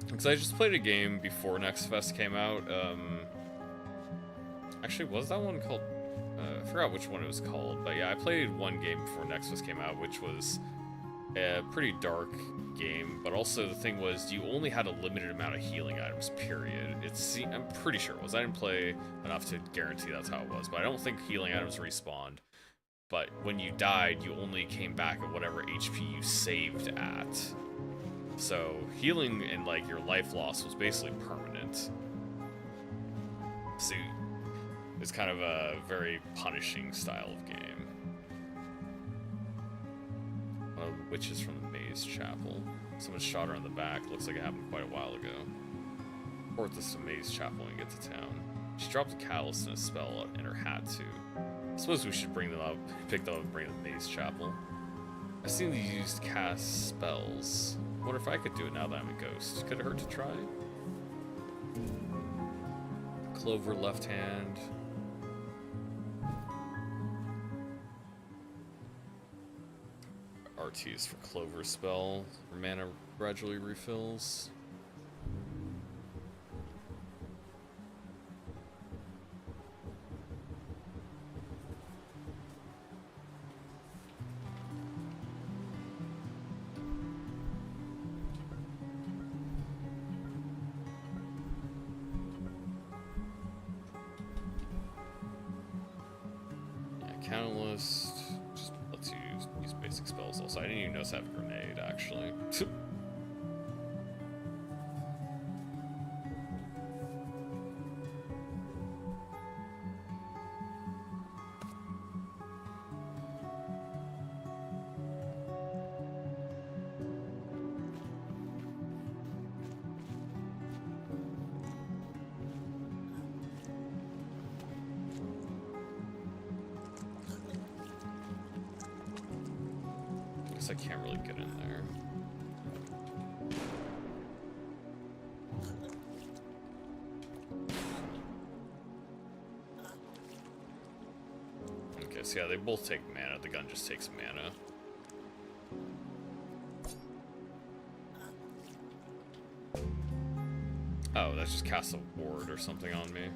Because I just played a game before Next Fest came out. Actually, was that one called? I forgot which one it was called, but yeah, I played one game before Next Fest came out, which was a pretty dark game. But also the thing was, you only had a limited amount of healing items. Period. I'm pretty sure it was. I didn't play enough to guarantee that's how it was, but I don't think healing items respawned. But when you died, you only came back at whatever HP you saved at. So healing and like your life loss was basically permanent. So it's kind of a very punishing style of game. Witches from the Maze Chapel. Someone shot her in the back. Looks like it happened quite a while ago. Report this to Maze Chapel when you get to town. She dropped a catalyst and a spell in her hat too. I suppose we should bring them up, pick them up and bring them to Maze Chapel. I've seen these used to cast spells. I wonder if I could do it now that I'm a ghost. Could it hurt to try? Clover left hand. RT is for Clover spell. Mana gradually refills. Catalyst just lets you use basic spells also. I didn't even notice I have a grenade actually. I can't really get in there. Okay, so yeah, they both take mana. The gun just takes mana. Oh, that just casts a ward or something on me.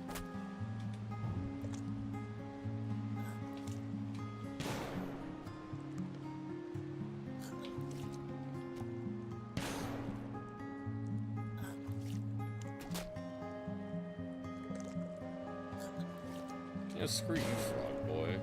Yeah, screw you, frog boy.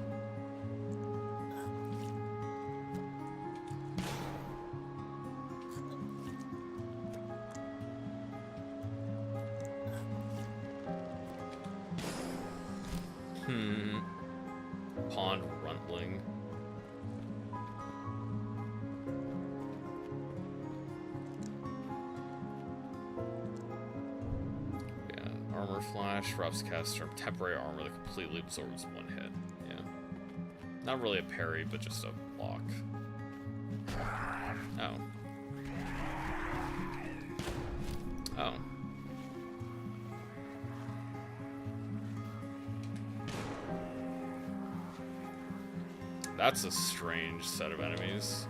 Pond runtling. Armor flash, Rob's caster, temporary armor that completely absorbs one hit. Yeah. Not really a parry, but just a block. Oh. Oh. That's a strange set of enemies.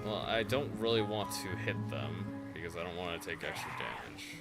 Well, I don't really want to hit them because I don't want to take extra damage.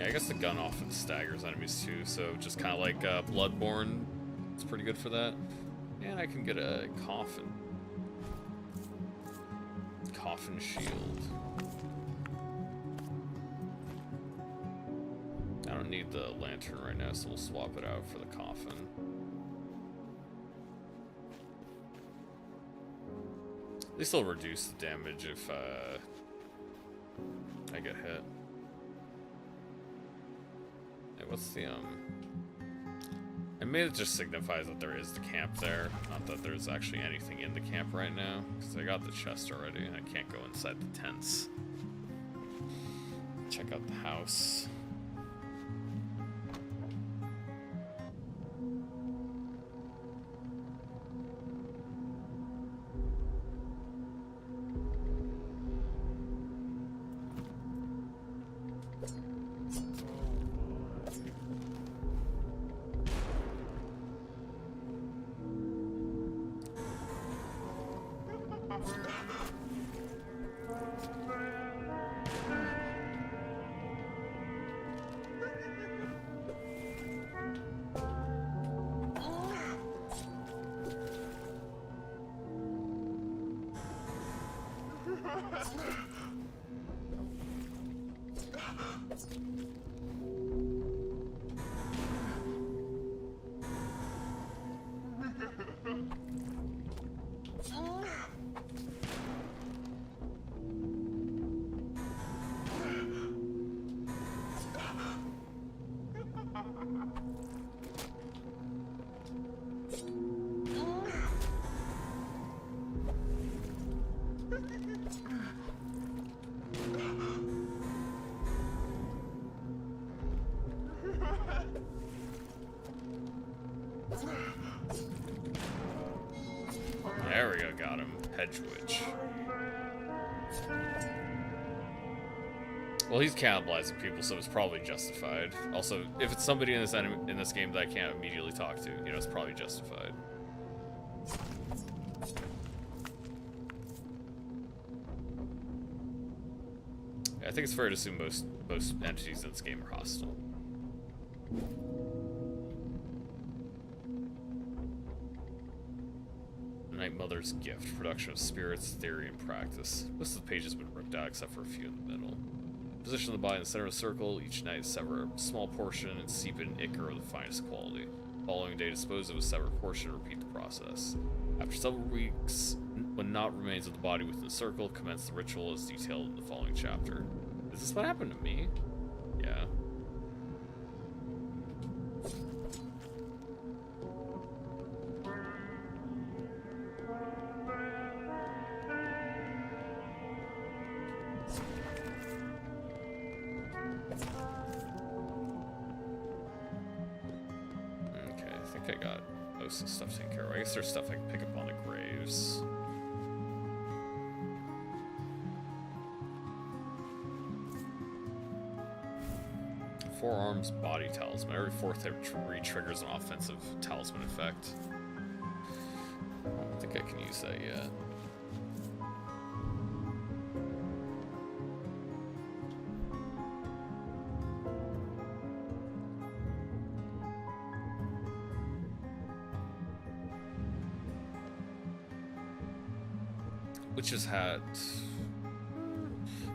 I guess the gun often staggers enemies too, so just kind of like Bloodborne, it's pretty good for that. And I can get a coffin. Coffin shield. I don't need the lantern right now, so we'll swap it out for the coffin. At least I'll reduce the damage if I get hit. Hey, what's the I made it just signifies that there is the camp there, not that there's actually anything in the camp right now, because I got the chest already and I can't go inside the tents. Check out the house. There we go, got him. Hedge witch. Well, he's cannibalizing people, so it's probably justified. Also, if it's somebody in this game that I can't immediately talk to, you know, it's probably justified. I think it's fair to assume most entities in this game are hostile. Night Mother's Gift, production of spirits, theory, and practice. Most of the page has been ripped out except for a few in the middle. Position the body in the center of the circle. Each night sever a small portion and seep in ichor of the finest quality. Following day, dispose of a severed portion and repeat the process. After several weeks, when naught remains of the body within the circle, commence the ritual as detailed in the following chapter. Is this what happened to me? Yeah. I got most of the stuff taken care of. I guess there's stuff I can pick up on the graves. Forearms body talisman. Every fourth hit re-triggers an offensive talisman effect. I don't think I can use that yet. Witch's hat.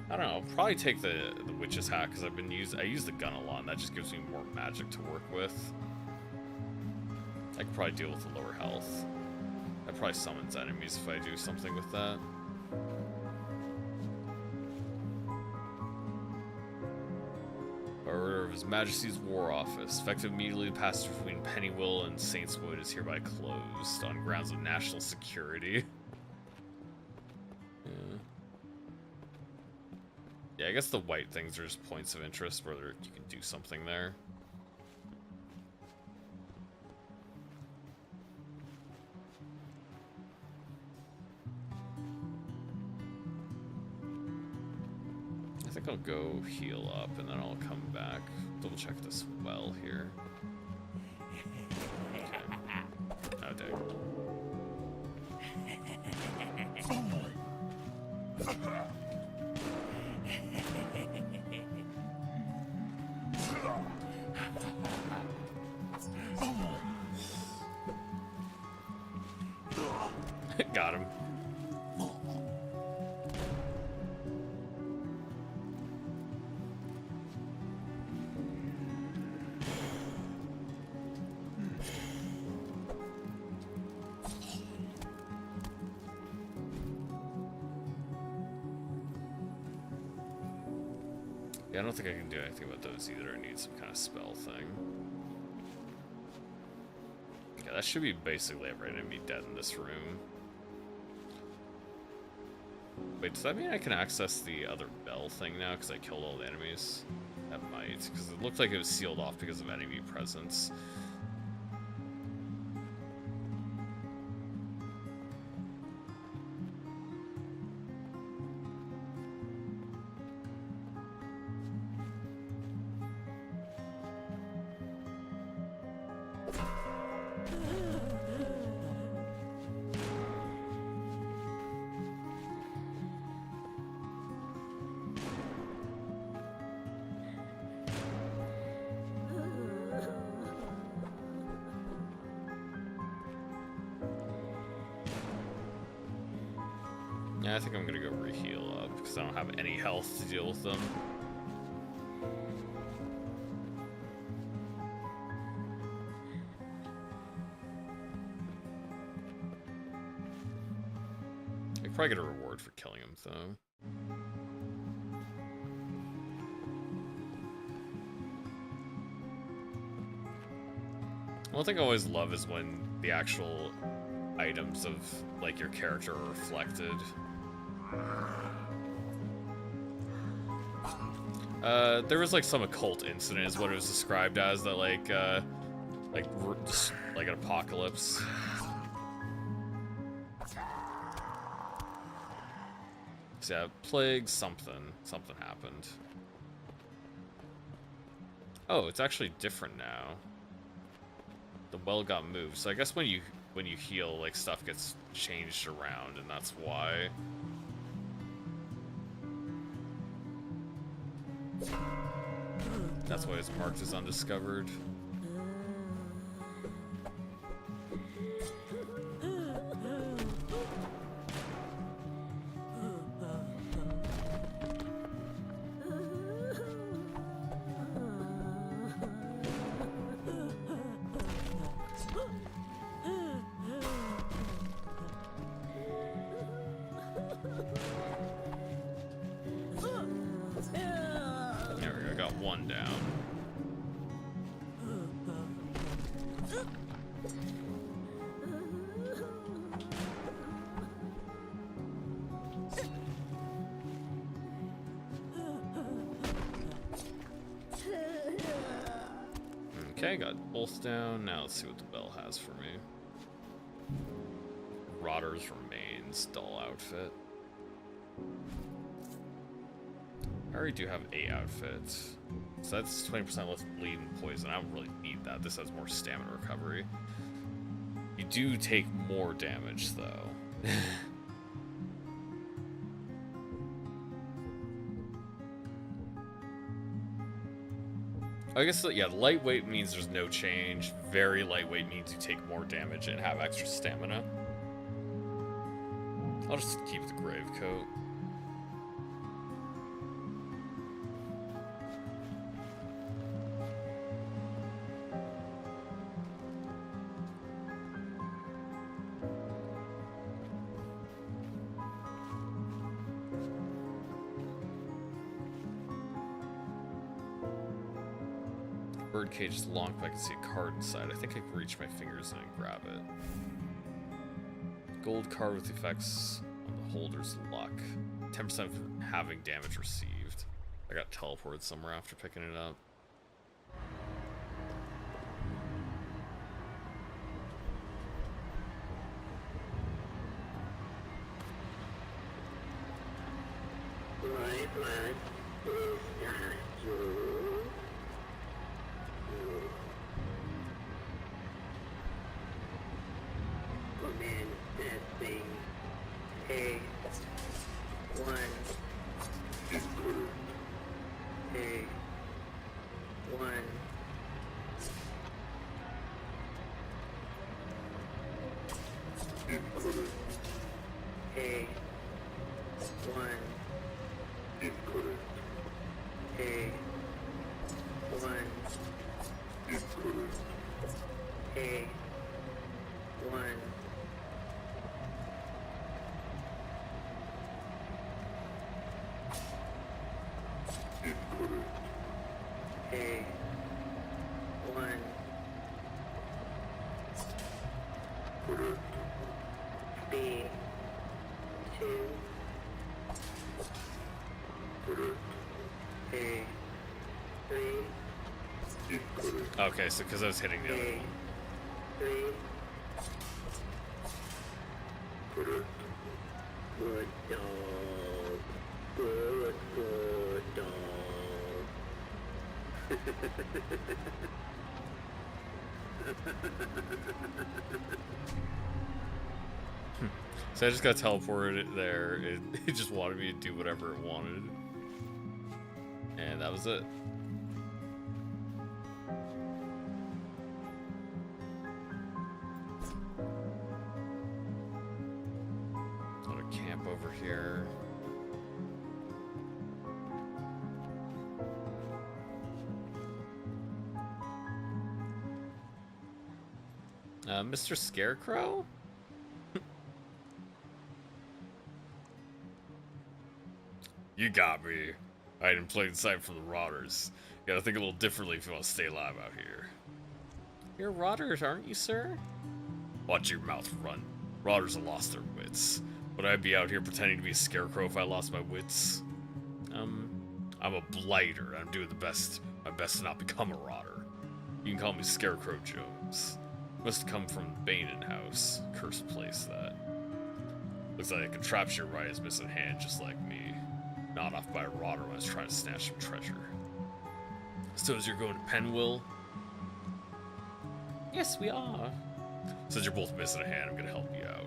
I don't know. I'll probably take the witch's hat because I use the gun a lot, and that just gives me more magic to work with. I could probably deal with the lower health. That probably summons enemies if I do something with that. Order of His Majesty's War Office. Effective immediately, the passage between Pennywill and Saintswood is hereby closed on grounds of national security. Yeah, I guess the white things are just points of interest where you can do something there. I think I'll go heal up and then I'll come back. Double check this well here. Okay. Oh, dang. Got him. Yeah, I don't think I can do anything about those either. I need some kind of spell thing. Yeah, that should be basically every enemy dead in this room. Wait, does that mean I can access the other bell thing now because I killed all the enemies? That might, because it looked like it was sealed off because of enemy presence. Yeah, I think I'm gonna go re-heal up, because I don't have any health to deal with them. I could probably get a reward for killing him, though. One thing I always love is when the actual items of, like, your character are reflected. There was like some occult incident is what it was described as, that like an apocalypse. So yeah, plague something happened. Oh, it's actually different now. The well got moved, so I guess when you heal, like, stuff gets changed around, and that's why. That's why it's marked as undiscovered. There we go, got one down. Okay, got both down. Now let's see what the bell has for me. Rotter's Remains, dull outfit. I already do have 8 outfits. So that's 20% less bleed and poison. I don't really need that. This has more stamina recovery. You do take more damage, though. I guess, yeah, lightweight means there's no change. Very lightweight means you take more damage and have extra stamina. I'll just keep the grave coat. Birdcage is long, but I can see a card inside. I think I can reach my fingers and grab it. Gold card with effects on the holder's luck. 10% for having damage received. I got teleported somewhere after picking it up. A. 1. Incorrect. A. 1. Incorrect. A. 1. Incorrect. A. 1. Correct. B. 2. Correct. A. 3. Incorrect. Okay, so because I was hitting the other A. one. 3. Correct. Good dog. Good, good dog. So I just got teleported there. It just wanted me to do whatever it wanted. And that was it. Got a camp over here. Mr. Scarecrow? You got me. I in plain sight from the Rotters. You gotta think a little differently if you want to stay alive out here. You're Rotters, aren't you, sir? Watch your mouth run. Rotters have lost their wits. Would I be out here pretending to be a scarecrow if I lost my wits? I'm a blighter. I'm doing my best to not become a Rotter. You can call me Scarecrow Jones. Must have come from the Banin house. Cursed place, that. Looks like a contraption right is missing a hand just like me. Gnawed off by a Rotter when I was trying to snatch some treasure. So as you're going to Penwill? Yes, we are. Since you're both missing a hand, I'm gonna help you out.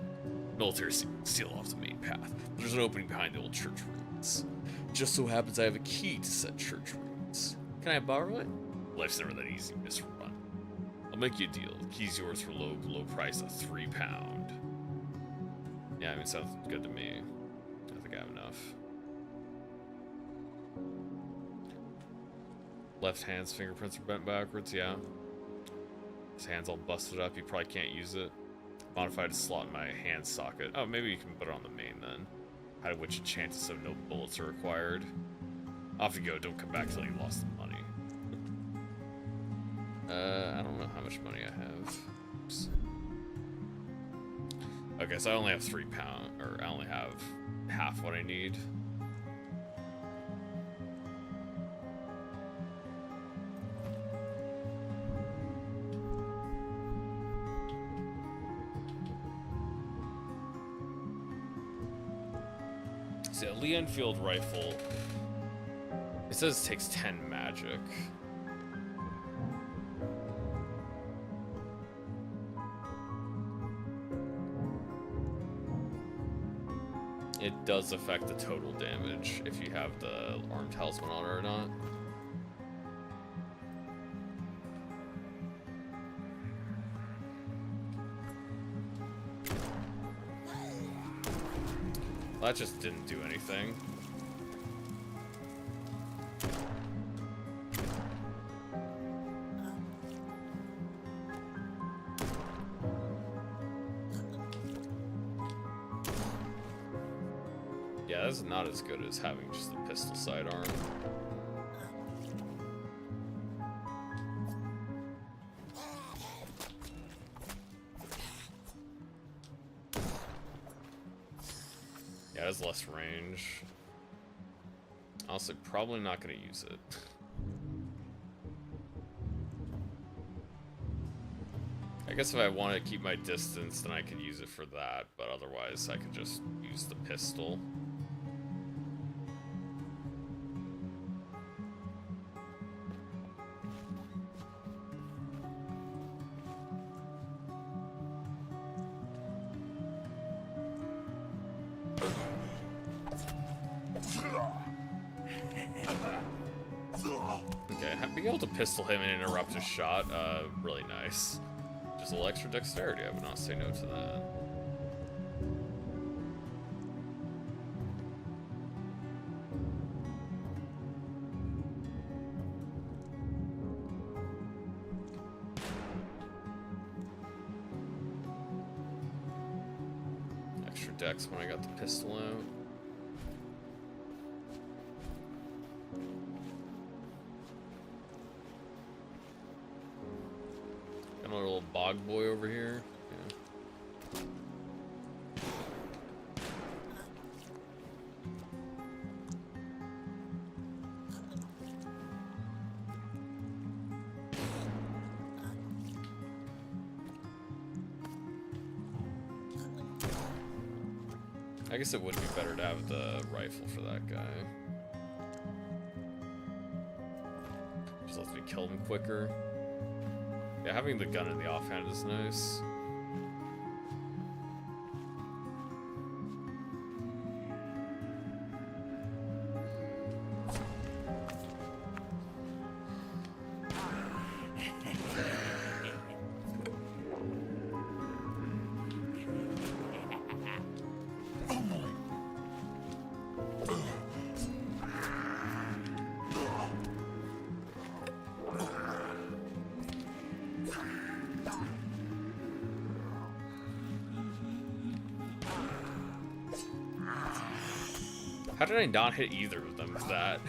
Military seal off the main path. There's an opening behind the old church ruins. Just so happens I have a key to said church ruins. Can I borrow it? Life's never that easy, Mr. Run. I'll make you a deal. The key's yours for low price of £3. Yeah, I mean, sounds good to me. I think I have enough. Left hand's fingerprints are bent backwards, yeah. His hand's all busted up, you probably can't use it. Modified to slot in my hand socket. Oh, maybe you can put it on the main then. How to which chances so no bullets are required. Off you go, don't come back till you lost the money. I don't know how much money I have. Oops. Okay, so I only have £3, or I only have half what I need. So, Lee Enfield rifle. It says it takes 10 magic. It does affect the total damage if you have the armed talisman on it or not. That just didn't do anything. Yeah, that's not as good as having just the pistol sidearm. Yeah, it has less range. Honestly, probably not going to use it. I guess if I want to keep my distance, then I could use it for that, but otherwise I could just use the pistol. Okay, being able to pistol him and interrupt his shot, really nice. Just a little extra dexterity, I would not say no to that. extra dex when I got the pistol out. Got a little bog boy over here. Yeah. I guess it would be better to have the rifle for that guy. Just lets me kill him quicker. Yeah, having the gun in the offhand is nice. How did I not hit either of them with that?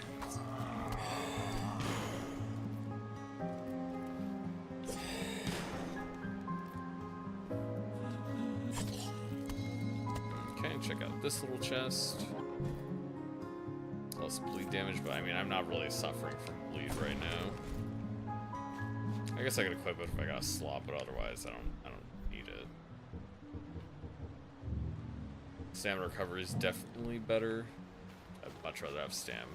Okay, check out this little chest. Less bleed damage, but I mean, I'm not really suffering from bleed right now. I guess I could equip it if I got a slot, but otherwise I don't need it. Stamina recovery is definitely better. I'd much rather have stam.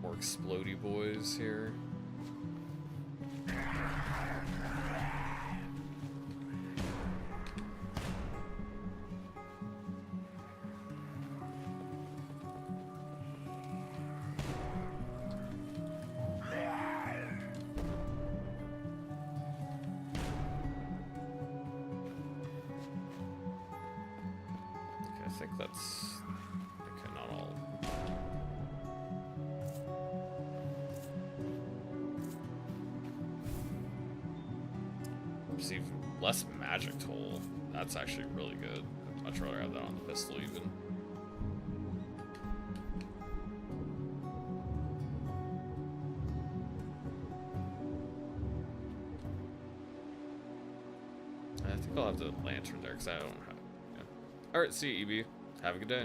More explodey boys here. I think that's okay, not all. Receive less magic toll. That's actually really good. I'd much rather have that on the pistol even. I think I'll have the lantern there because I don't have. Alright, see you, EB. Have a good day.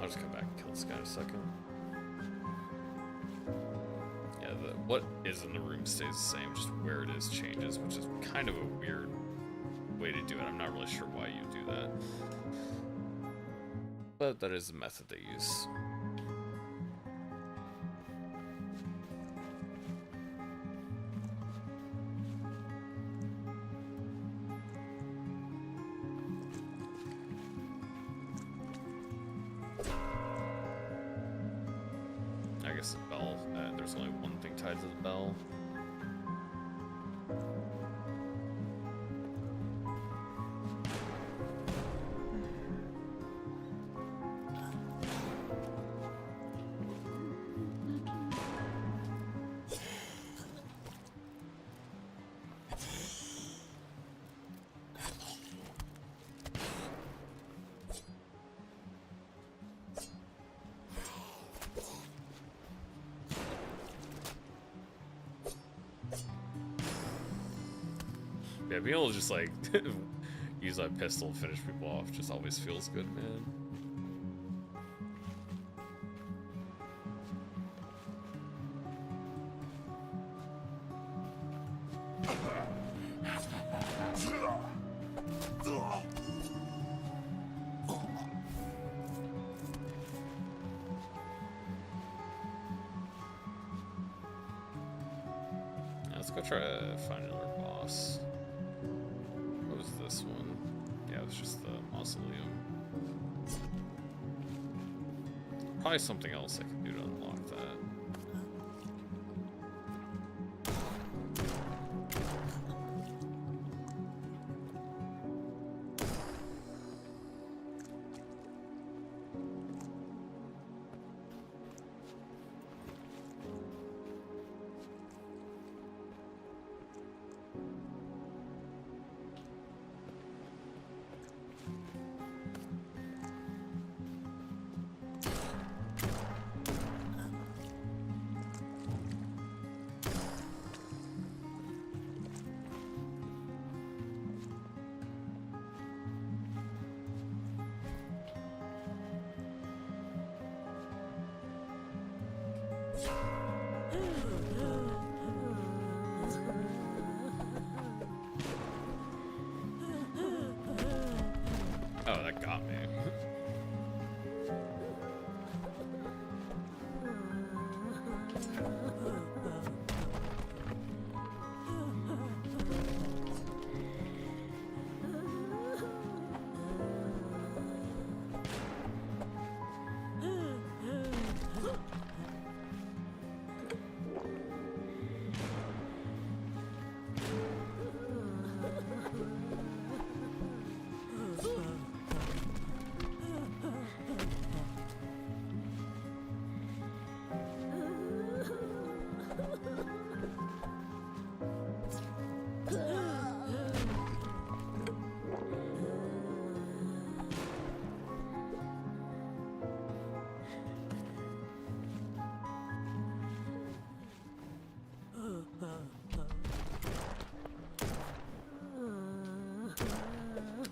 I'll just come back and kill this guy in a second. Yeah, what is in the room stays the same, just where it is changes, which is kind of a weird way to do it. I'm not really sure why you do that. But that is the method they use. I guess the bell, there's only one thing tied to the bell. Yeah, being able to just like use that pistol and finish people off just always feels good, man. Let's go try to find another boss. What was this one? Yeah, it was just the mausoleum. Probably something else I can do to unlock that. Oh, that got me.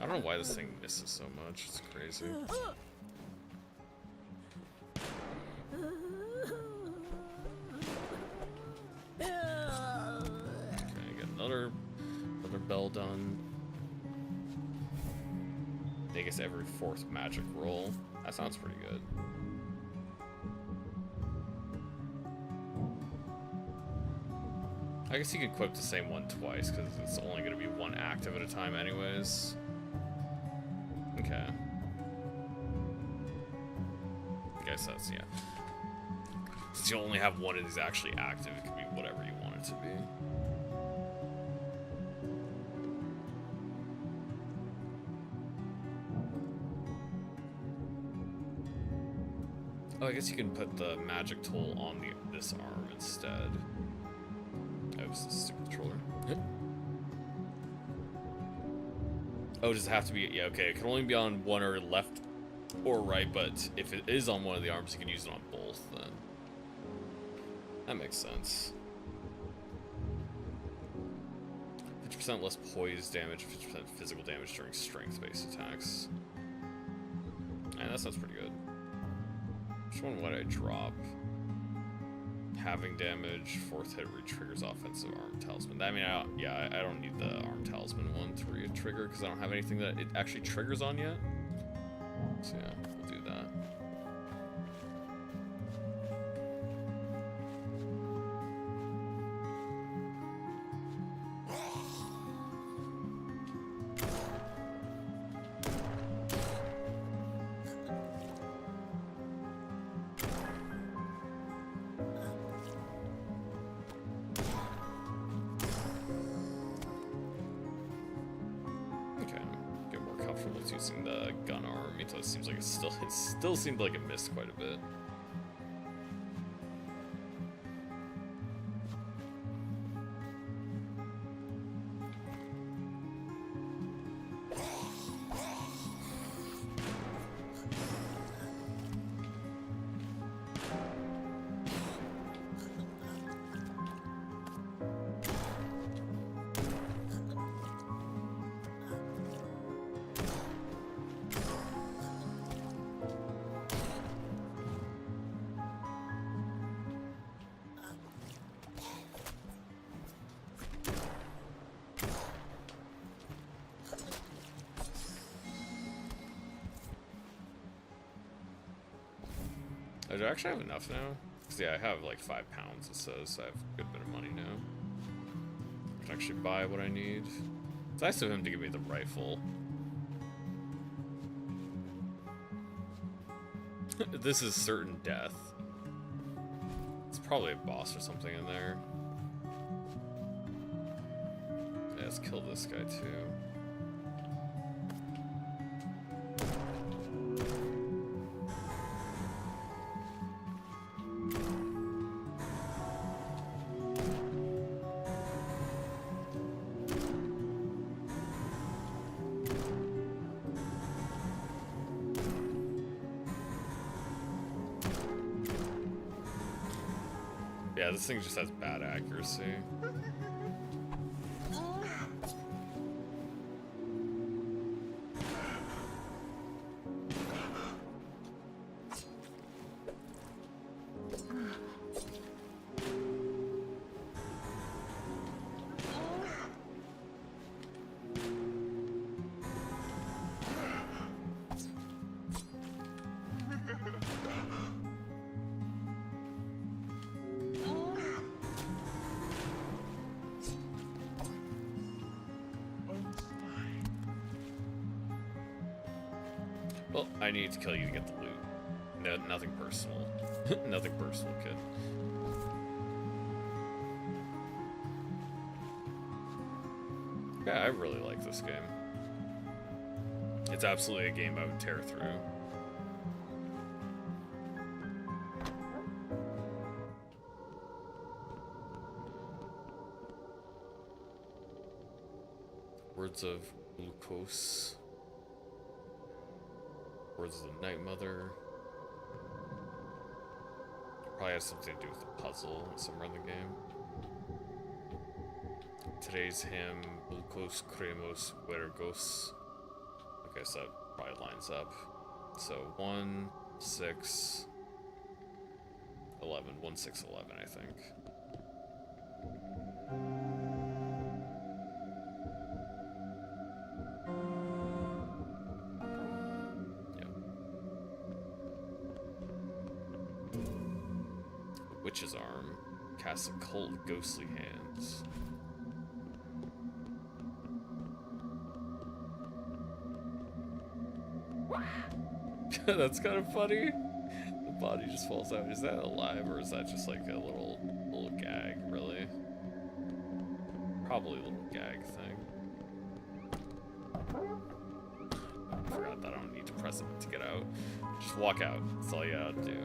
I don't know why this thing misses so much. It's crazy. Okay, get another bell done. I guess every 4th magic roll. That sounds pretty good. I guess you could equip the same one twice because it's only going to be one active at a time anyways. Okay. I guess that's, yeah. Since you only have one of these actually active, it can be whatever you want it to be. Oh, I guess you can put the magic toll on this arm instead. Oops, this stupid controller. Oh, does it have to be? Yeah, okay. It can only be on one or left or right, but if it is on one of the arms, you can use it on both then. That makes sense. 50% less poise damage, 50% physical damage during strength-based attacks. And that sounds pretty good. Which one would I drop? Having damage, 4th hit re-triggers offensive arm talisman. I mean, I don't need the arm talisman one to re-trigger because I don't have anything that it actually triggers on yet. So yeah, we'll do that. Using the gun arm, it seems like it still seemed like it missed quite a bit. Do I actually have enough now? Because, yeah, I have like 5 pounds, it says, so I have a good bit of money now. can actually buy what I need. It's nice of him to give me the rifle. This is certain death. It's probably a boss or something in there. Yeah, let's kill this guy too. Yeah, this thing just has bad accuracy. Well, I need to kill you to get the loot. No, nothing personal. Nothing personal, kid. Yeah, I really like this game. It's absolutely a game I would tear through. Words of Glucose. Words of the Night Mother. Probably has something to do with the puzzle somewhere in the game. Today's hymn, Glucose Cremos Vergos. Okay, so that probably lines up. So 1, 6, 11. 1, 6, 11, I think. Witch's Arm casts a cold, ghostly hands. That's kind of funny. The body just falls out. Is that alive or is that just like a little gag, really? Probably a little gag thing. I forgot that I don't need to press it to get out. Just walk out. That's all you gotta do.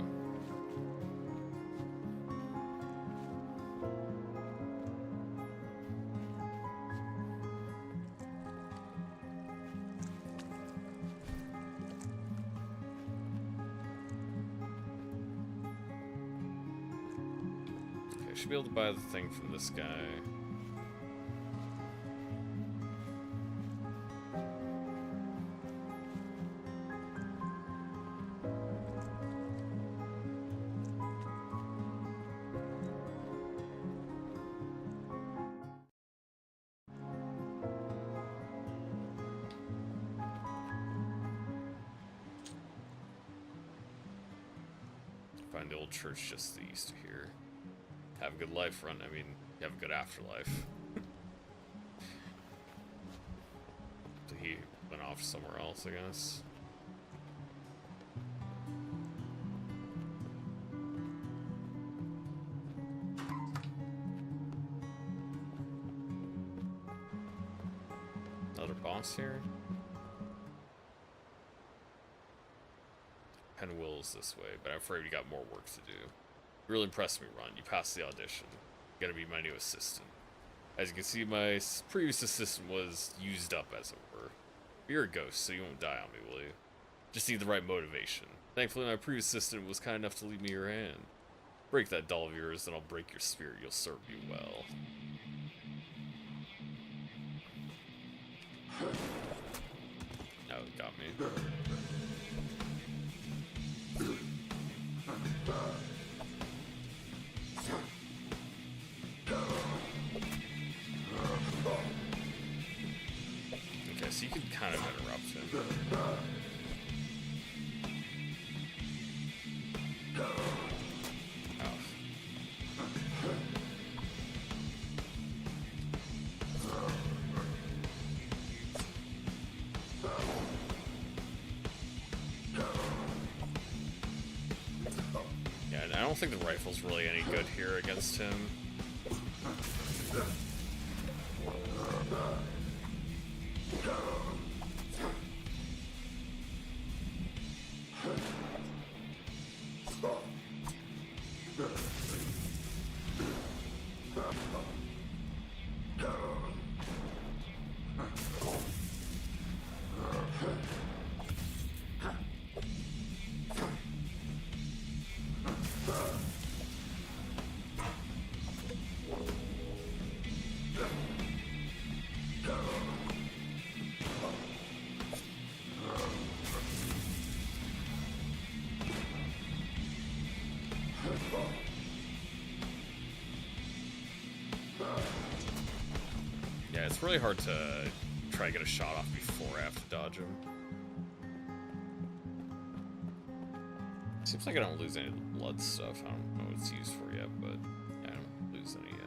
Should be able to buy the thing from this guy. Find the old church just to the east of here. Have a good life, run. I mean, have a good afterlife. So he went off somewhere else, I guess. Another boss here. Penwill's this way, but I'm afraid we got more work to do. Really impressed me, Ron. You passed the audition. You're gonna be my new assistant. As you can see, my previous assistant was used up, as it were. You're a ghost, so you won't die on me, will you? Just need the right motivation. Thankfully, my previous assistant was kind enough to leave me your hand. Break that doll of yours, and I'll break your spirit. You'll serve you well. Now it got me. Okay, so you can kind of interrupt him. Oh. don't think the rifle's really any good here against him. Yeah, it's really hard to try and get a shot off before I have to dodge him. Seems like I don't lose any blood stuff. I don't know what it's used for yet, but yeah, I don't lose any yet.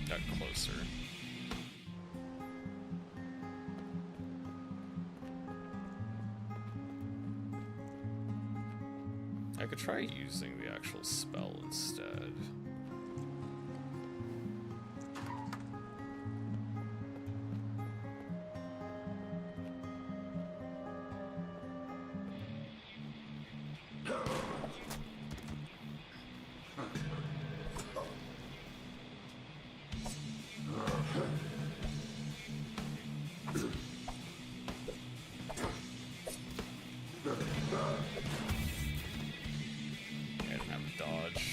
Got closer. I could try using the actual spell instead. I didn't have a dodge.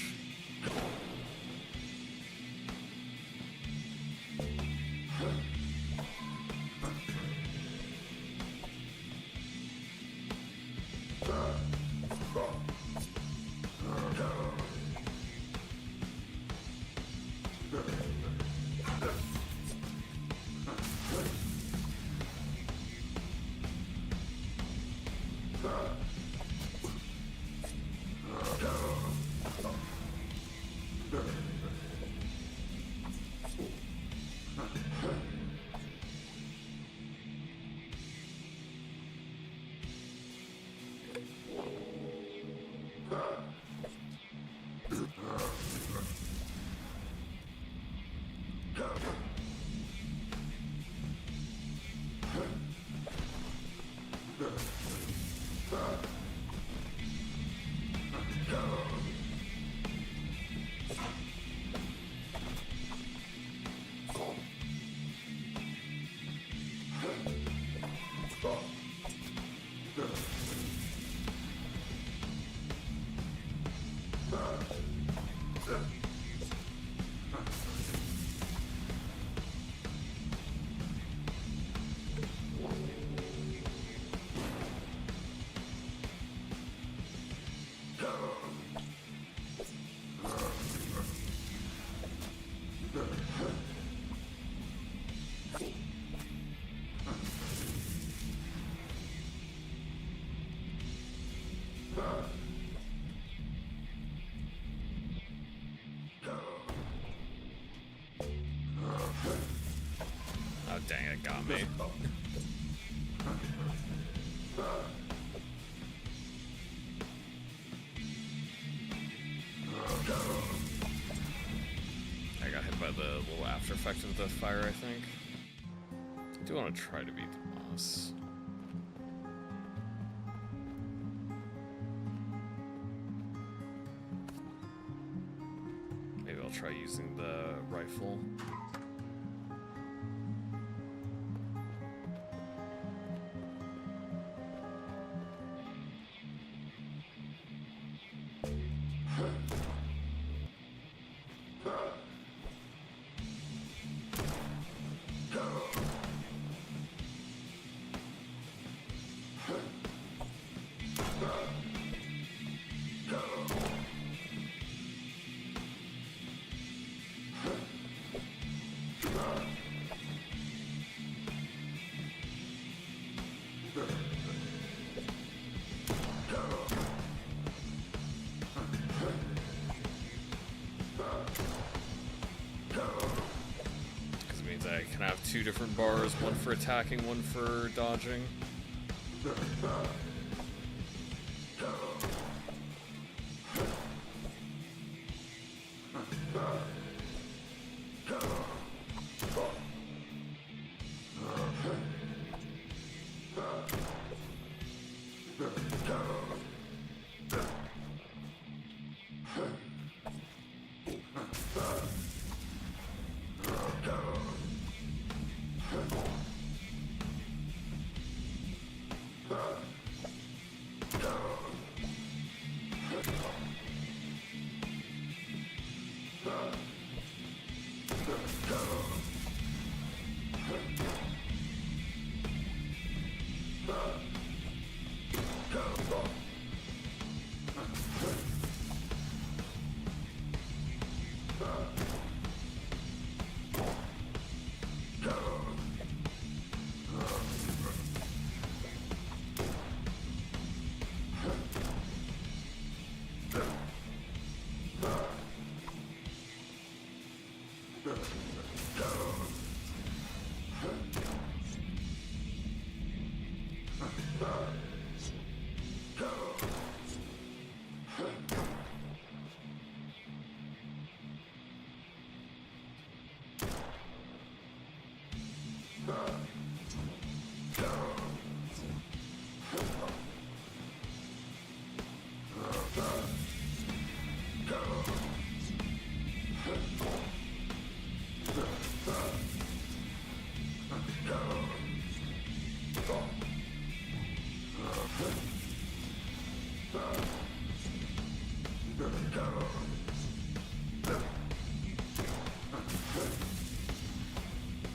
dang it, got me. I got hit by the little after effect of the fire, I think. I do want to try to beat the boss. Maybe I'll try using the rifle. I can have two different bars, one for attacking, one for dodging.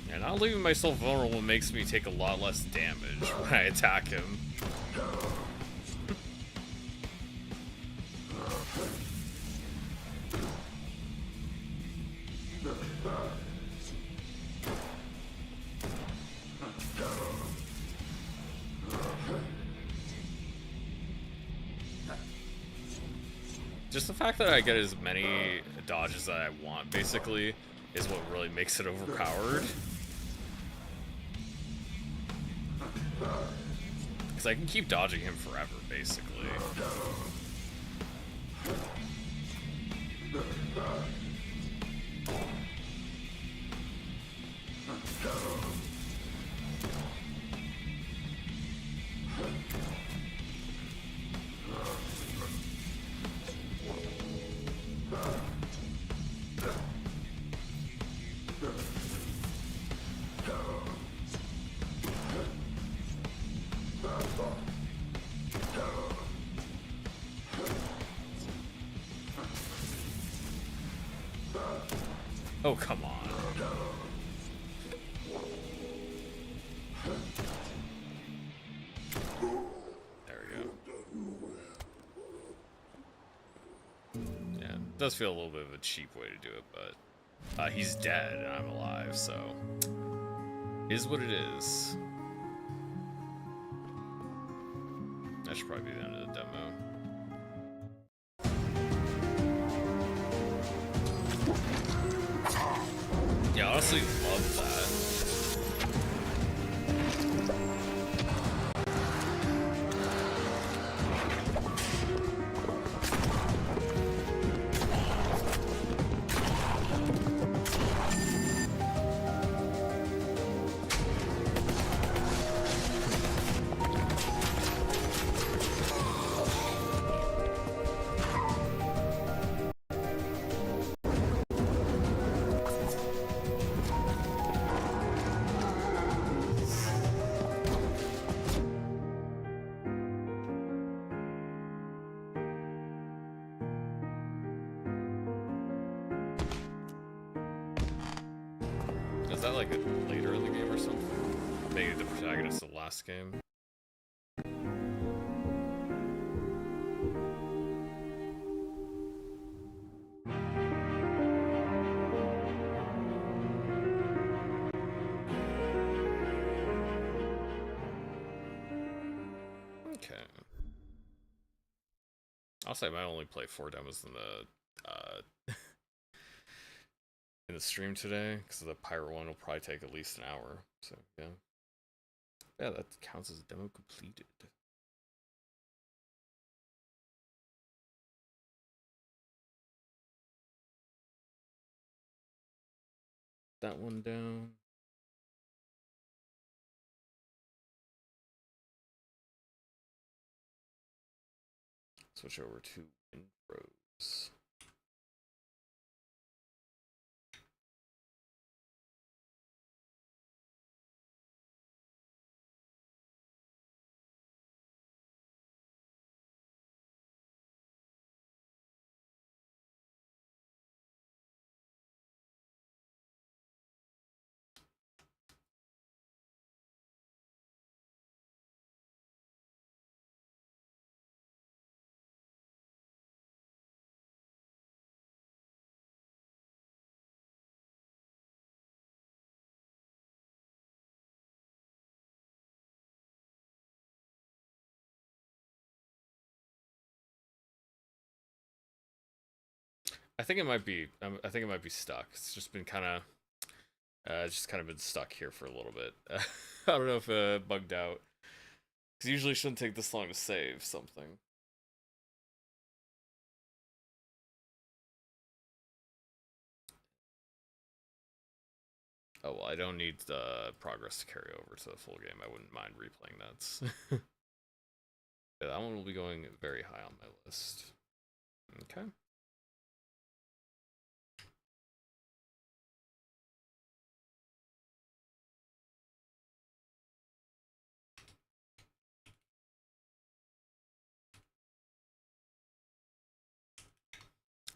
Yeah, not leaving myself vulnerable makes me take a lot less damage when I attack him. Just the fact that I get as many dodges that I want, basically, is what really makes it overpowered. Because I can keep dodging him forever, basically. Oh, come on. There we go. Yeah, it does feel a little bit of a cheap way to do it, but he's dead and I'm alive, so is what it is. That should probably be the end of the demo. Yeah, I honestly love that. that like later in the game or something? Maybe the protagonist of the last game. Okay. I'll say I might only play 4 demos in the in the stream today, because the pirate one will probably take at least an hour. So yeah, yeah, that counts as a demo completed. That one down. Switch over to Windrose. I think it might be. I think it might be stuck. It's just been kind of. It's just kind of been stuck here for a little bit. I don't know if bugged out. Because usually it shouldn't take this long to save something. Oh well, I don't need the progress to carry over to the full game. I wouldn't mind replaying that. Yeah, that one will be going very high on my list. Okay.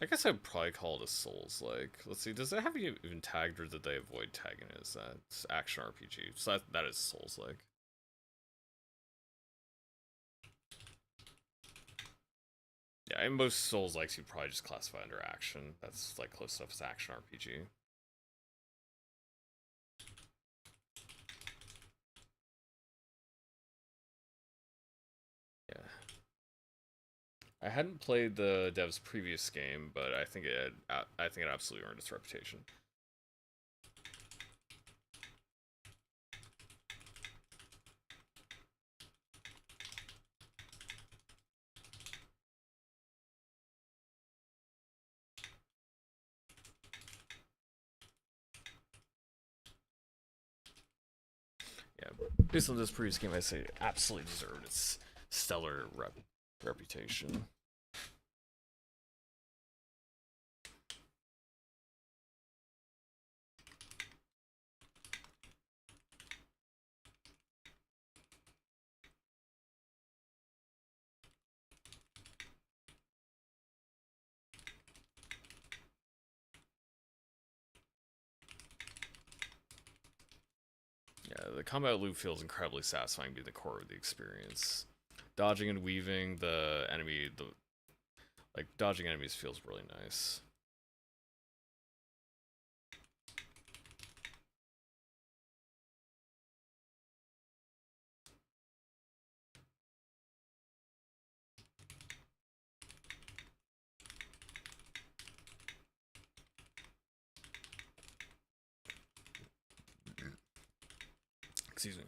I guess I'd probably call it a Souls-like. Let's see, does it have you even tagged, or did they avoid tagging it as that? It's action RPG, so that is Souls-like. Yeah, in most Souls-likes you'd probably just classify under action. That's like close enough as action RPG. Yeah. I hadn't played the dev's previous game, but I think it absolutely earned its reputation. Yeah, based on this previous game, I say it absolutely deserved its stellar reputation. Yeah, the combat loop feels incredibly satisfying, being the core of the experience. Dodging and weaving the enemy, like dodging enemies feels really nice. Excuse me.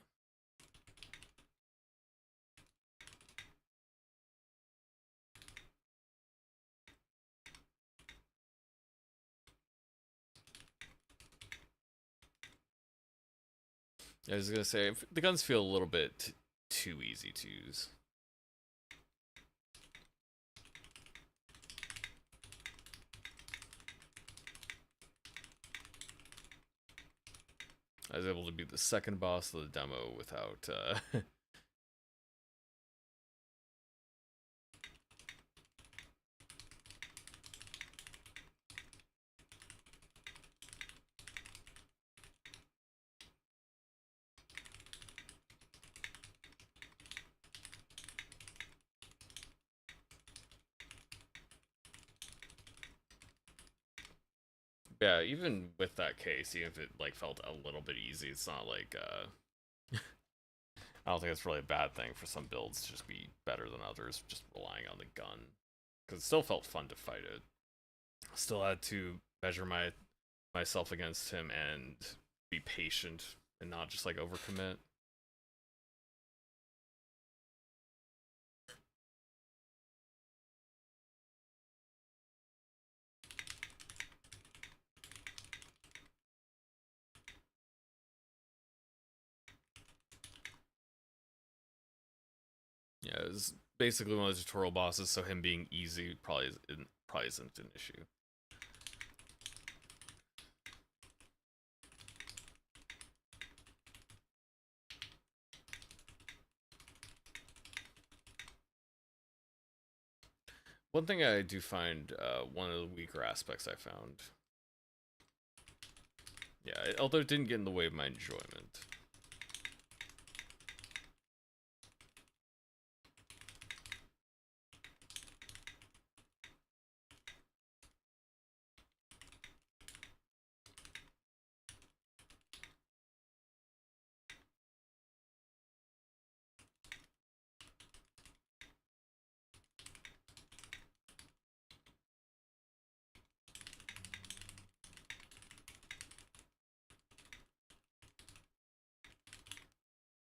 I was gonna say, the guns feel a little bit too easy to use. I was able to beat the second boss of the demo without Yeah, even with that case, even if it like felt a little bit easy, it's not like I don't think it's really a bad thing for some builds to just be better than others, just relying on the gun. Because it still felt fun to fight it. Still had to measure myself against him and be patient and not just like overcommit. Yeah, it was basically one of the tutorial bosses, so him being easy probably isn't an issue. One thing I do find one of the weaker aspects I found. Yeah, although it didn't get in the way of my enjoyment.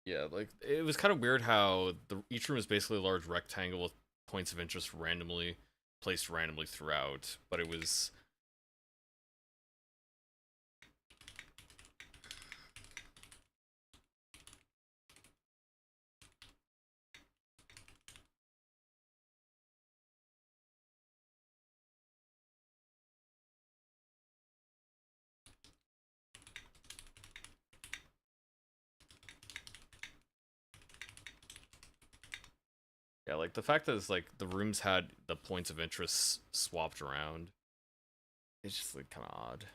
Yeah, like it was kind of weird how each room is basically a large rectangle with points of interest randomly placed randomly throughout, but it was yeah, like the fact that it's like the rooms had the points of interest swapped around. It's just like kind of odd.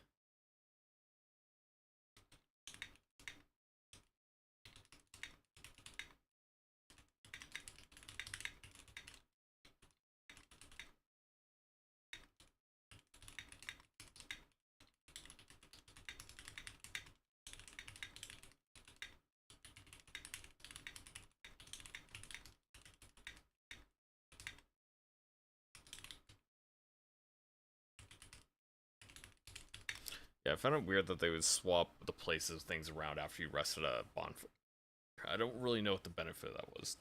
Yeah, I found it weird that they would swap the places of things around after you rested a bonfire. I don't really know what the benefit of that was.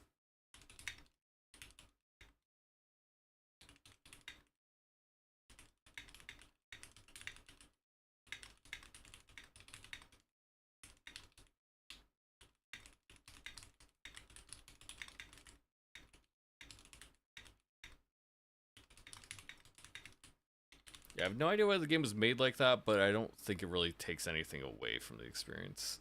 Yeah, I have no idea why the game was made like that, but I don't think it really takes anything away from the experience.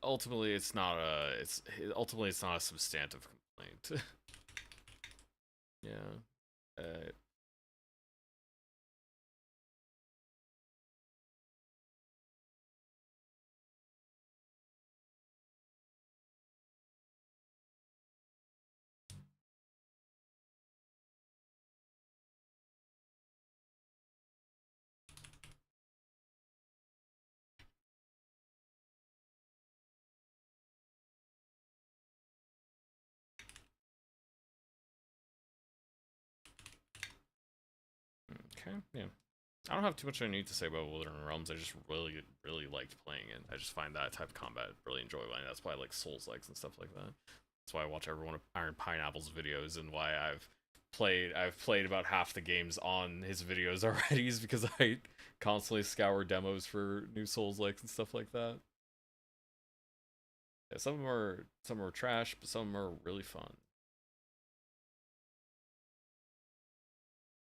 Ultimately, it's not a substantive complaint. Yeah. Uh, okay, yeah. I don't have too much I need to say about Withering Realms. I just really liked playing it. I just find that type of combat really enjoyable, and that's why I like Souls-likes and stuff like that. That's why I watch every one of Iron Pineapple's videos, and why I've played about half the games on his videos already, is because I constantly scour demos for new Souls-likes and stuff like that. Yeah, some are trash, but some are really fun.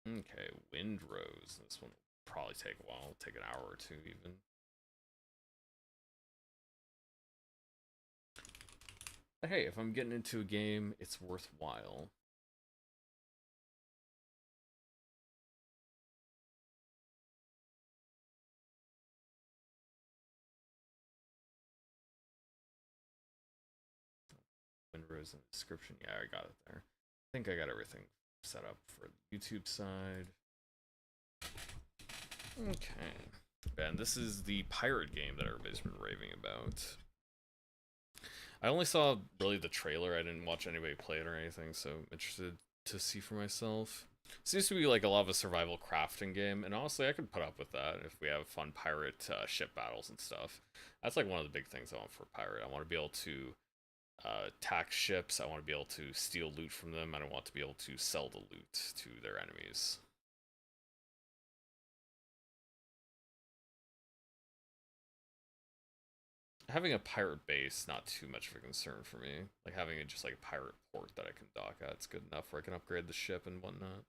Okay, Windrose. This one will probably take a while, take an hour or two even. But hey, if I'm getting into a game, it's worthwhile. Windrose in the description. Yeah, I got it there. I think I got everything set up for the YouTube side. Okay. And this is the pirate game that everybody's been raving about. I only saw really the trailer. I didn't watch anybody play it or anything, so I'm interested to see for myself. Seems to be like a lot of a survival crafting game, and honestly, I could put up with that if we have fun pirate ship battles and stuff. That's like one of the big things I want for pirate. I want to be able to attack ships. I want to be able to steal loot from them. I don't want to be able to sell the loot to their enemies. Having a pirate base, not too much of a concern for me. Like having it just like a pirate port that I can dock at, it's good enough where I can upgrade the ship and whatnot.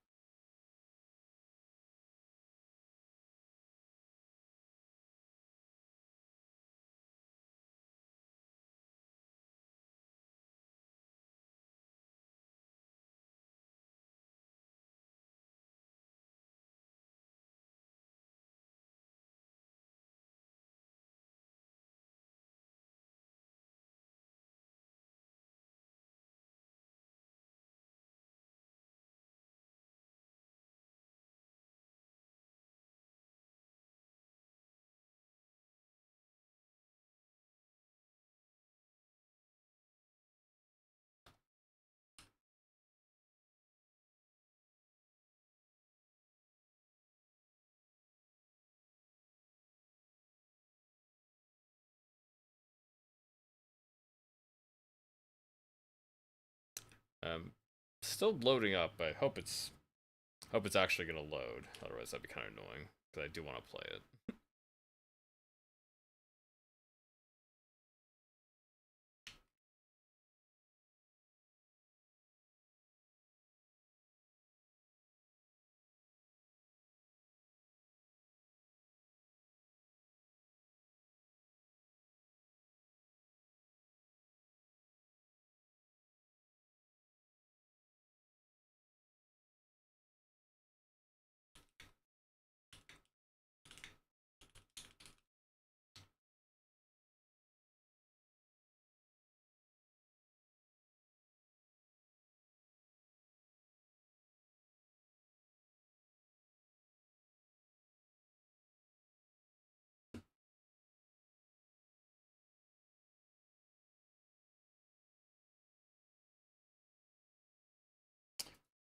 Still loading up. I hope it's actually gonna load. Otherwise, that'd be kind of annoying because I do want to play it.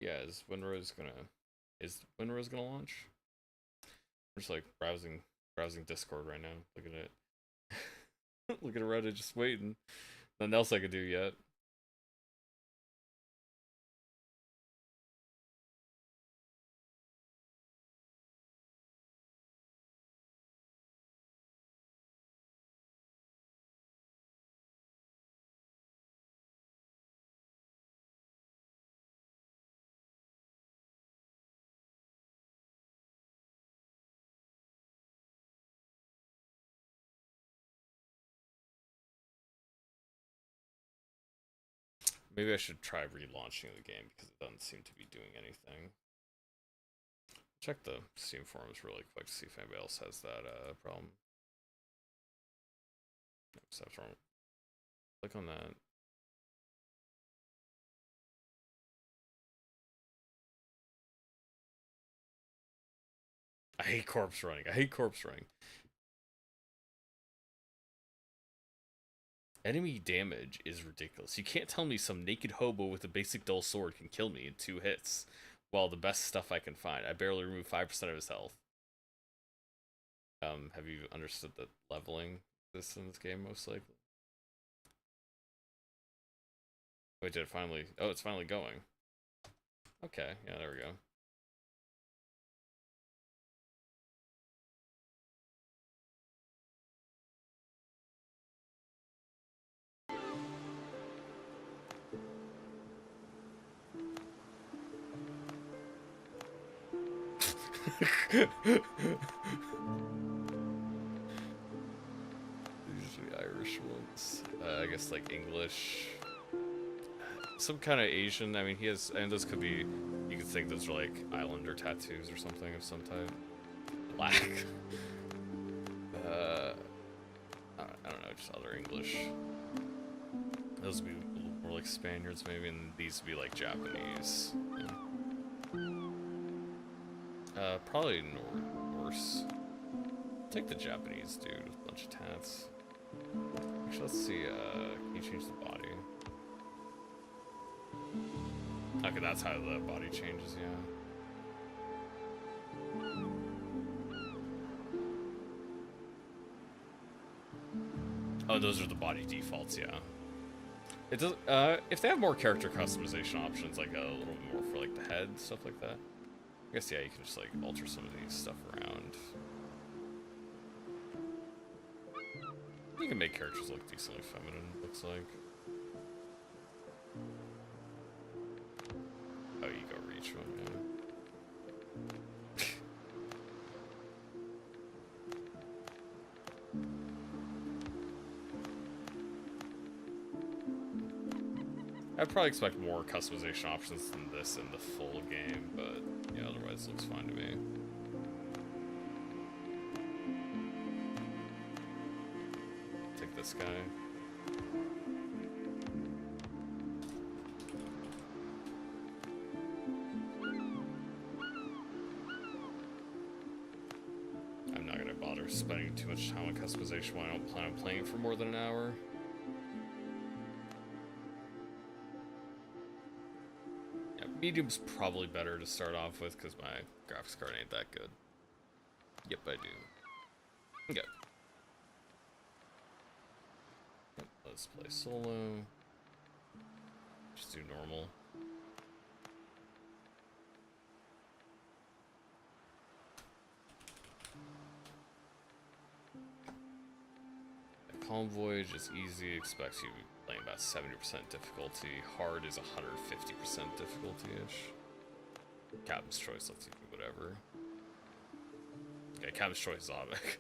Yeah, is Windrose gonna launch? I'm just like browsing Discord right now, looking at looking at Reddit, just waiting. Nothing else I could do yet. Maybe I should try relaunching the game because it doesn't seem to be doing anything. Check the Steam forums really quick to see if anybody else has that problem. Except wrong. Click on that. I hate corpse running. I hate corpse running. Enemy damage is ridiculous. You can't tell me some naked hobo with a basic dull sword can kill me in 2 hits. Well, the best stuff I can find. I barely remove 5% of his health. Have you understood that leveling exists in this game, most likely? Wait, did it finally... Oh, it's finally going. Okay, yeah, there we go. These are the Irish ones. I guess like English. Some kind of Asian. I mean, he has, and those could be, you could think those are like islander tattoos or something of some type. Black. I don't know, just other English. Those would be a little more like Spaniards maybe, and these would be like Japanese. Probably Norse. Take the Japanese dude with a bunch of tats. Actually, let's see, can you change the body? Okay, that's how the body changes, yeah. Oh, those are the body defaults, yeah. It does, if they have more character customization options, like a little bit more for like the head, stuff like that. I guess, yeah, you can just like alter some of these stuff around. You can make characters look decently feminine, looks like. Oh, you go reach one, yeah. I'd probably expect more customization options than this in the full game, but yeah, otherwise it looks fine to me. Take this guy. I'm not gonna bother spending too much time on customization when I don't plan on playing for more than an hour. Medium's probably better to start off with because my graphics card ain't that good. Yep, I do. Okay. Yep, let's play solo. Just do normal. Calm Voyage is easy, expects you to be playing about 70% difficulty. Hard is 150% difficulty-ish. Captain's Choice lets you do whatever. Okay, Captain's Choice is automatic.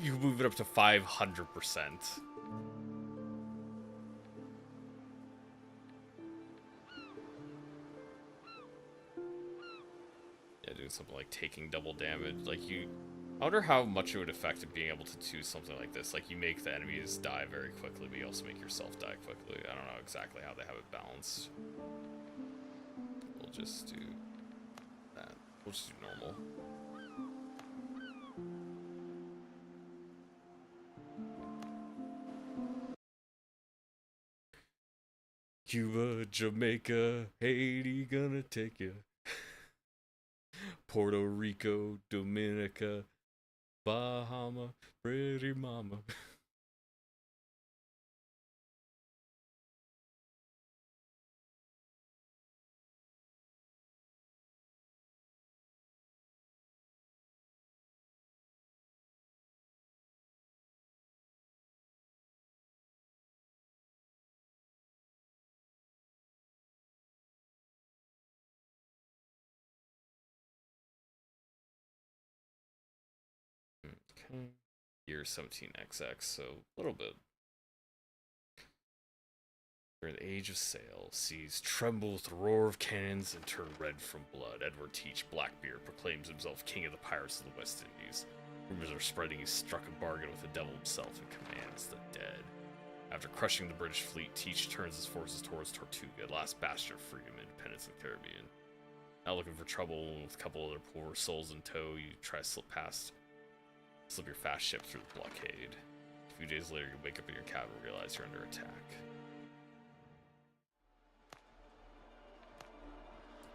You move it up to 500%. Yeah, doing something like taking double damage. Like, I wonder how much it would affect it being able to choose something like this. Like, you make the enemies die very quickly, but you also make yourself die quickly. I don't know exactly how they have it balanced. We'll just do that. We'll just do normal. Cuba, Jamaica, Haiti, gonna take you. Puerto Rico, Dominica, Bahama, pretty mama. Okay. Year 17XX, so a little bit. During the Age of Sail, seas tremble with the roar of cannons and turn red from blood. Edward Teach Blackbeard proclaims himself king of the pirates of the West Indies. Rumors are spreading he's struck a bargain with the devil himself and commands the dead. After crushing the British fleet, Teach turns his forces towards Tortuga, last bastion of freedom and independence in the Caribbean. Not looking for trouble, with a couple other poor souls in tow, you try to slip your fast ship through the blockade. A few days later, you wake up in your cabin and realize you're under attack.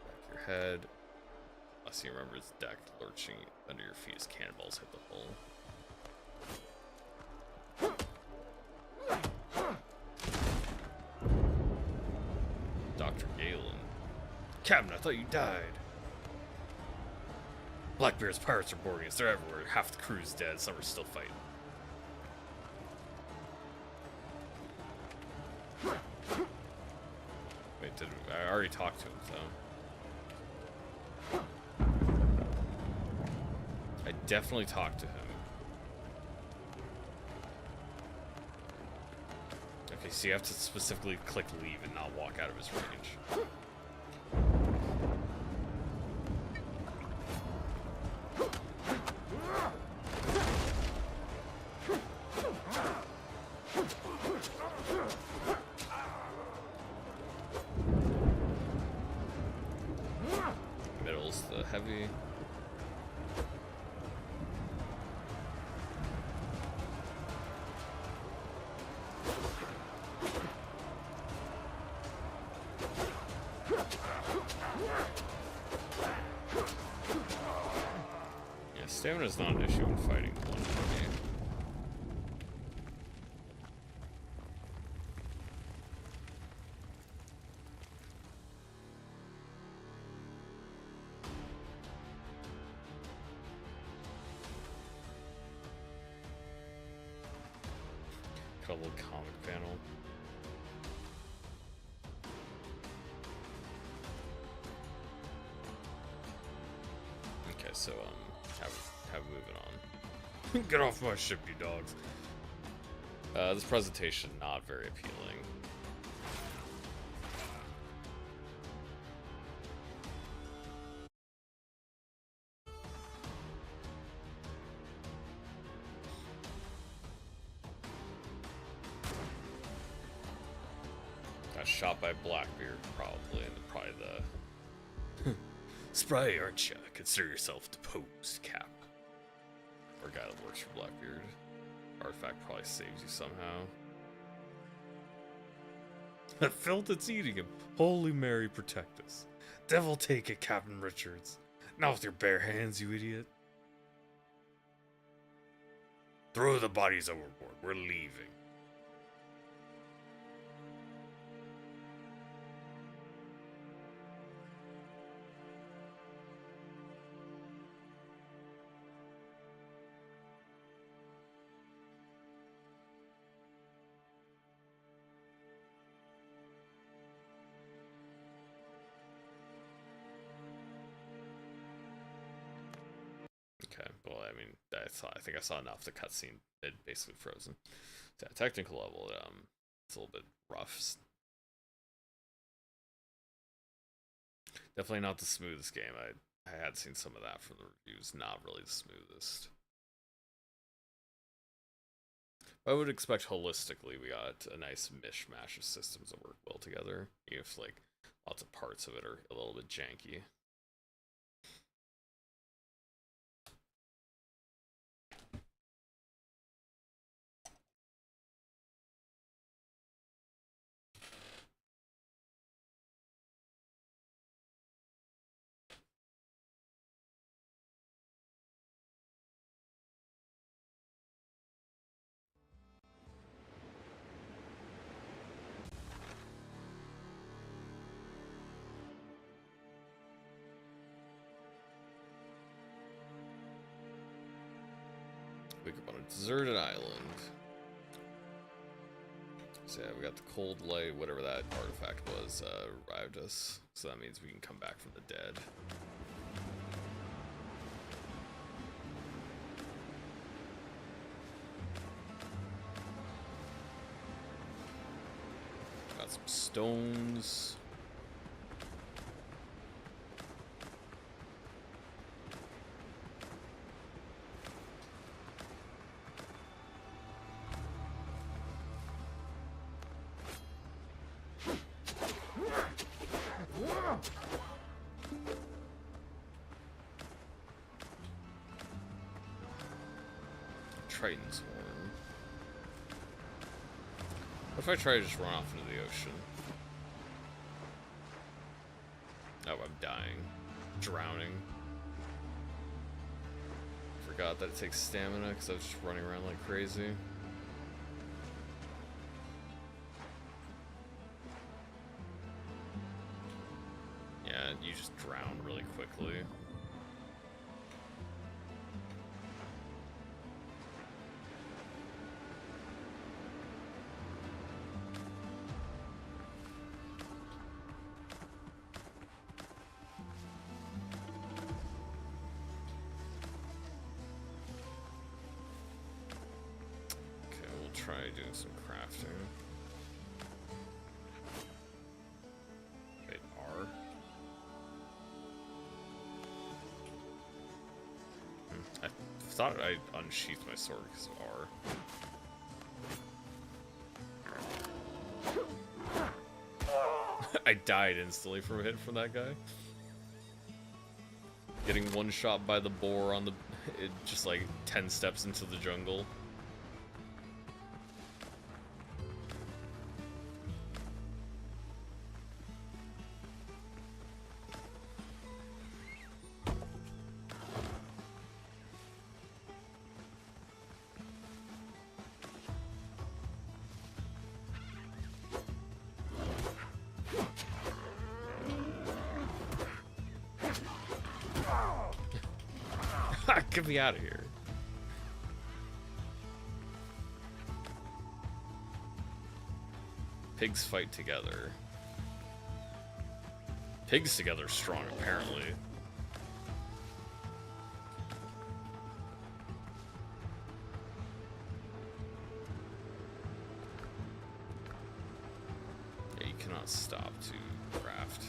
Back your head. Last you remember is deck lurching under your feet as cannonballs hit the hull. Dr. Galen. Captain, I thought you died. Blackbeard's pirates are boarding us. They're everywhere. Half the crew's dead. Some are still fighting. Wait, I already talked to him, though. I definitely talked to him. Okay, so you have to specifically click leave and not walk out of his range. Middle's the heavy. Yeah, stamina's not an issue in fighting one enemy. Got a little comic panel. Okay, so have moving on. Get off my ship, you dogs. This presentation not very appealing. Got shot by Blackbeard, probably, and probably the spry, aren't you? Consider yourself deposed, Cap. Or guy that works for Blackbeard. Artifact probably saves you somehow. That filth that's eating him. Holy Mary, protect us. Devil take it, Captain Richards. Not with your bare hands, you idiot. Throw the bodies overboard. We're leaving. Okay, well, I mean, I think I saw enough. The cutscene it basically frozen. So, at technical level, it's a little bit rough. Definitely not the smoothest game. I had seen some of that from the reviews. Not really the smoothest. I would expect holistically we got a nice mishmash of systems that work well together. Even if like lots of parts of it are a little bit janky. Wake up on a deserted island. So yeah, we got the cold light, whatever that artifact was, arrived us. So that means we can come back from the dead. Got some stones. Triton's horn. What if I try to just run off into the ocean? Oh, I'm dying. Drowning. Forgot that it takes stamina because I was just running around like crazy. really quickly. Okay, we'll try doing some crafting. Wait, R? I thought I unsheathed my sword because of R. I died instantly from a hit from that guy. Getting one shot by the boar on the... It just like 10 steps into the jungle. Get me out of here. Pigs fight together. Pigs together are strong, apparently. Yeah, you cannot stop to craft.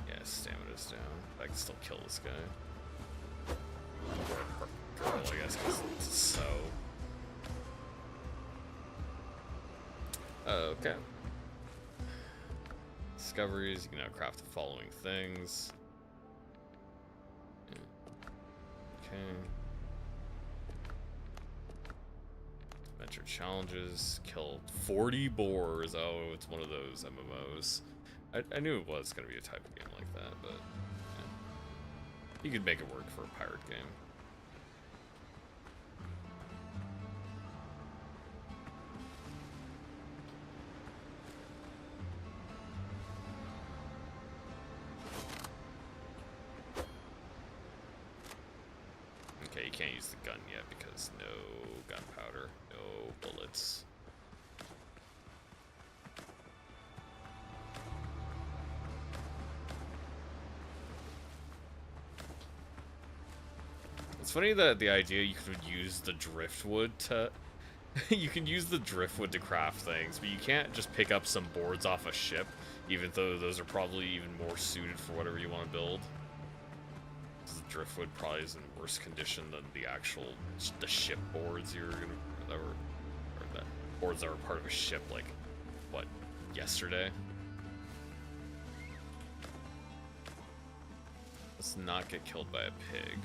Yeah, stamina's down. I can still kill this guy. Or girl, I guess, because it's so. Okay. Discoveries, you can now craft the following things. Okay. Adventure challenges, kill 40 boars. Oh, it's one of those MMOs. I knew it was going to be a type of game like that, but yeah. You could make it work for a pirate game. Okay, you can't use the gun yet because no gunpowder, no bullets. It's funny that the idea you could use the driftwood to... you can use the driftwood to craft things, but you can't just pick up some boards off a ship, even though those are probably even more suited for whatever you want to build. The driftwood probably is in worse condition than the actual the ship boards you're gonna or the boards that were part of a ship, like what, yesterday. Let's not get killed by a pig.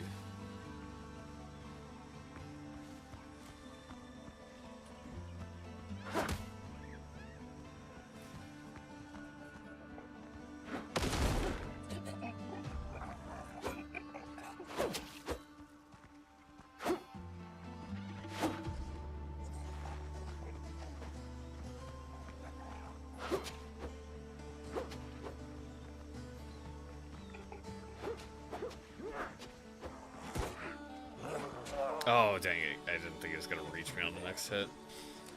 Oh, dang it. I didn't think it was going to reach me on the next hit.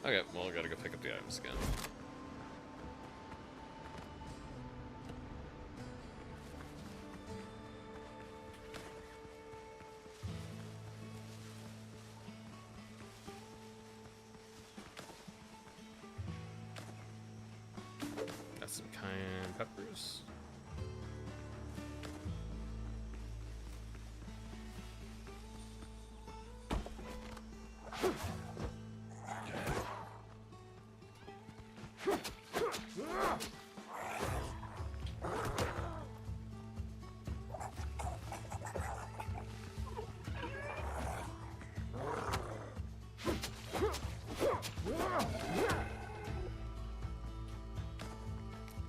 Okay, well, I gotta go pick up the items again. Got some cayenne peppers.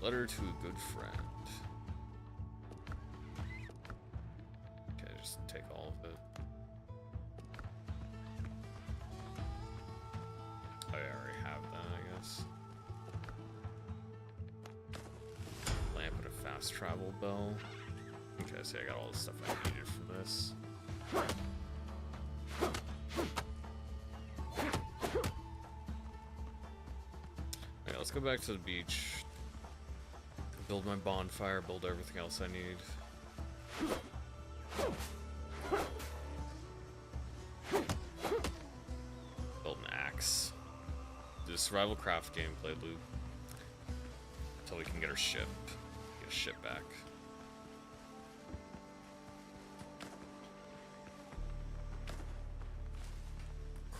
Letter to a good friend. Okay, just take all of it. fast travel bell. Okay, so I got all the stuff I needed from this. Okay, let's go back to the beach. Build my bonfire, build everything else I need. Build an axe. Do a survival craft gameplay loop. Until we can get our ship. Get a ship back.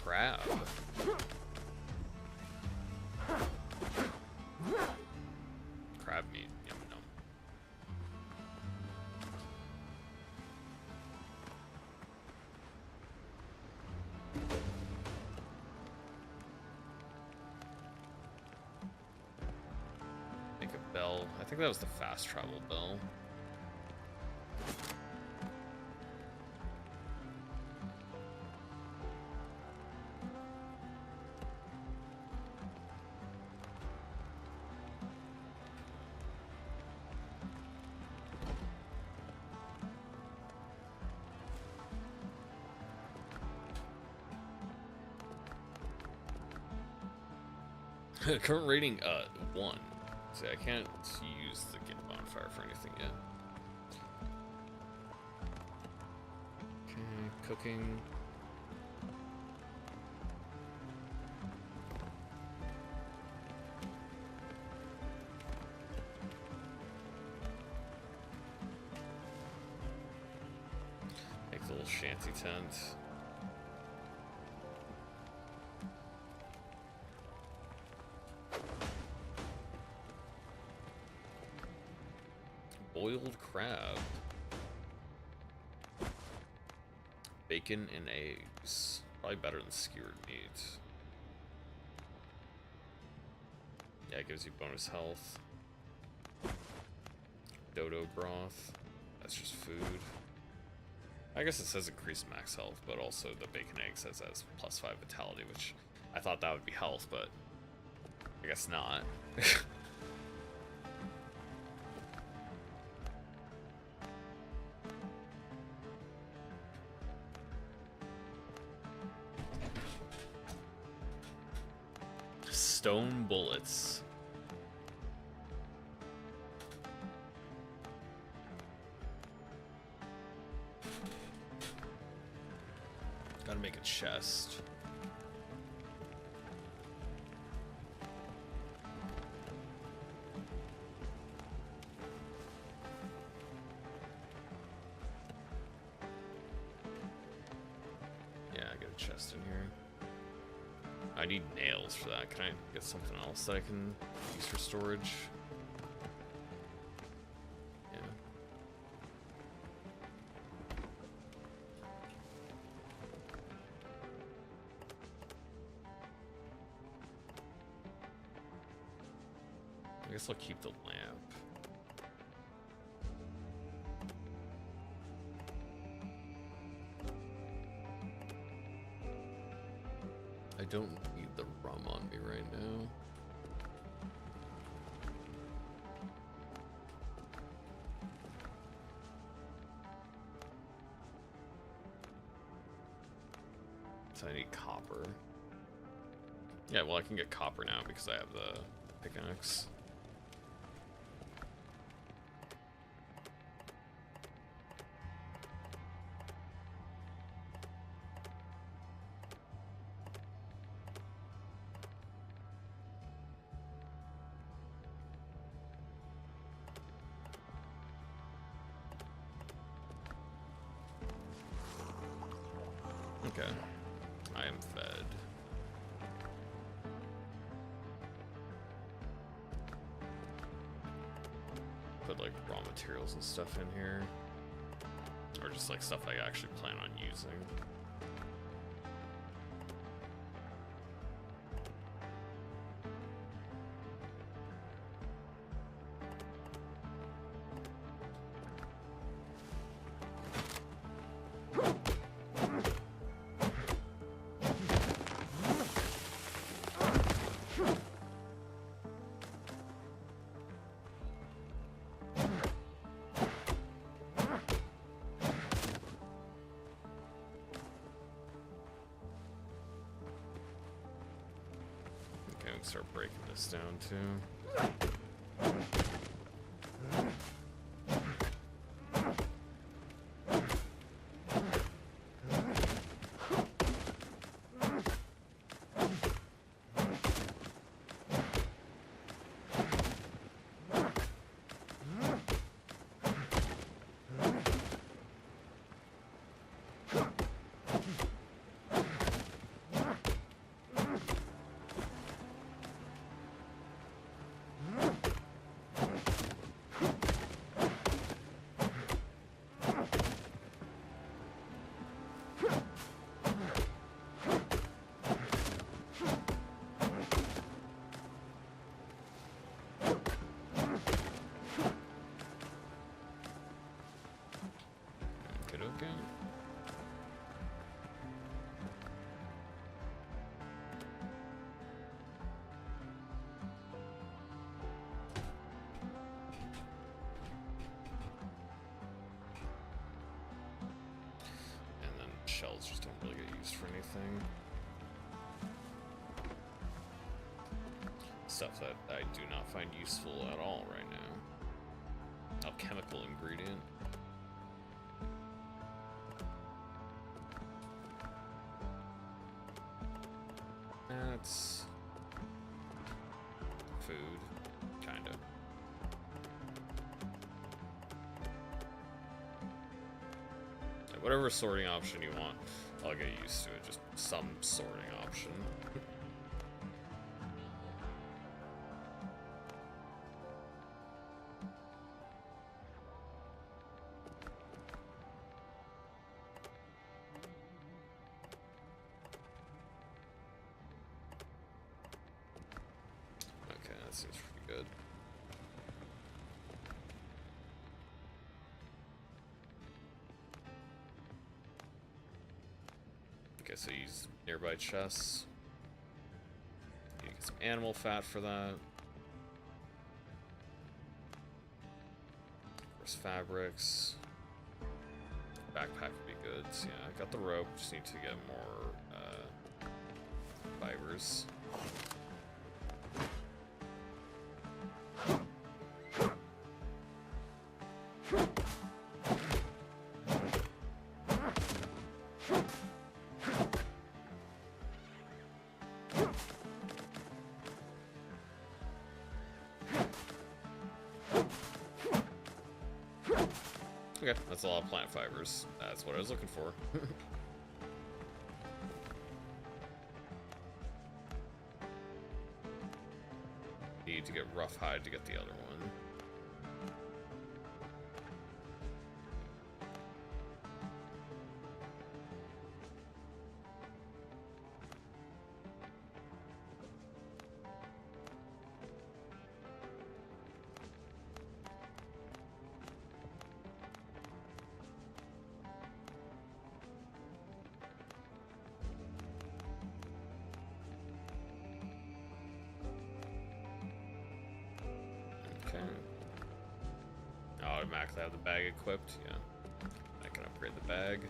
Crab. Crab meat. Yum yum. Make a bell. I think that was the fast travel bell. Current rating, 1. See, I can't use the bonfire for anything yet. Okay, cooking. Make a little shanty tent. Boiled crab. Bacon and eggs. Probably better than skewered meat. Yeah, it gives you bonus health. Dodo broth. That's just food. I guess it says increased max health, but also the bacon egg says that has +5 vitality, which I thought that would be health, but I guess not. Stone bullets. Gotta make a chest. Yeah, I got a chest in here. I need nails for that. Can I get something else that I can use for storage? Yeah. I guess I'll keep the lamp. I don't need the rum on me right now. So I need copper. Yeah, well I can get copper now because I have the pickaxe. Okay, I am fed. Put like raw materials and stuff in here, or just like stuff I actually plan on using. can start breaking this down too. Shells just don't really get used for anything. Stuff that I do not find useful at all right now. Alchemical ingredient. That's food, kinda. Whatever sorting option you want, I'll get used to it. Just some sorting option. Okay, that seems pretty good. Okay, so use nearby chests. You get some animal fat for that. Of course, fabrics. Backpack would be good. So yeah, I got the rope. Just need to get more fibers. Okay, that's a lot of plant fibers. That's what I was looking for. Need to get rough hide to get the other one. Okay. Automatically have the bag equipped, yeah. I can upgrade the bag.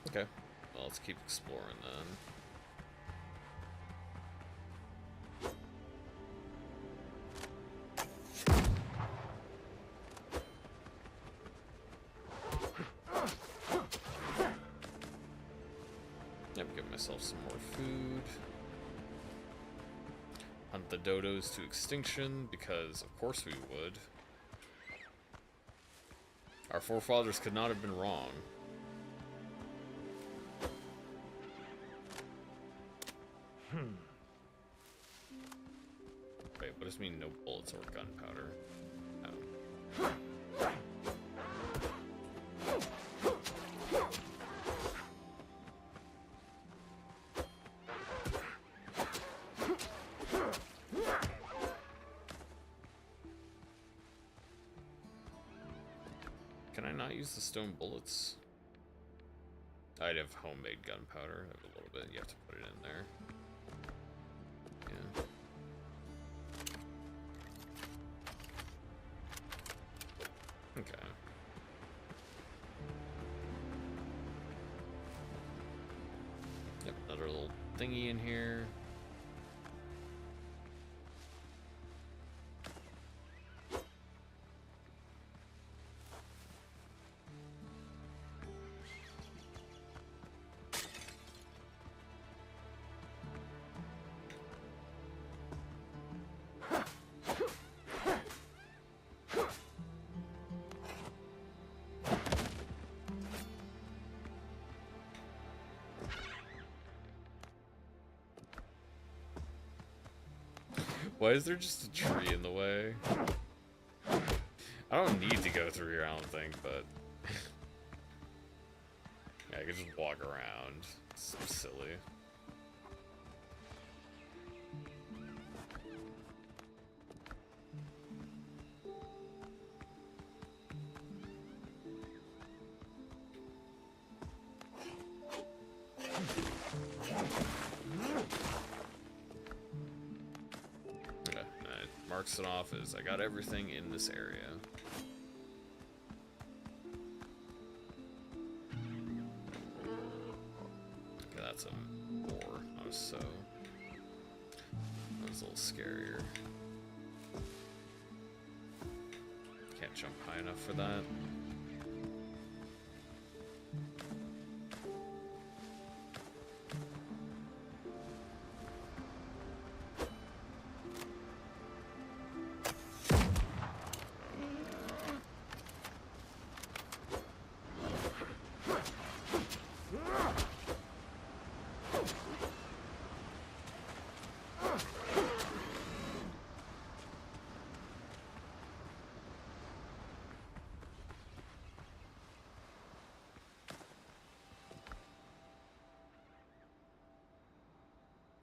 Okay, well, let's keep exploring then. Give myself some more food. Hunt the dodos to extinction, because of course we would. Our forefathers could not have been wrong. Wait, what does mean no bullets or gunpowder? Oh. Can I not use the stone bullets? I'd have homemade gunpowder. I have a little bit. You have to put it in there. Yeah. thingy in here. Why is there just a tree in the way? I don't need to go through here, I don't think, but... yeah, I can just walk around. It's so silly. Marks it off as I got everything in this area. Okay, that's a more. I was so. That was a little scarier. Can't jump high enough for that.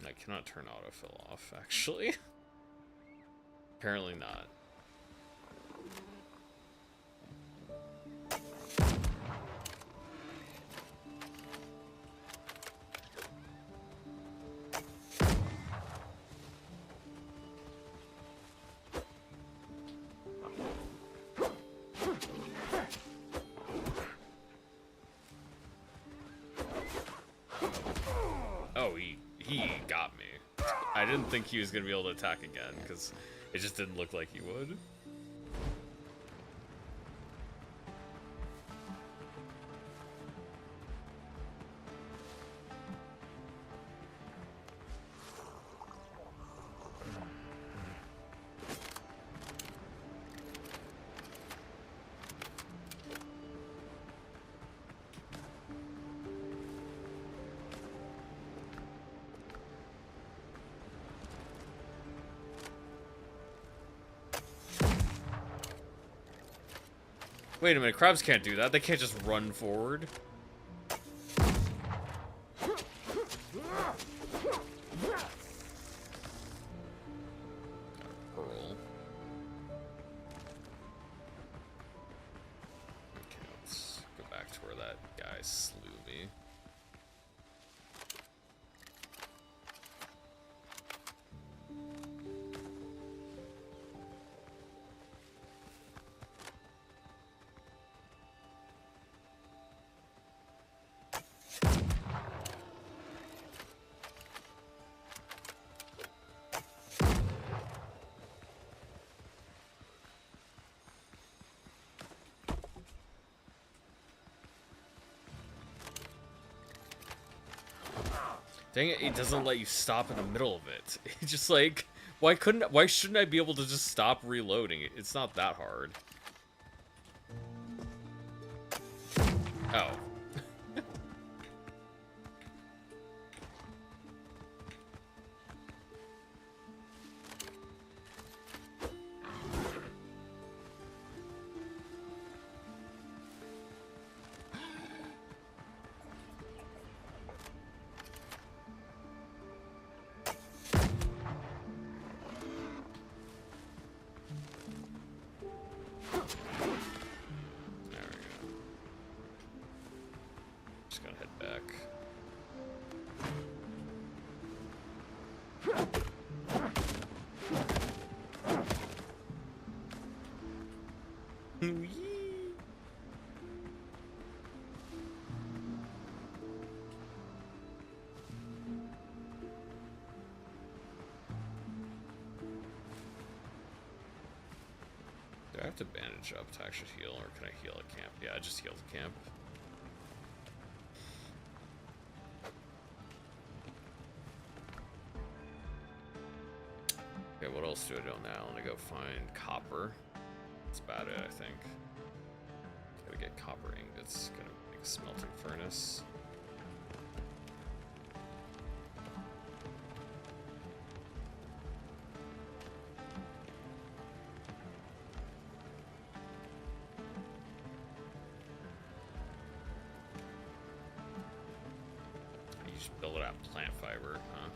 I cannot turn autofill off, actually. Apparently not. Oh, he got me. I didn't think he was going to be able to attack again, because it just didn't look like he would. Wait a minute, crabs can't do that. They can't just run forward. Pearl. Okay, let's go back to where that guy slew me. Dang it, it doesn't let you stop in the middle of it. It's just like, why shouldn't I be able to just stop reloading? It's not that hard. Oh. to bandage up to actually heal, or can I heal at camp? Yeah, I just healed at camp. Okay, what else do I do now? Let me go find copper. That's about it, I think. Gotta get copper ingots. Gonna make a smelting furnace. You just build it out of plant fiber, huh?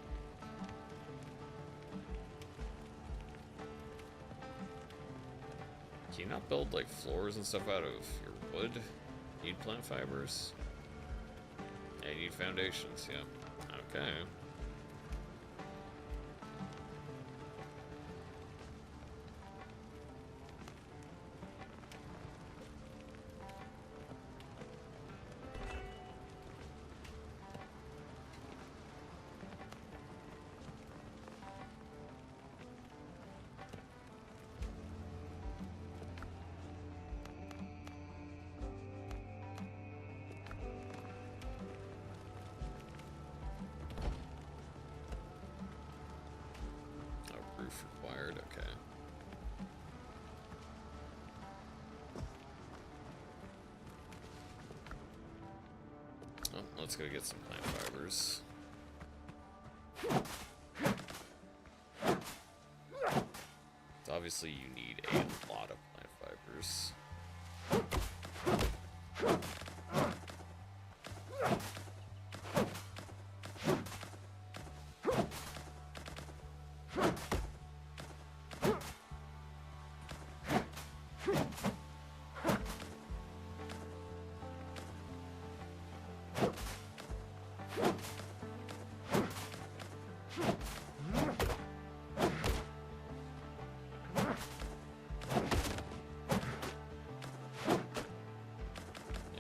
Can you not build like floors and stuff out of your wood? You need plant fibers? Yeah, you need foundations, yeah. Okay. Roof required, okay. Oh, let's go get some plant fibers. So obviously you need a lot of plant fibers.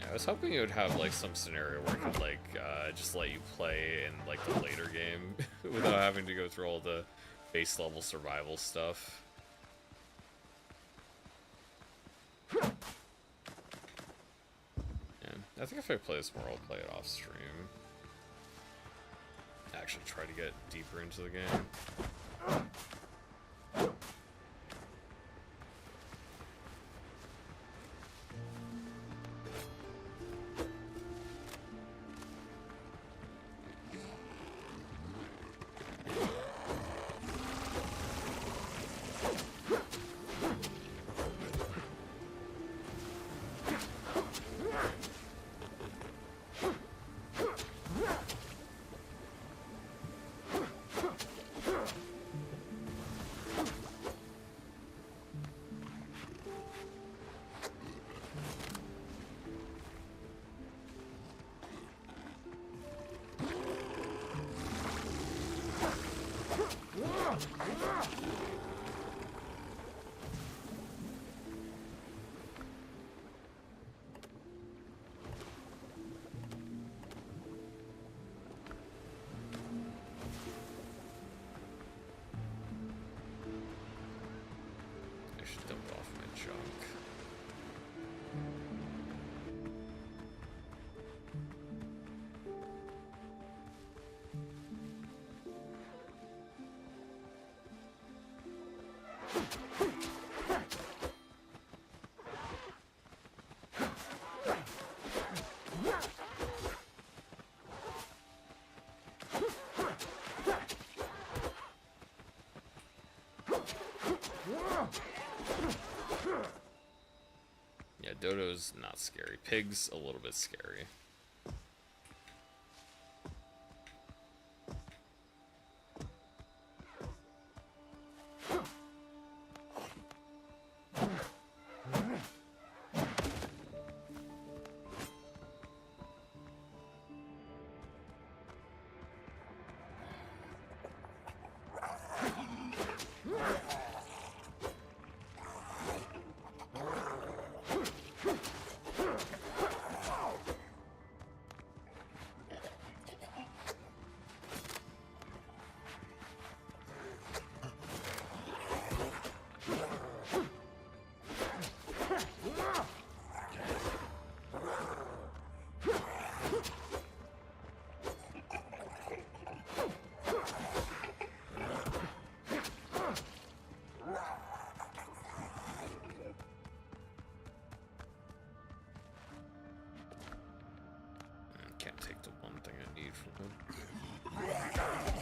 I was hoping it would have like some scenario where it could like just let you play in like the later game without having to go through all the base level survival stuff. Yeah, I think if I play this more, I'll play it off stream. Actually try to get deeper into the game. I should dump off my junk. Yeah, Dodo's not scary. Pig's a little bit scary.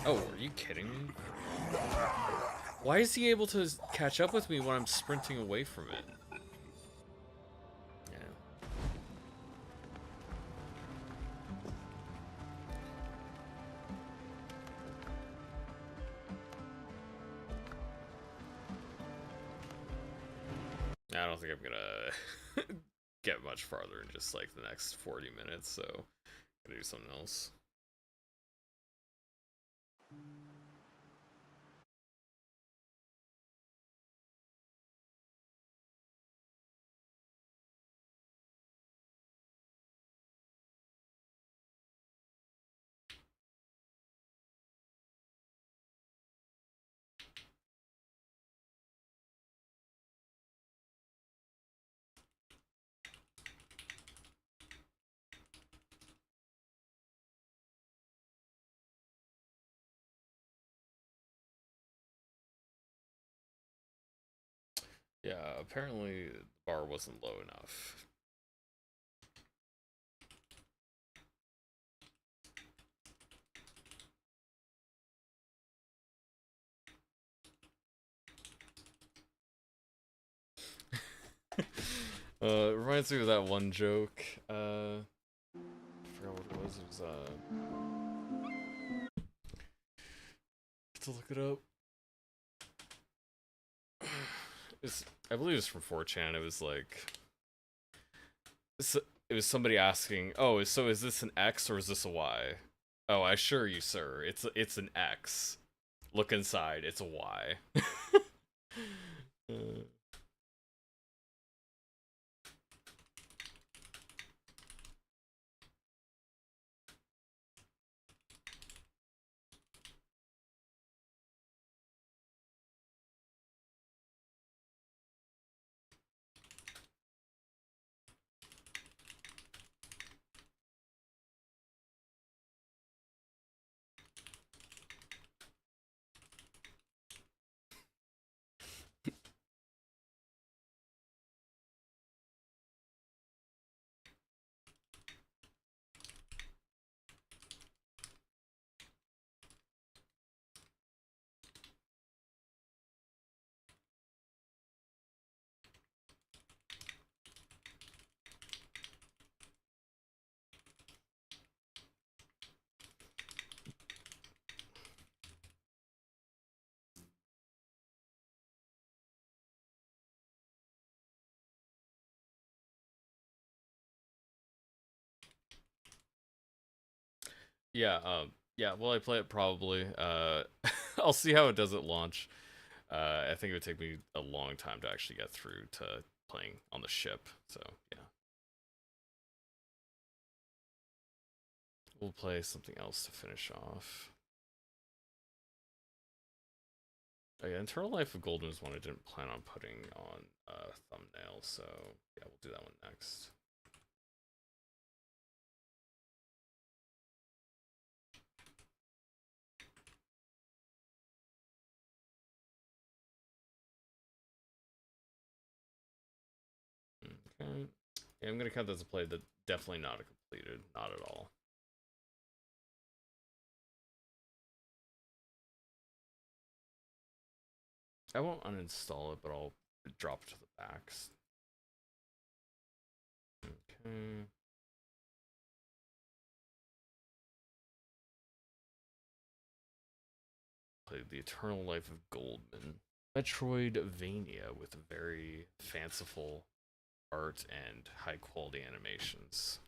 Oh, are you kidding me? Why is he able to catch up with me when I'm sprinting away from it? Yeah. I don't think I'm gonna get much farther in just like the next 40 minutes, so I'm gonna do something else. Yeah, apparently the bar wasn't low enough. It reminds me of that one joke. I forgot what it was. It was have to look it up. I believe it's from 4chan. It was like, it was somebody asking, "Oh, so is this an X or is this a Y?" "Oh, I assure you, sir, it's an X. Look inside, it's a Y." Yeah, yeah, will I play it? Probably. I'll see how it does at launch. I think it would take me a long time to actually get through to playing on the ship, so yeah. We'll play something else to finish off. Oh yeah, Internal Life of Goldman is one I didn't plan on putting on a thumbnail, so yeah, we'll do that one next. Okay. Yeah, I'm gonna count that as a play that definitely not a completed, not at all. I won't uninstall it, but I'll drop it to the backs. Okay. Played The Eternal Life of Goldman. Metroidvania with very fanciful art and high quality animations.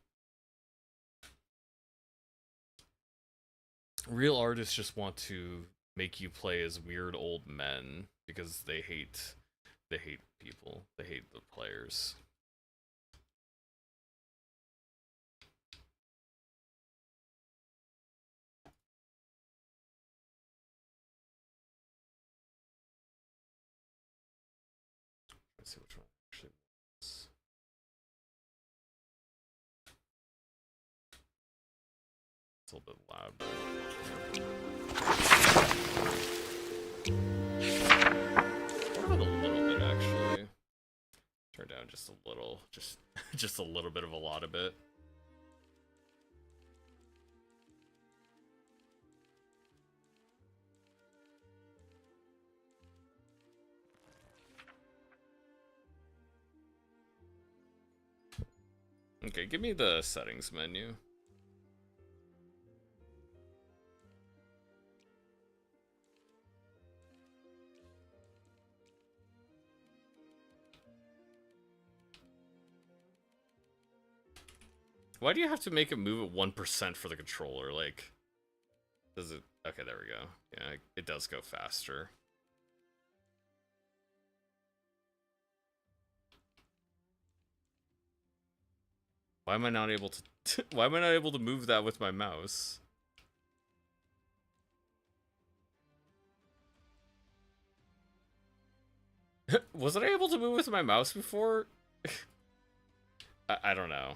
Real artists just want to make you play as weird old men because they hate people. They hate the players. Let's see which one actually was. It's a little bit loud. What about a little bit actually? Turn down just a little, just a little bit of a lot of it. Okay, give me the settings menu. Why do you have to make it move at 1% for the controller? Like, does it... Okay, there we go. Yeah, it does go faster. Why am I not able to... Why am I not able to move that with my mouse? Wasn't I able to move with my mouse before? I don't know.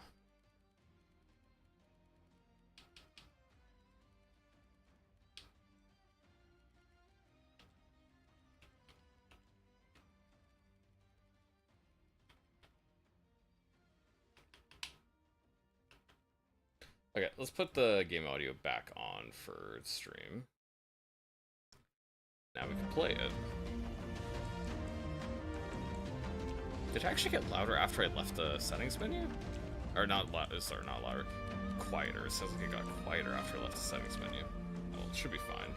Okay, let's put the game audio back on for stream. Now we can play it. Did it actually get louder after I left the settings menu? Or not loud, sorry, not louder. Quieter. It says like it got quieter after I left the settings menu. Well, it should be fine.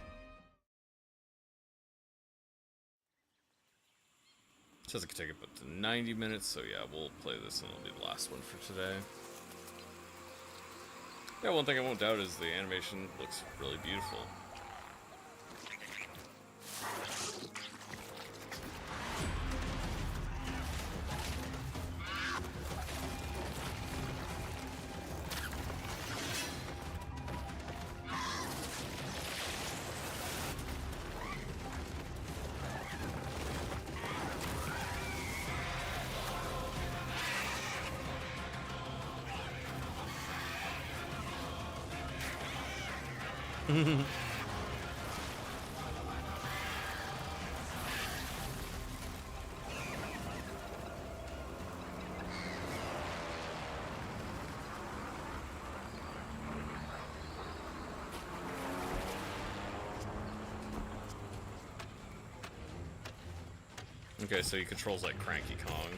It says it could take up to 90 minutes, so yeah, we'll play this and it'll be the last one for today. Yeah, one thing I won't doubt is the animation looks really beautiful. Okay, so he controls like Cranky Kong.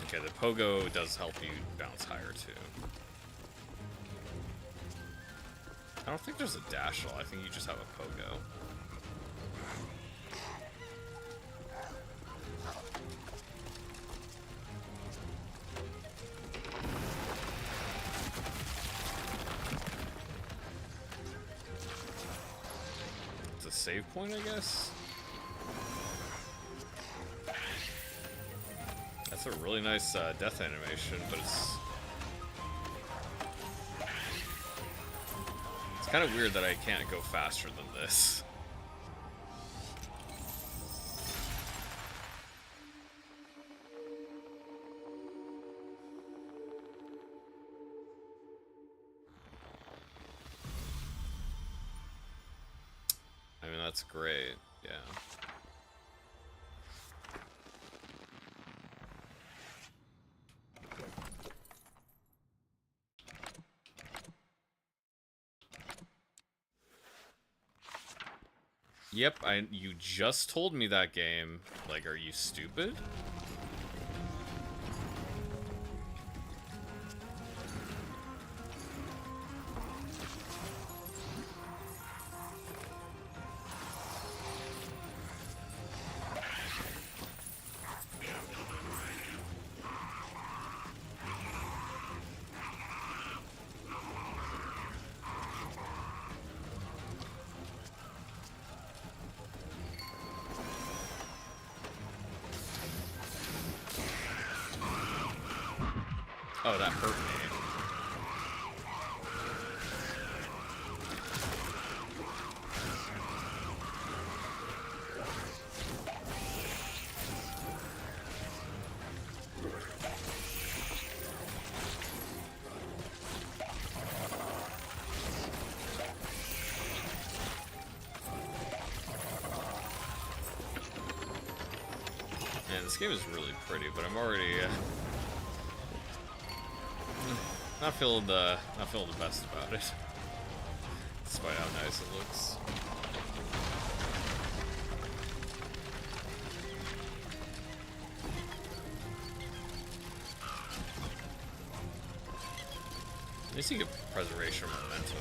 Okay, the pogo does help you bounce higher too. I don't think there's a dash all, I think you just have a pogo. It's a save point, I guess? That's a really nice death animation, but it's kind of weird that I can't go faster than this. I mean, that's great, yeah. Yep, you just told me that game. Like, are you stupid? Oh, that hurt me. Man, this game is really pretty, but I'm already not feeling the best about it, despite how nice it looks. At least you get preservation momentum.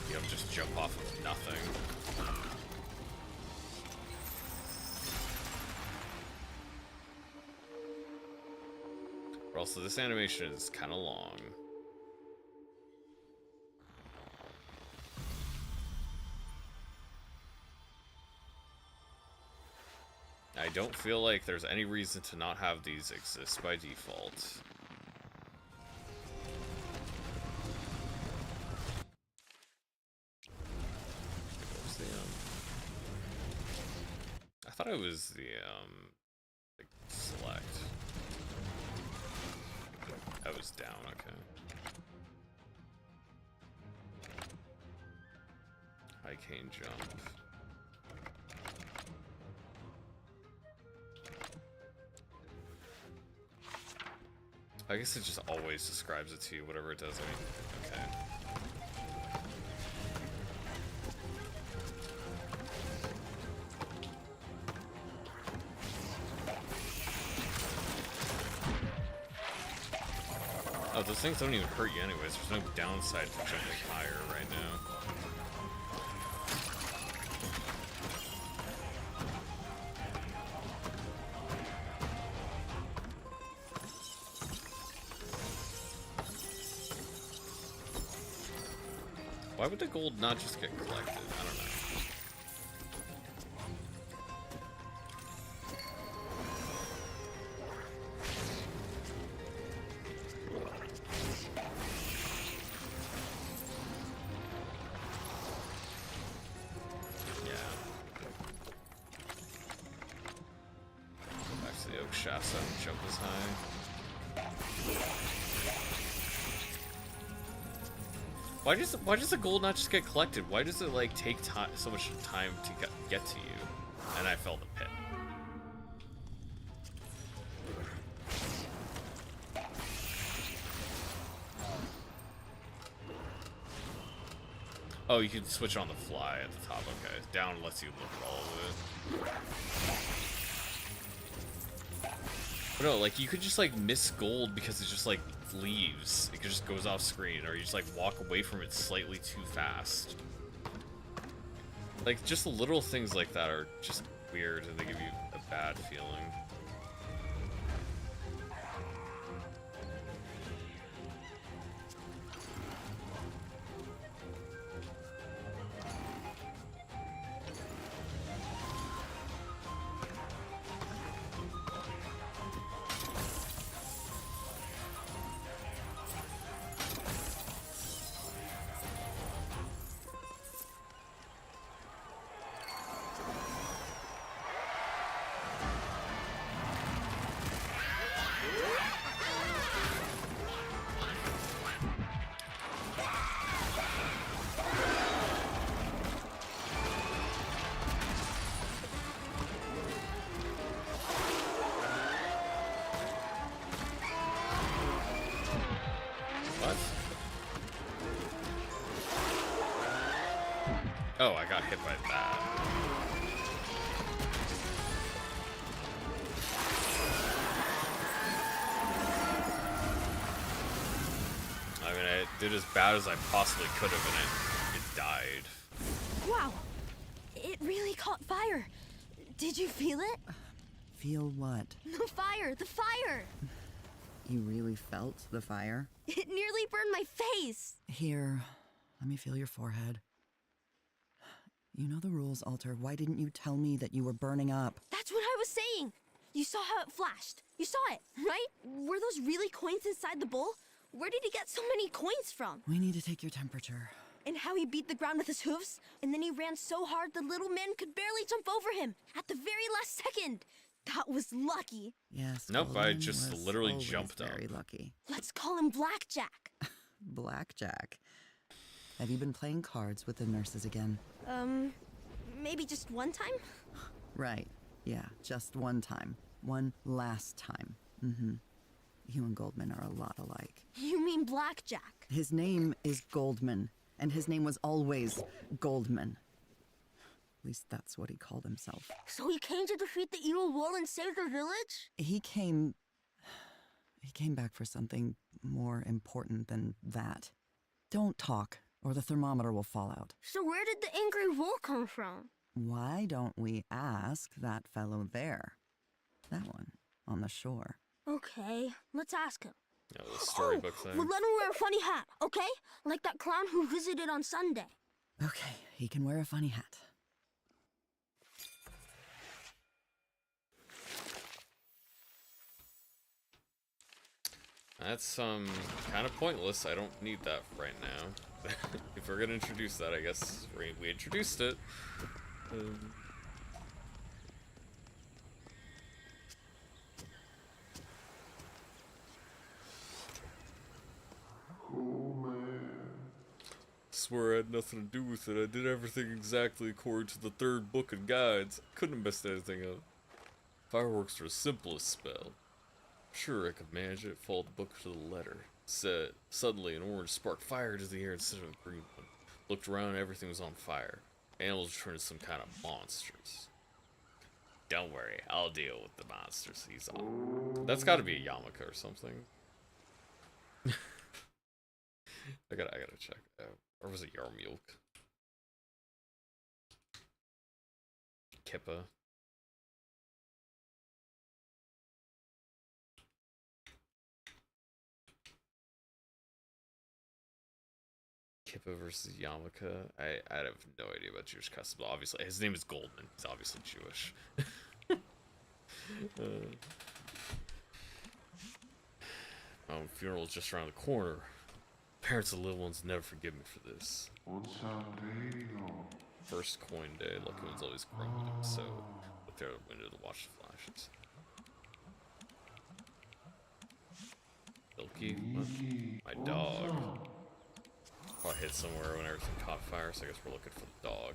You don't just jump off of nothing. But also, this animation is kind of long. I don't feel like there's any reason to not have these exist by default. What was the, I thought it was the, like, select. That was down, okay. High cane jump. I guess it just always describes it to you, whatever it does. I mean, okay. Oh, those things don't even hurt you anyways. There's no downside to jumping higher right now. Why would the gold not just get collected? I don't know. Yeah. Go back to the oak shafts and jump as high. Why does the gold not just get collected? Why does it like take so much time to get to you? And I fell the pit. Oh, you can switch on the fly at the top. Okay, down lets you look at all of it. But no, like you could just like miss gold because it's just like leaves. It just goes off screen, or you just like walk away from it slightly too fast. Like just little things like that are just weird, and they give you a bad feeling. Oh, I got hit by that. I mean, I did as bad as I possibly could have, and it died. Wow, it really caught fire. Did you feel it? Feel what? The fire, the fire! You really felt the fire? It nearly burned my face. Here, let me feel your forehead. You know the rules, Alter. Why didn't you tell me that you were burning up? That's what I was saying. You saw how it flashed. You saw it, right? Were those really coins inside the bowl? Where did he get so many coins from? We need to take your temperature. And how he beat the ground with his hooves? And then he ran so hard the little man could barely jump over him at the very last second. That was lucky. Yes. Nope, I Goldman just was literally always jumped up. Very lucky. Let's call him Blackjack. Blackjack. Have you been playing cards with the nurses again? Maybe just one time? Right. Yeah, just one time. One last time. Mm-hmm. You and Goldman are a lot alike. You mean Blackjack? His name is Goldman, and his name was always Goldman. At least that's what he called himself. So he came to defeat the evil wall and save the village? He came He came back for something more important than that. Don't talk, or the thermometer will fall out. So where did the angry wolf come from? Why don't we ask that fellow there? That one, on the shore. Okay, let's ask him. Yeah, the storybook thing. We'll let him wear a funny hat, okay? Like that clown who visited on Sunday. Okay, he can wear a funny hat. That's kind of pointless. I don't need that right now. If we're gonna introduce that, I guess we introduced it. Swear I had nothing to do with it. I did everything exactly according to the third book and guides. Couldn't have messed anything up. Fireworks are the simplest spell. Sure, I could manage it, follow the book to the letter. Suddenly, an orange spark fired into the air instead of a green one. Looked around, and everything was on fire. Animals turned into some kind of monsters. Don't worry, I'll deal with the monsters. He's on. That's got to be a Yamaka or something. I gotta check it out. Or was it Yarmulk? Kippa. Kippa versus Yamaka. I have no idea about Jewish customs, but obviously his name is Goldman. He's obviously Jewish. Funeral is just around the corner. Parents of little ones never forgive me for this. First coin day, Lucky One's always grumbling, so look there at the window to watch the flashes. Milky? What? My dog. Probably hid somewhere when everything caught fire, so I guess we're looking for the dog.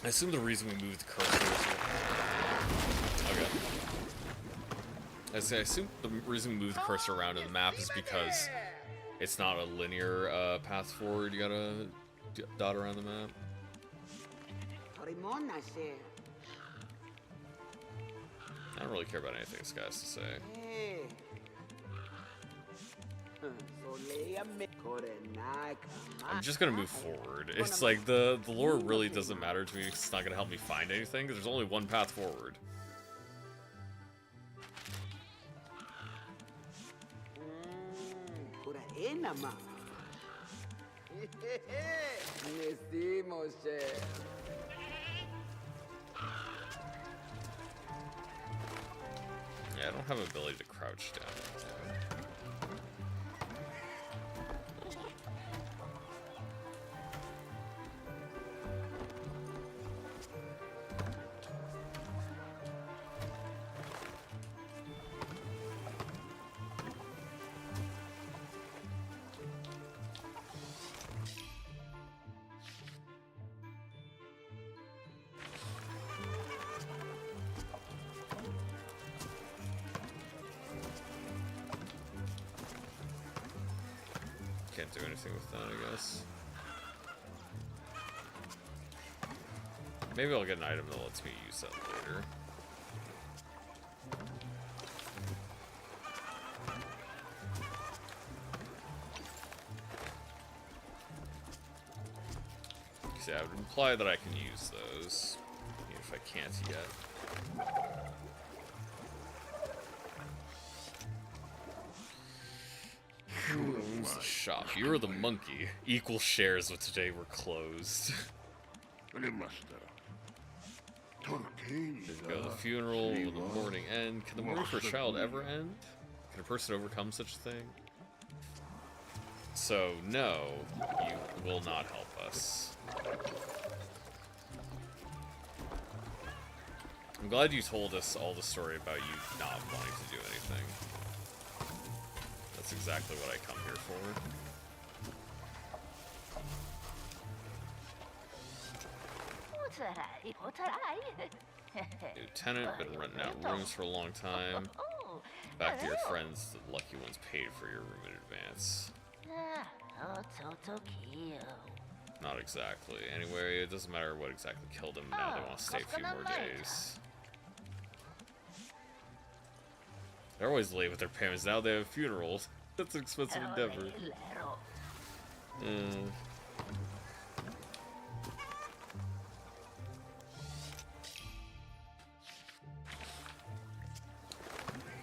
I assume the reason we moved the cursor is... Okay. I assume the reason we moved the cursor around in the map is because it's not a linear path forward. You gotta dot around the map. I don't really care about anything this guy has to say. I'm just gonna move forward. It's like the lore really doesn't matter to me because it's not gonna help me find anything. There's only one path forward. Yeah, I don't have ability to crouch down. Can't do anything with that, I guess. Maybe I'll get an item that lets me use that later. See, I would imply that I can use those, even if I can't yet. Who's the shop? You are the monkey. Equal shares with today were closed. There you go. The funeral, will the mourning end? Can the mourning for a child ever end? Can a person overcome such a thing? So, no, you will not help us. I'm glad you told us all the story about you not wanting to do anything. That's exactly what I come here for. Lieutenant, been renting out rooms for a long time. Back to your friends, the lucky ones paid for your room in advance. Not exactly. Anyway, it doesn't matter what exactly killed him now, they want to stay a few more days. They're always late with their payments, now they have funerals. That's an expensive endeavor.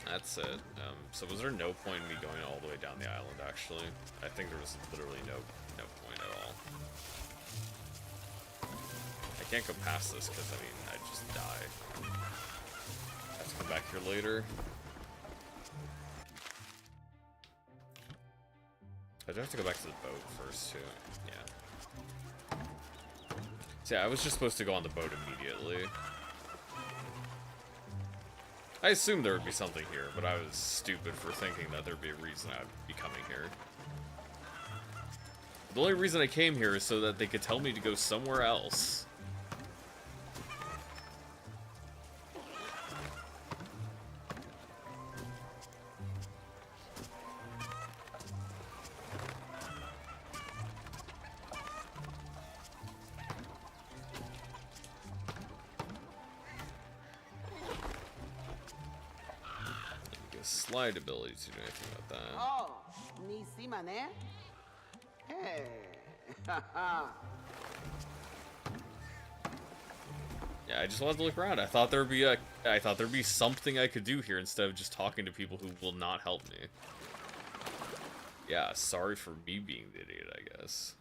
That's it. So was there no point in me going all the way down the island, actually? I think there was literally no point at all. I can't go past this because, I mean, I'd just die. I have to come back here later. I do have to go back to the boat first, too. Yeah. So yeah, I was just supposed to go on the boat immediately. I assumed there would be something here, but I was stupid for thinking that there'd be a reason I'd be coming here. The only reason I came here is so that they could tell me to go somewhere else. Slide ability to do anything about that. Oh, ni si mané? Hey, haha. Yeah, I just wanted to look around. I thought there'd be something I could do here instead of just talking to people who will not help me. Yeah, sorry for me being the idiot, I guess.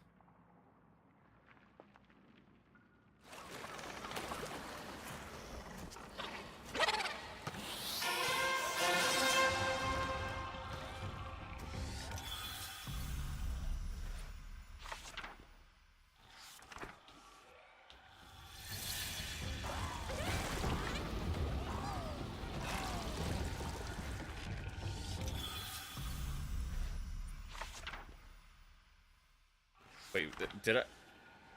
Wait, did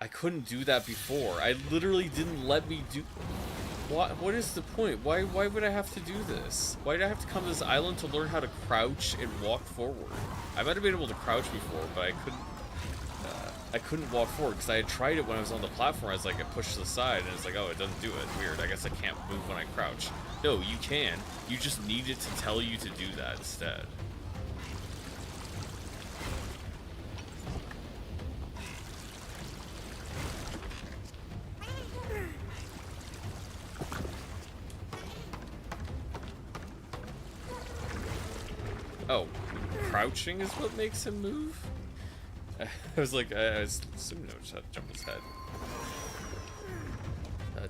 I couldn't do that before. I literally didn't let me do... What is the point? Why would I have to do this? Why did I have to come to this island to learn how to crouch and walk forward? I might have been able to crouch before, but I couldn't walk forward because I had tried it when I was on the platform. I was like, I pushed to the side, and it's like, oh, it doesn't do it. Weird. I guess I can't move when I crouch. No, you can. You just need it to tell you to do that instead. Oh, crouching is what makes him move? I was like, I assumed no, just had to jump his head.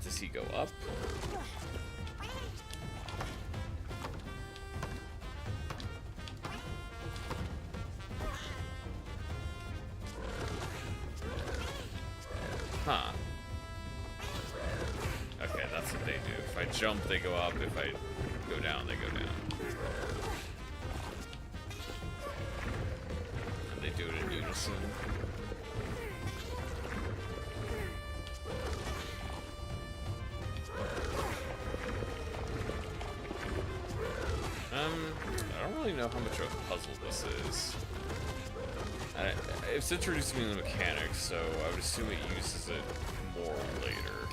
Does he go up? Huh. Okay, that's what they do. If I jump, they go up. If I go down, they go down. And they do it in unison. I don't really know how much of a puzzle this is. It's introduced me to the mechanics, so I would assume it uses it more later.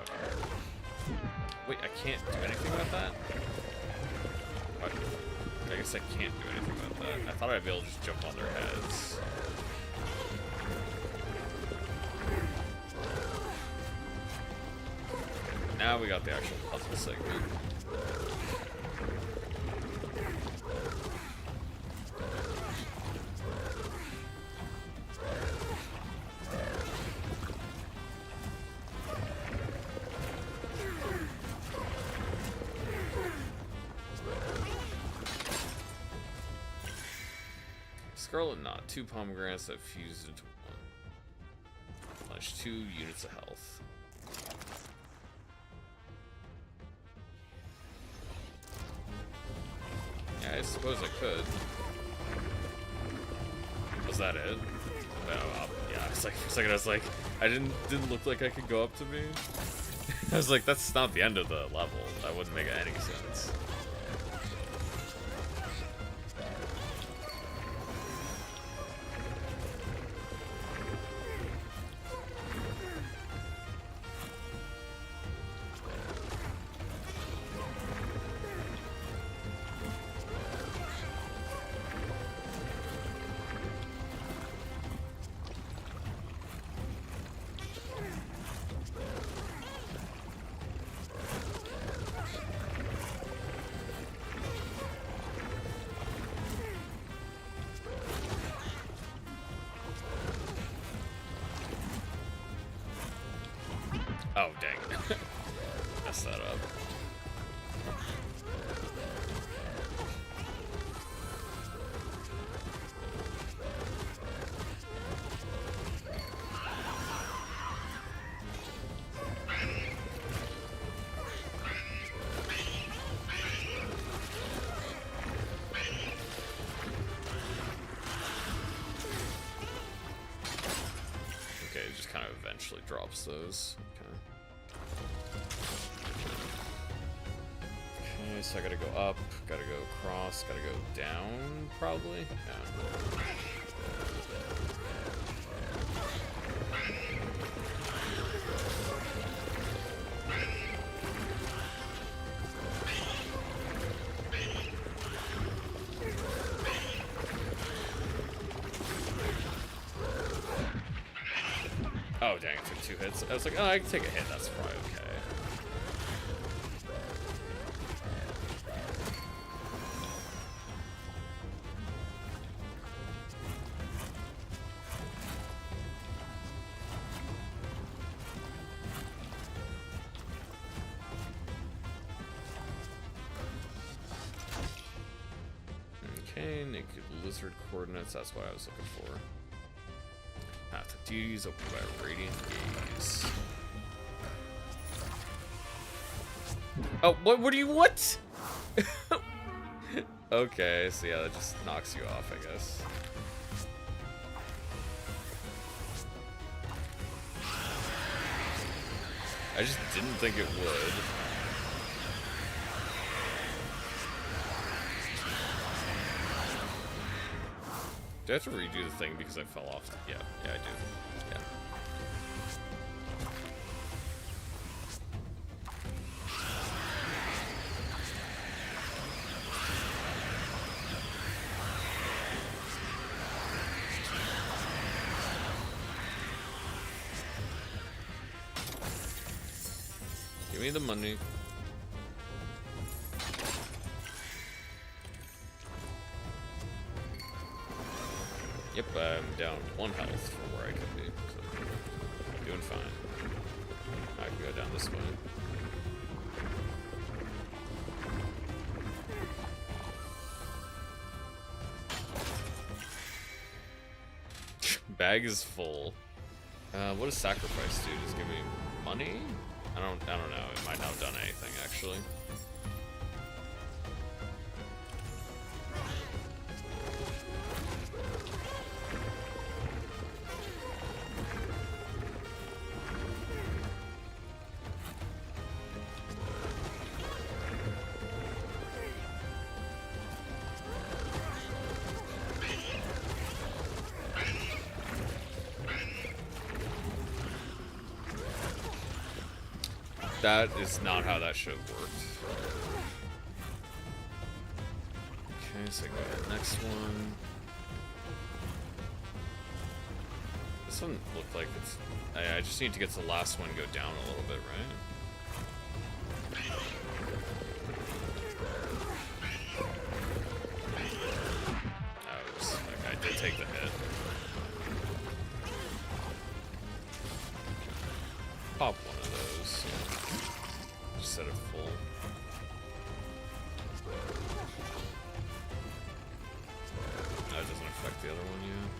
Okay. Wait, I can't do anything about that? What? I guess I can't do anything about that. I thought I'd be able to just jump on their heads. Now we got the actual puzzle segment. Scarlet Knot, 2 pomegranates that fused into 1. Replenish 2 units of health. Yeah, I suppose I could. Was that it? No, yeah, it's like for a second I was like, didn't look like I could go up to me. I was like, that's not the end of the level. That wouldn't make any sense. Oh, dang. Messed that up. Okay, it just kind of eventually drops those. Okay, so I gotta go up, gotta go across, gotta go down, probably? Yeah. Oh, dang, it took 2 hits. I was like, oh, I can take a hit, that's probably okay. Okay, naked lizard coordinates, that's what I was looking for. Path of duties opened by radiant gaze. Oh, what do you, what? Okay, so yeah, that just knocks you off, I guess. I just didn't think it would. Do I have to redo the thing because I fell off? Yeah, I do. Yeah. Give me the money. Yep, I'm down 1 health from where I could be, so doing fine. I can go down this way. Bag is full. What does sacrifice do? Just give me money? I don't know. It might not have done anything actually. That is not how that should have worked. Okay, so go to the next one. This one looked like it's... I just need to get to the last one and go down a little bit, right? Oh, it was, like, I did take the hit. Pop one of those. Just set it full. That doesn't affect the other one yet.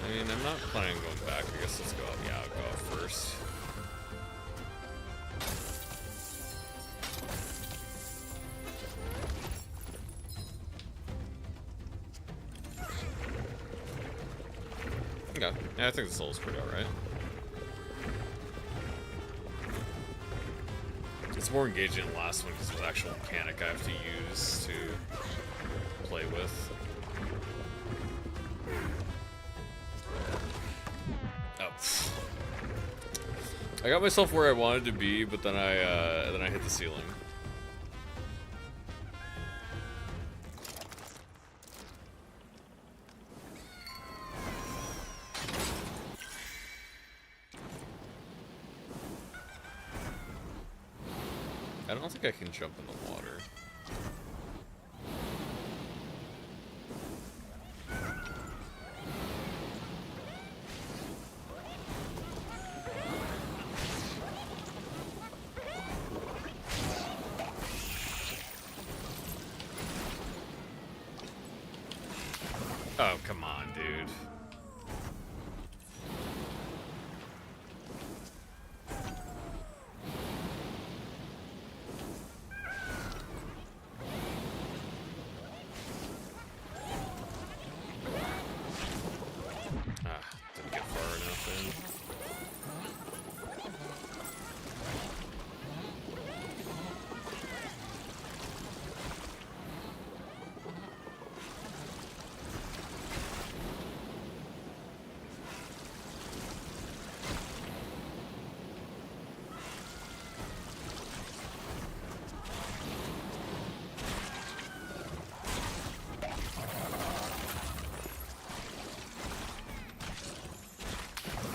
I mean, I'm not planning on going back. I guess let's go up. Yeah, I'll go up first. Okay. Yeah, I think this level's pretty alright. It's more engaging than the last one because there's actual mechanic I have to use to play with. Oh. I got myself where I wanted to be, but then I hit the ceiling. I don't think I can jump in the water. Oh, come on, dude. Didn't get far enough in.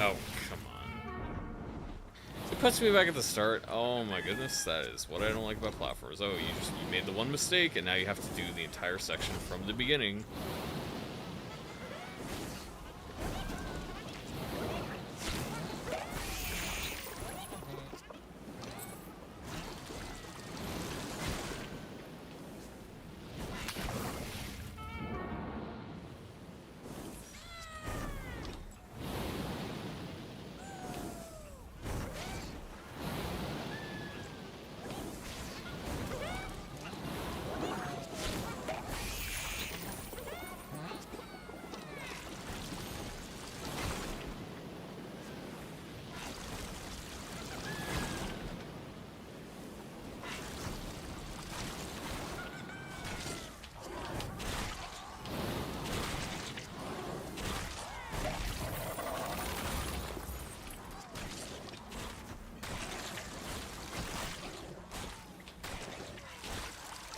Oh, come on. It puts me back at the start. Oh my goodness, that is what I don't like about platformers. Oh, you made the one mistake and now you have to do the entire section from the beginning.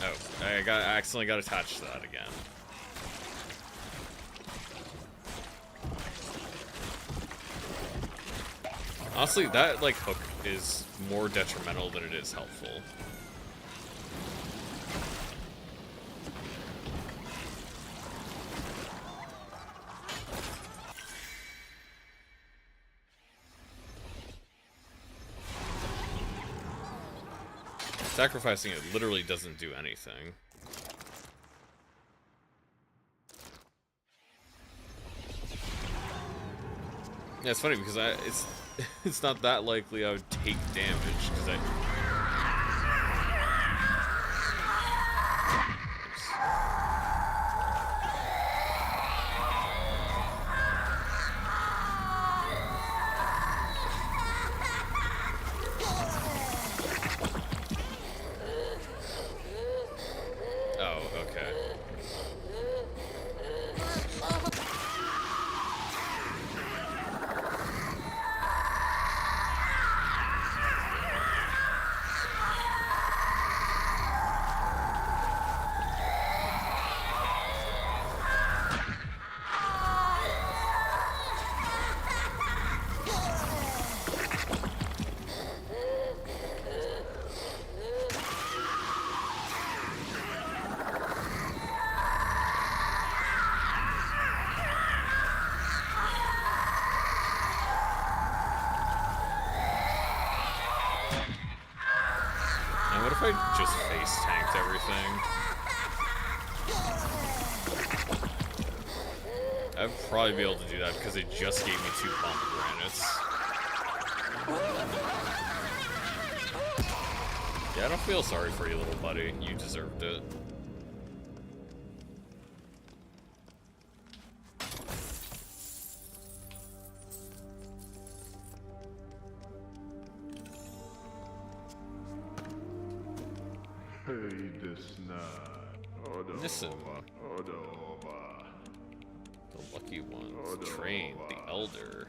Oh, I accidentally got attached to that again. Honestly, that like hook is more detrimental than it is helpful. Sacrificing it literally doesn't do anything. Yeah, it's funny because it's not that likely I would take damage because if I just face tanked everything? I'd probably be able to do that because it just gave me 2 pomegranates. Yeah, I don't feel sorry for you, little buddy. You deserved it. Listen. The lucky ones. Train. The elder.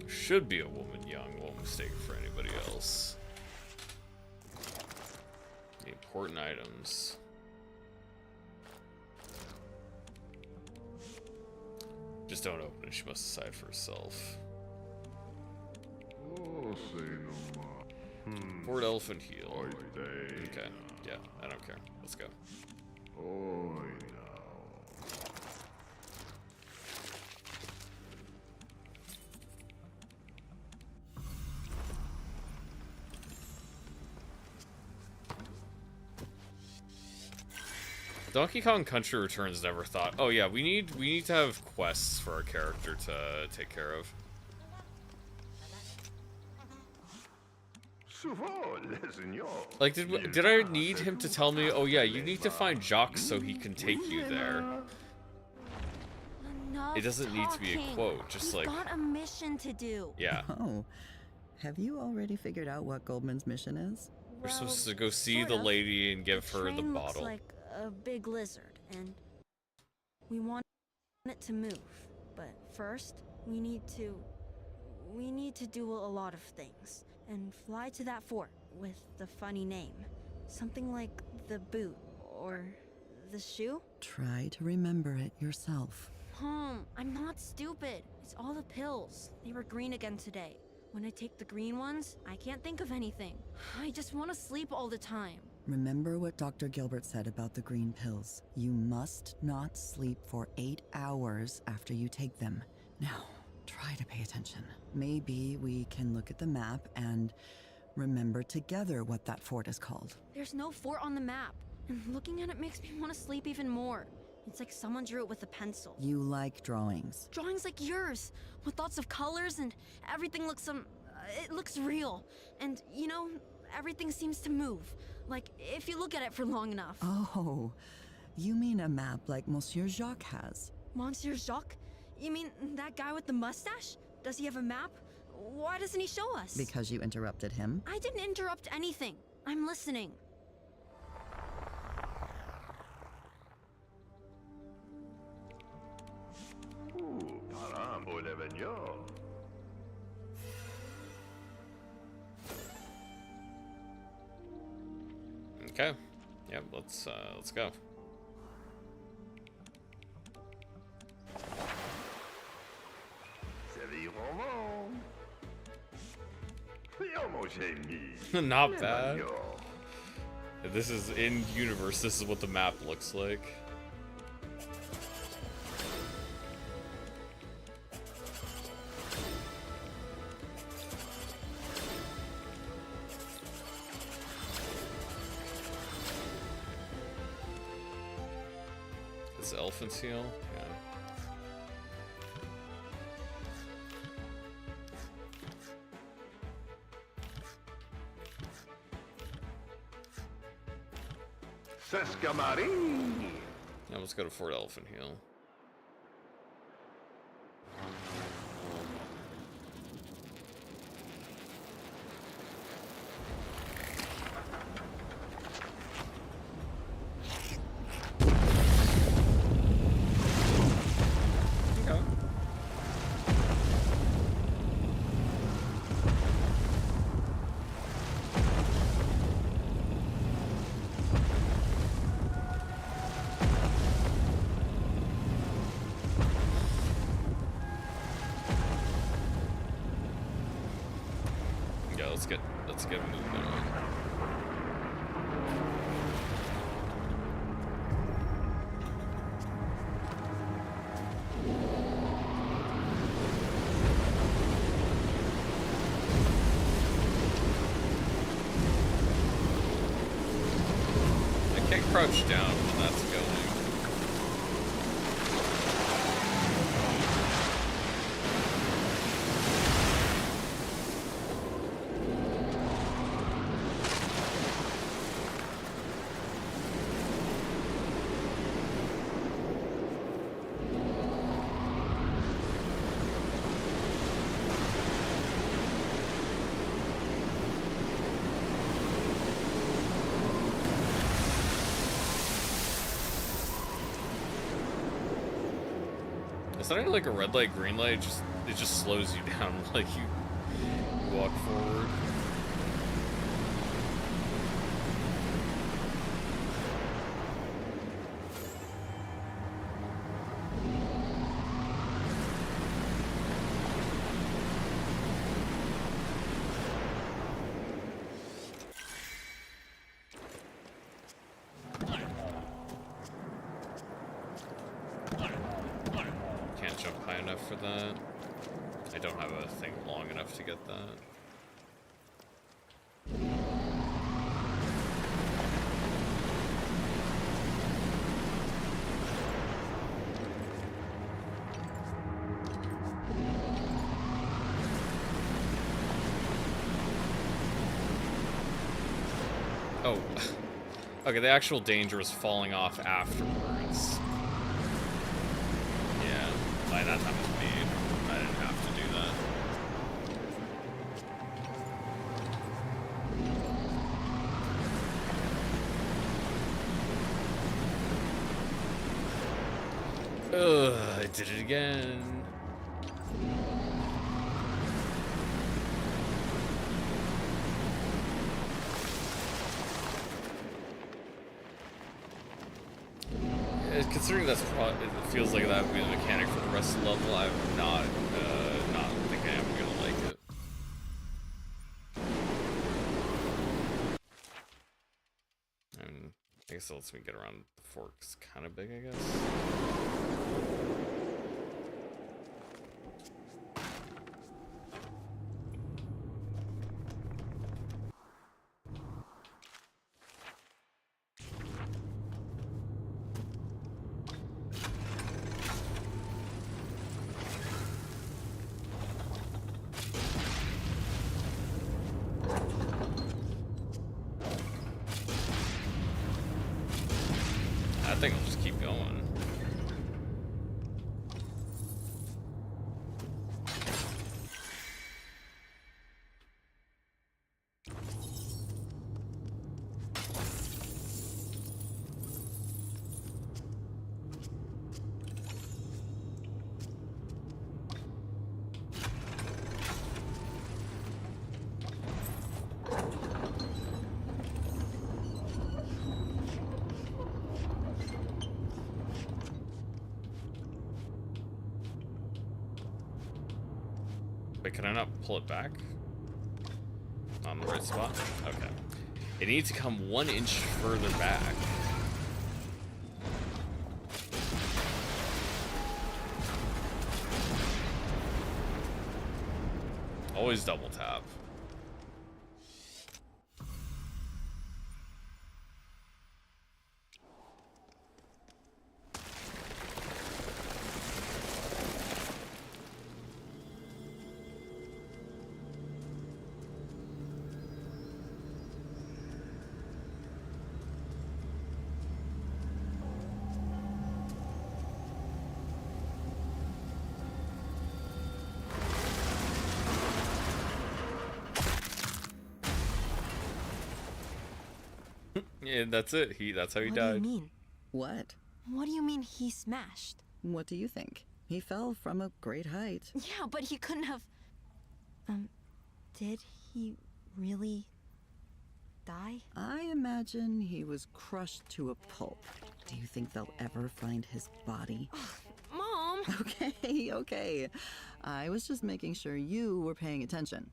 Should be a woman young, won't mistake for anybody else. The important items. Just don't open it, she must decide for herself. Fort Elephant Heel. Okay, yeah, I don't care. Let's go. Donkey Kong Country Returns never thought, oh yeah, we need to have quests for our character to take care of. Like, did I need him to tell me, oh yeah, you need to find Jacques so he can take you there? It doesn't need to be a quote, just like... We've got a mission to do. Yeah. Oh, have you already figured out what Goldman's mission is? We're supposed to go see the lady and give her the bottle. Looks like a big lizard, and we want it to move. But first, we need to do a lot of things and fly to that fort with the funny name. Something like the boot or the shoe? Try to remember it yourself. I'm not stupid. It's all the pills. They were green again today. When I take the green ones, I can't think of anything. I just want to sleep all the time. Remember what Dr. Gilbert said about the green pills. You must not sleep for 8 hours after you take them. Now, try to pay attention. Maybe we can look at the map and remember together what that fort is called. There's no fort on the map, and looking at it makes me want to sleep even more. It's like someone drew it with a pencil. You like drawings. Drawings like yours, with lots of colors, and everything looks, it looks real. And, you know, everything seems to move. Like, if you look at it for long enough. Oh, you mean a map like Monsieur Jacques has? Monsieur Jacques? You mean that guy with the mustache? Does he have a map? Why doesn't he show us? Because you interrupted him? I didn't interrupt anything. I'm listening. Okay. Yep, let's go. Not bad. This is in universe. This is what the map looks like. This elephant seal? Yeah. Now let's go to Fort Elephant Hill. Let's get moving on. I can't crouch down when that's going. It's not even like a red light, green light. It just slows you down like you walk forward. Can't jump high enough for that. I don't have a thing long enough to get that. Oh, okay, the actual danger was falling off afterwards. Yeah, by that time it was me. I didn't have to do that. Ugh, I did it again. Considering that's it feels like that would be the mechanic for the rest of the level, I'm not thinking I'm gonna like it. And I guess it lets me get around the forks, kind of big, I guess. I think I'll just keep going. Wait, can I not pull it back? On the right spot? Okay. It needs to come 1 inch further back. Always double tap. Yeah, that's it. That's how he died. What do you mean? What? What do you mean he smashed? What do you think? He fell from a great height. Yeah, but he couldn't have... did he really die? I imagine he was crushed to a pulp. Do you think they'll ever find his body? Mom! Okay, okay. I was just making sure you were paying attention.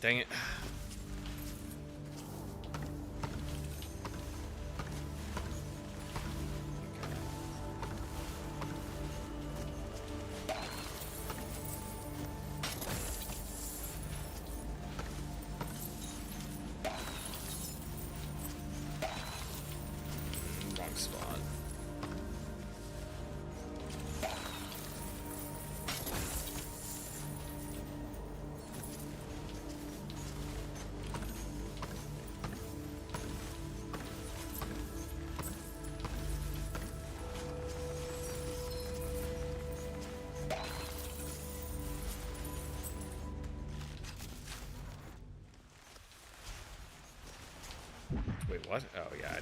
Dang it. Wait, what? Oh yeah, I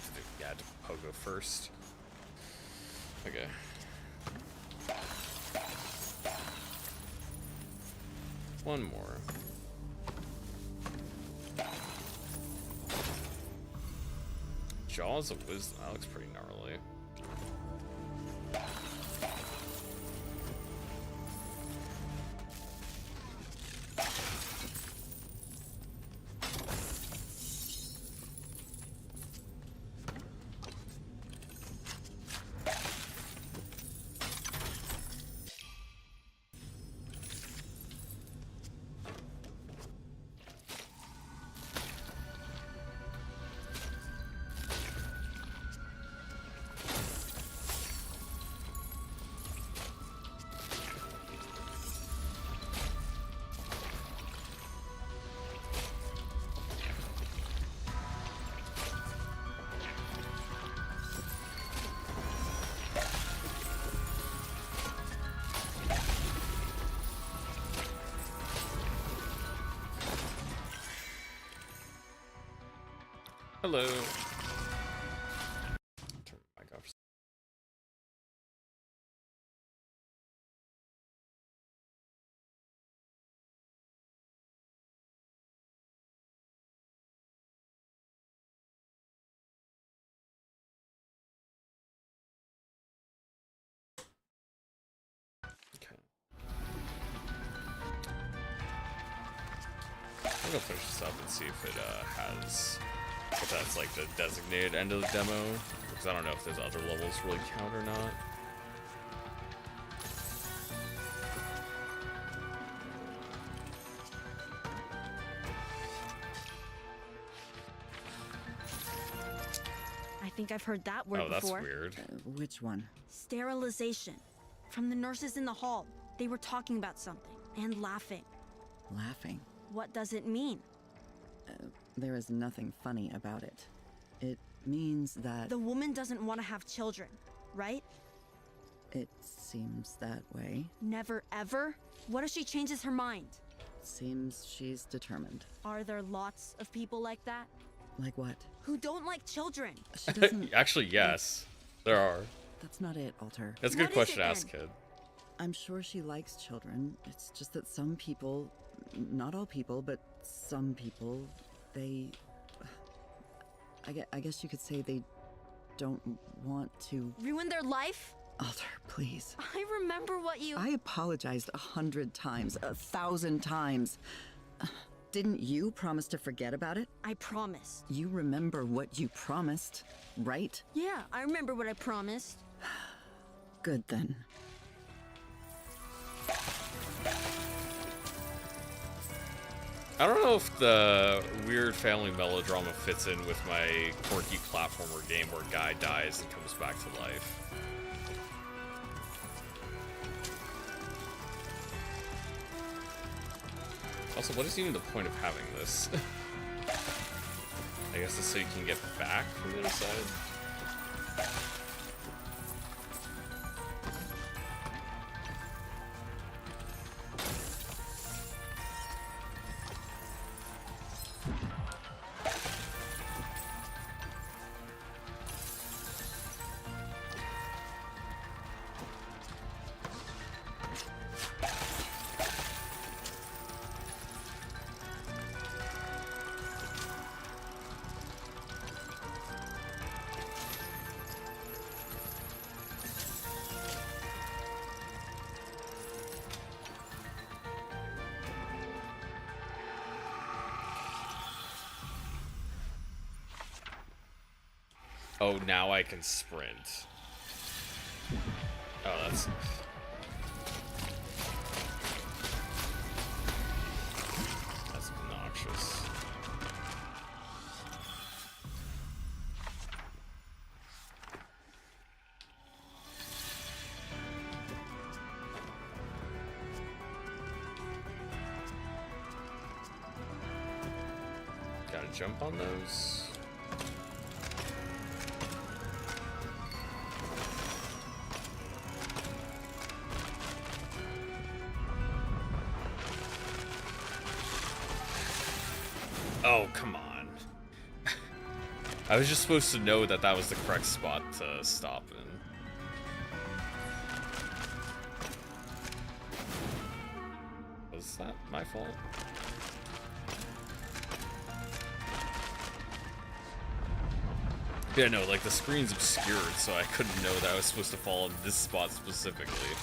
had to pogo first. Okay. One more. Jaws of Wisdom. That looks pretty gnarly. Hello. Turn my mic off. Okay. I'm gonna finish this up and see if it has. If that's like the designated end of the demo, because I don't know if those other levels really count or not. I think I've heard that word Oh, that's before. weird. Which one? Sterilization. From the nurses in the hall. They were talking about something and laughing. Laughing. What does it mean? There is nothing funny about it. It means that The woman doesn't want to have children, right? it seems that way. Never ever? What if she changes her mind? Seems she's determined. Are there lots of people like that? Like what? Who don't like children? She doesn't. Actually, yes, there are. That's not it, Alter. That's a What good is question it to ask, then? kid. I'm sure she likes children. It's just that some people, not all people, but some people, they. I guess you could say they don't want to. Ruin their life? Alter, please. I remember what you. I apologized 100 times, 1,000 times. Didn't you promise to forget about it? I promised. You remember what you promised, right? Yeah, I remember what I promised. Good then. I don't know if the weird family melodrama fits in with my quirky platformer game where a guy dies and comes back to life. Also, what is even the point of having this? I guess it's so you can get back from the other side. Oh, now I can sprint. Oh, that's... That's obnoxious. Gotta jump on those. Oh, come on. I was just supposed to know that that was the correct spot to stop in. Was that my fault? Yeah, no, like the screen's obscured, so I couldn't know that I was supposed to fall in this spot specifically.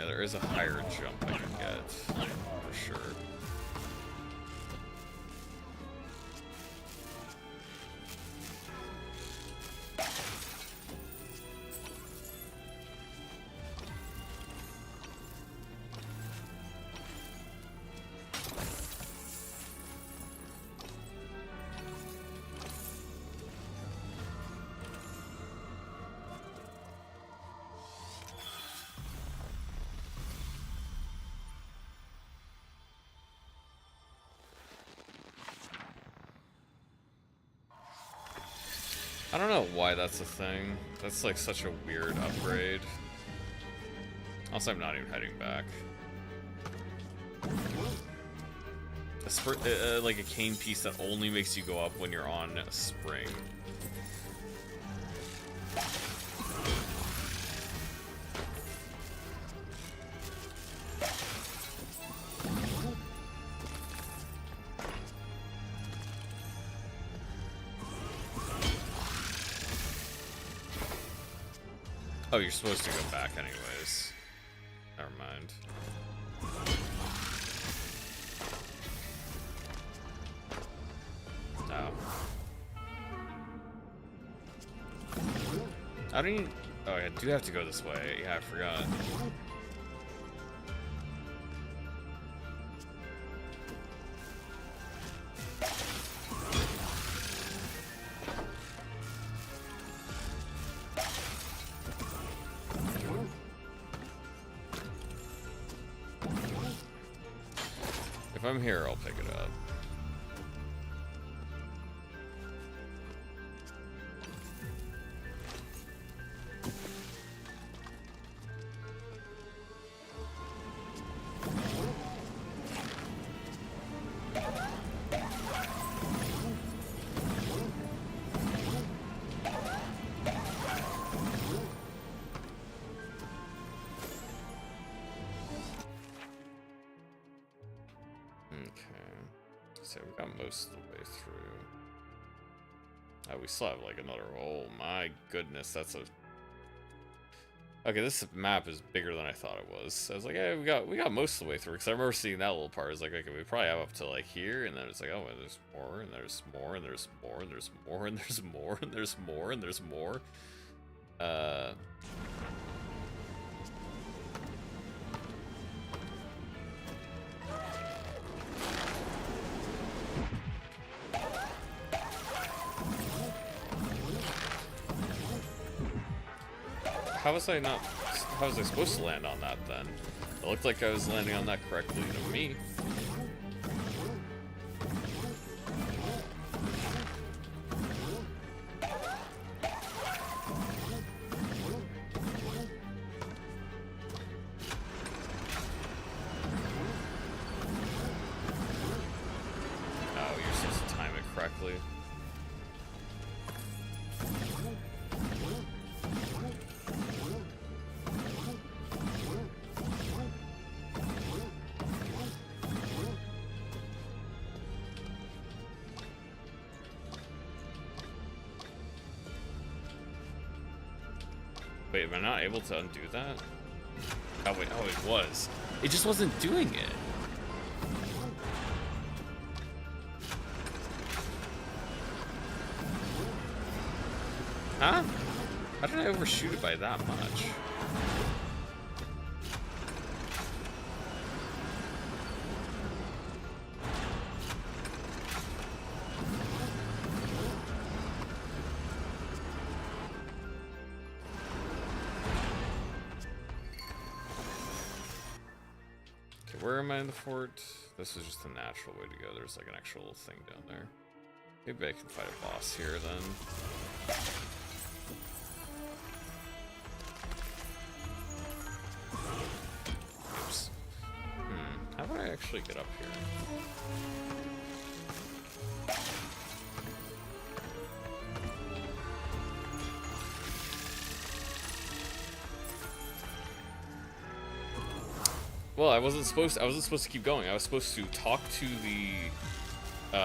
There is a higher jump I can get, for sure. I don't know why that's a thing. That's like such a weird upgrade. Also, I'm not even heading back. Like a cane piece that only makes you go up when you're on a spring. Oh, you're supposed to go back anyways. Never mind. Oh. I don't even... Oh, I do have to go this way. Yeah, I forgot. If I'm here, I'll pick it up. So we got most of the way through. Oh, we still have like another. Oh my goodness, that's a. Okay, this map is bigger than I thought it was. I was like, yeah, we got most of the way through. Because I remember seeing that little part. I was like, okay, we probably have up to like here, and then it's like, oh, and there's more, and there's more, and there's more, and there's more, and there's more, and there's more, and there's more. How was I supposed to land on that then? It looked like I was landing on that correctly to me. Oh, you're supposed to time it correctly. Wait, am I not able to undo that? Oh wait, oh it was. It just wasn't doing it. Huh? How did I overshoot it by that much? where am I in the fort? This is just the natural way to go. There's like an actual thing down there. Maybe I can fight a boss here then. Oops. How would I actually get up here? Well, I wasn't supposed to keep going. I was supposed to talk to the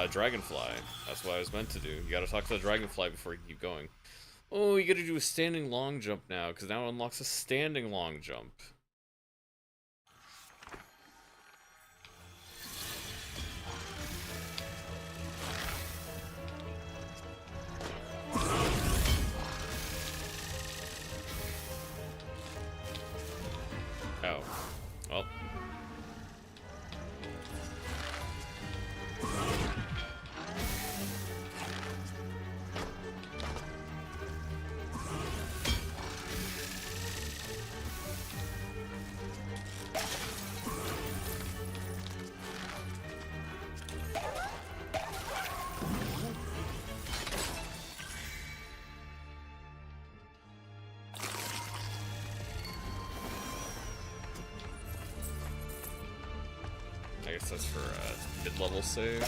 dragonfly. That's what I was meant to do. You gotta talk to the dragonfly before you keep going. Oh, you gotta do a standing long jump now, because now it unlocks a standing long jump. Oh. Well. I guess that's for mid-level save.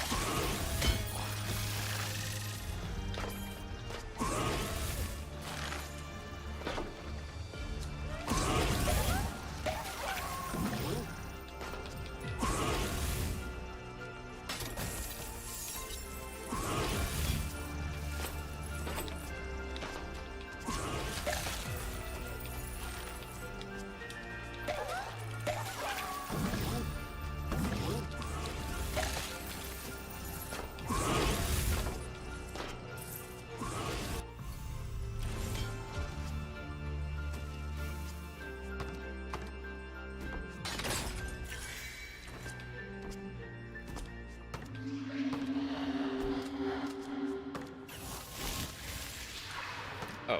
Oh.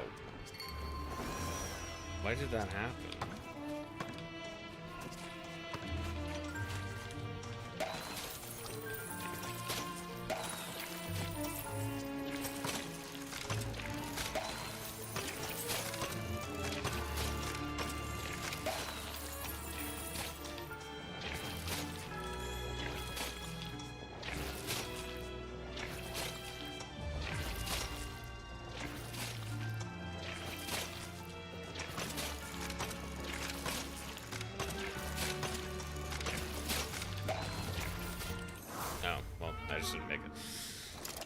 Why did that happen? Didn't make it.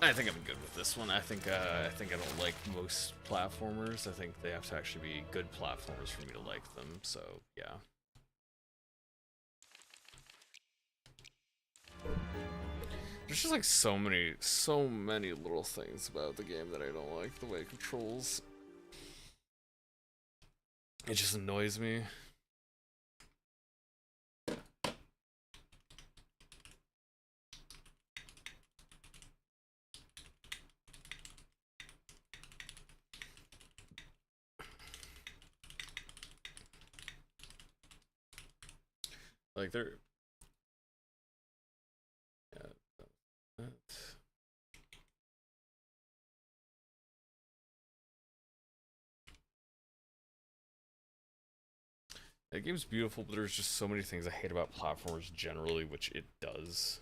I think I'm good with this one. I think I don't like most platformers. I think they have to actually be good platformers for me to like them. So yeah. There's just like so many little things about the game that I don't like. The way it controls. It just annoys me. Like they're, yeah, that. That game's beautiful, but there's just so many things I hate about platformers generally, which it does.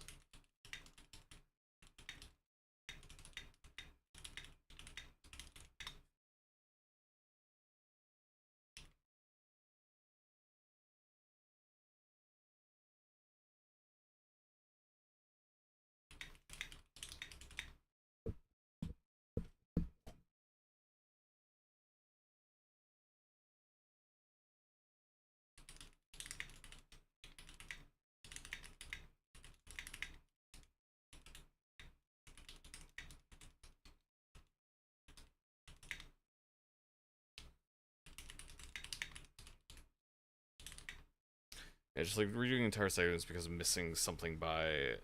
Yeah, just like redoing entire segments because of missing something by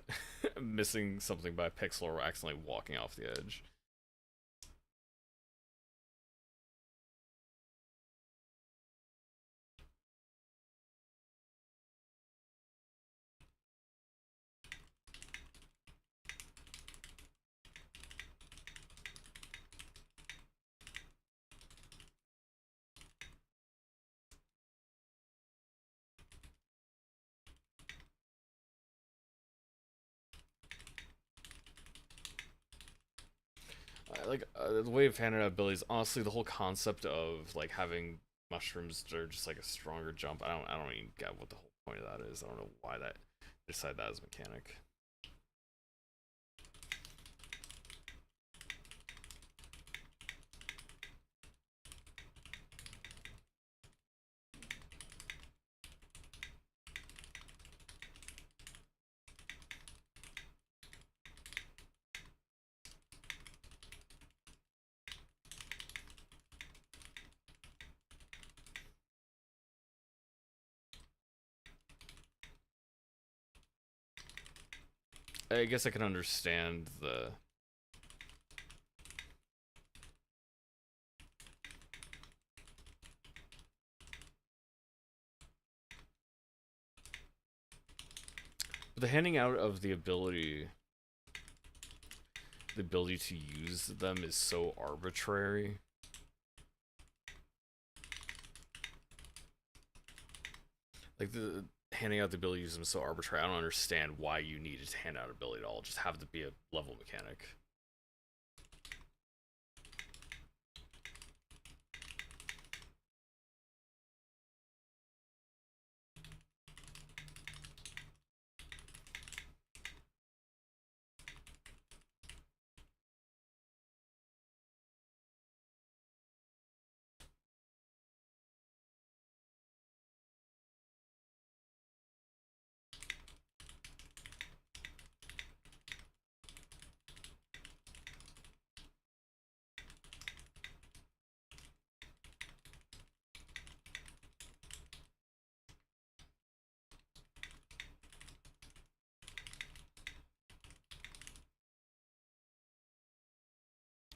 missing something by a pixel or accidentally walking off the edge. like the way of handing out abilities, honestly, the whole concept of like having mushrooms that are just like a stronger jump, I don't even get what the whole point of that is. I don't know why that they decide that as a mechanic. I guess I can understand the handing out of the ability to use them is so arbitrary. Like the handing out the ability to use them is so arbitrary. I don't understand why you needed to hand out ability at all. Just have it be a level mechanic.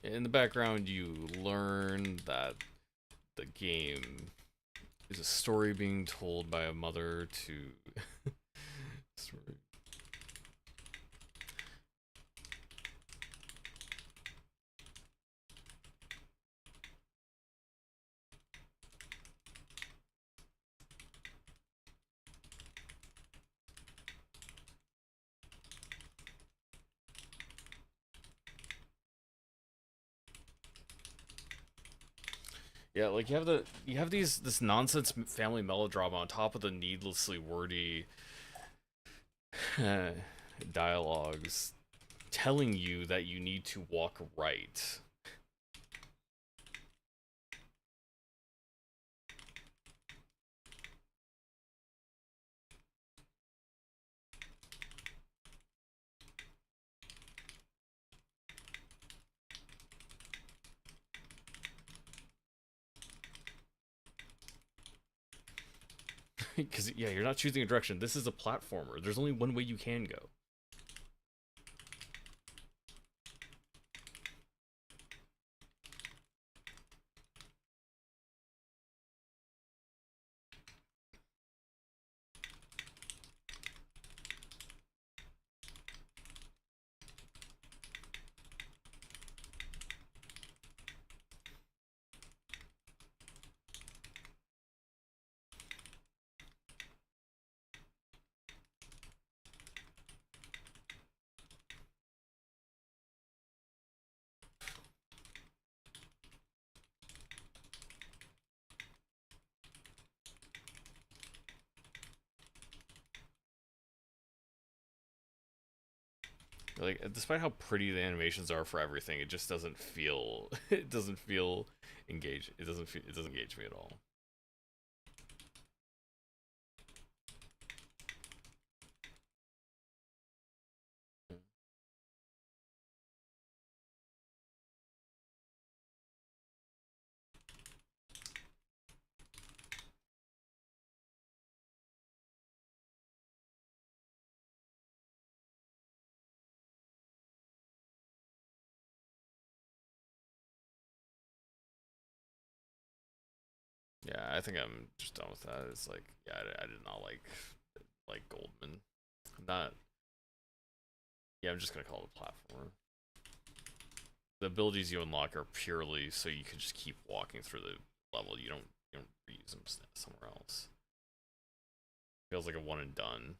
In the background, you learn that the game is a story being told by a mother to story. Yeah, like you have this nonsense family melodrama on top of the needlessly wordy dialogues telling you that you need to walk right. Because, yeah, you're not choosing a direction. This is a platformer. There's only one way you can go. Like, despite how pretty the animations are for everything, it just doesn't feel it doesn't feel engaged. It doesn't engage me at all. Yeah, I think I'm just done with that. It's like, yeah, I did not like Goldman. I'm not. Yeah, I'm just gonna call it a platformer. The abilities you unlock are purely so you can just keep walking through the level. You don't reuse them somewhere else. Feels like a one and done.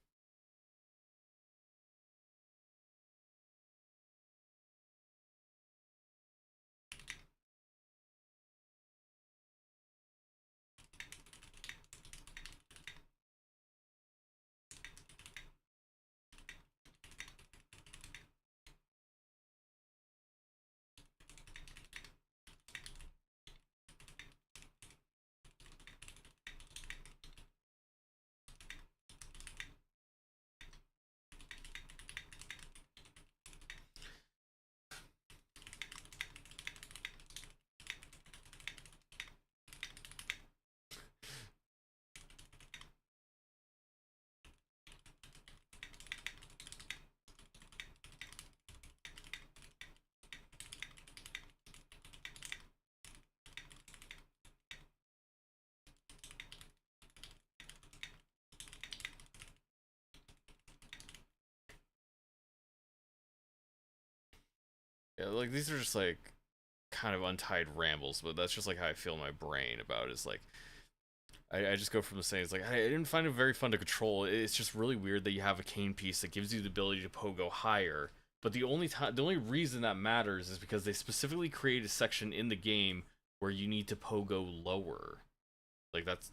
Yeah, like these are just like kind of untied rambles, but that's just like how I feel in my brain about it. Is like I just go from the saying, it's like I didn't find it very fun to control. It's just really weird that you have a cane piece that gives you the ability to pogo higher, but the only reason that matters is because they specifically create a section in the game where you need to pogo lower. Like that's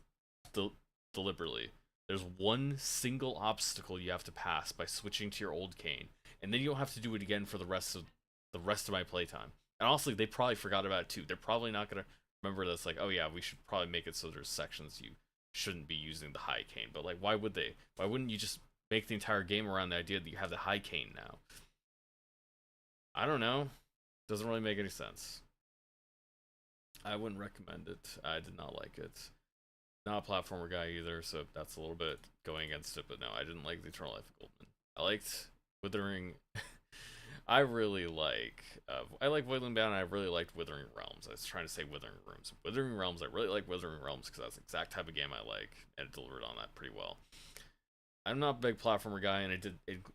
deliberately. There's one single obstacle you have to pass by switching to your old cane, and then you don't have to do it again for the rest of my playtime. And honestly, they probably forgot about it too. They're probably not gonna remember that's like, oh yeah, we should probably make it so there's sections you shouldn't be using the high cane. But like, why would they? Why wouldn't you just make the entire game around the idea that you have the high cane now? I don't know. Doesn't really make any sense. I wouldn't recommend it. I did not like it. Not a platformer guy either, so that's a little bit going against it. But no, I didn't like the Eternal Life of Goldman. I liked Withering. I really like. I like Voidling Bound. And I really liked Withering Realms. I was trying to say Withering Rooms. Withering Realms. I really like Withering Realms because that's the exact type of game I like, and it delivered on that pretty well. I'm not a big platformer guy, and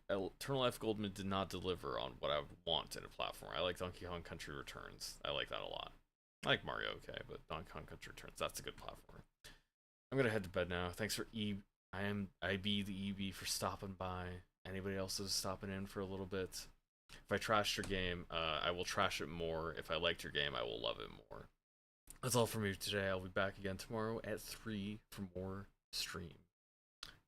Eternal Life of Goldman did not deliver on what I would want in a platformer. I like Donkey Kong Country Returns. I like that a lot. I like Mario, okay, but Donkey Kong Country Returns, that's a good platformer. I'm gonna head to bed now. Thanks for IB the EB for stopping by. Anybody else is stopping in for a little bit? If I trashed your game, I will trash it more. If I liked your game, I will love it more. That's all for me today. I'll be back again tomorrow at 3 for more stream.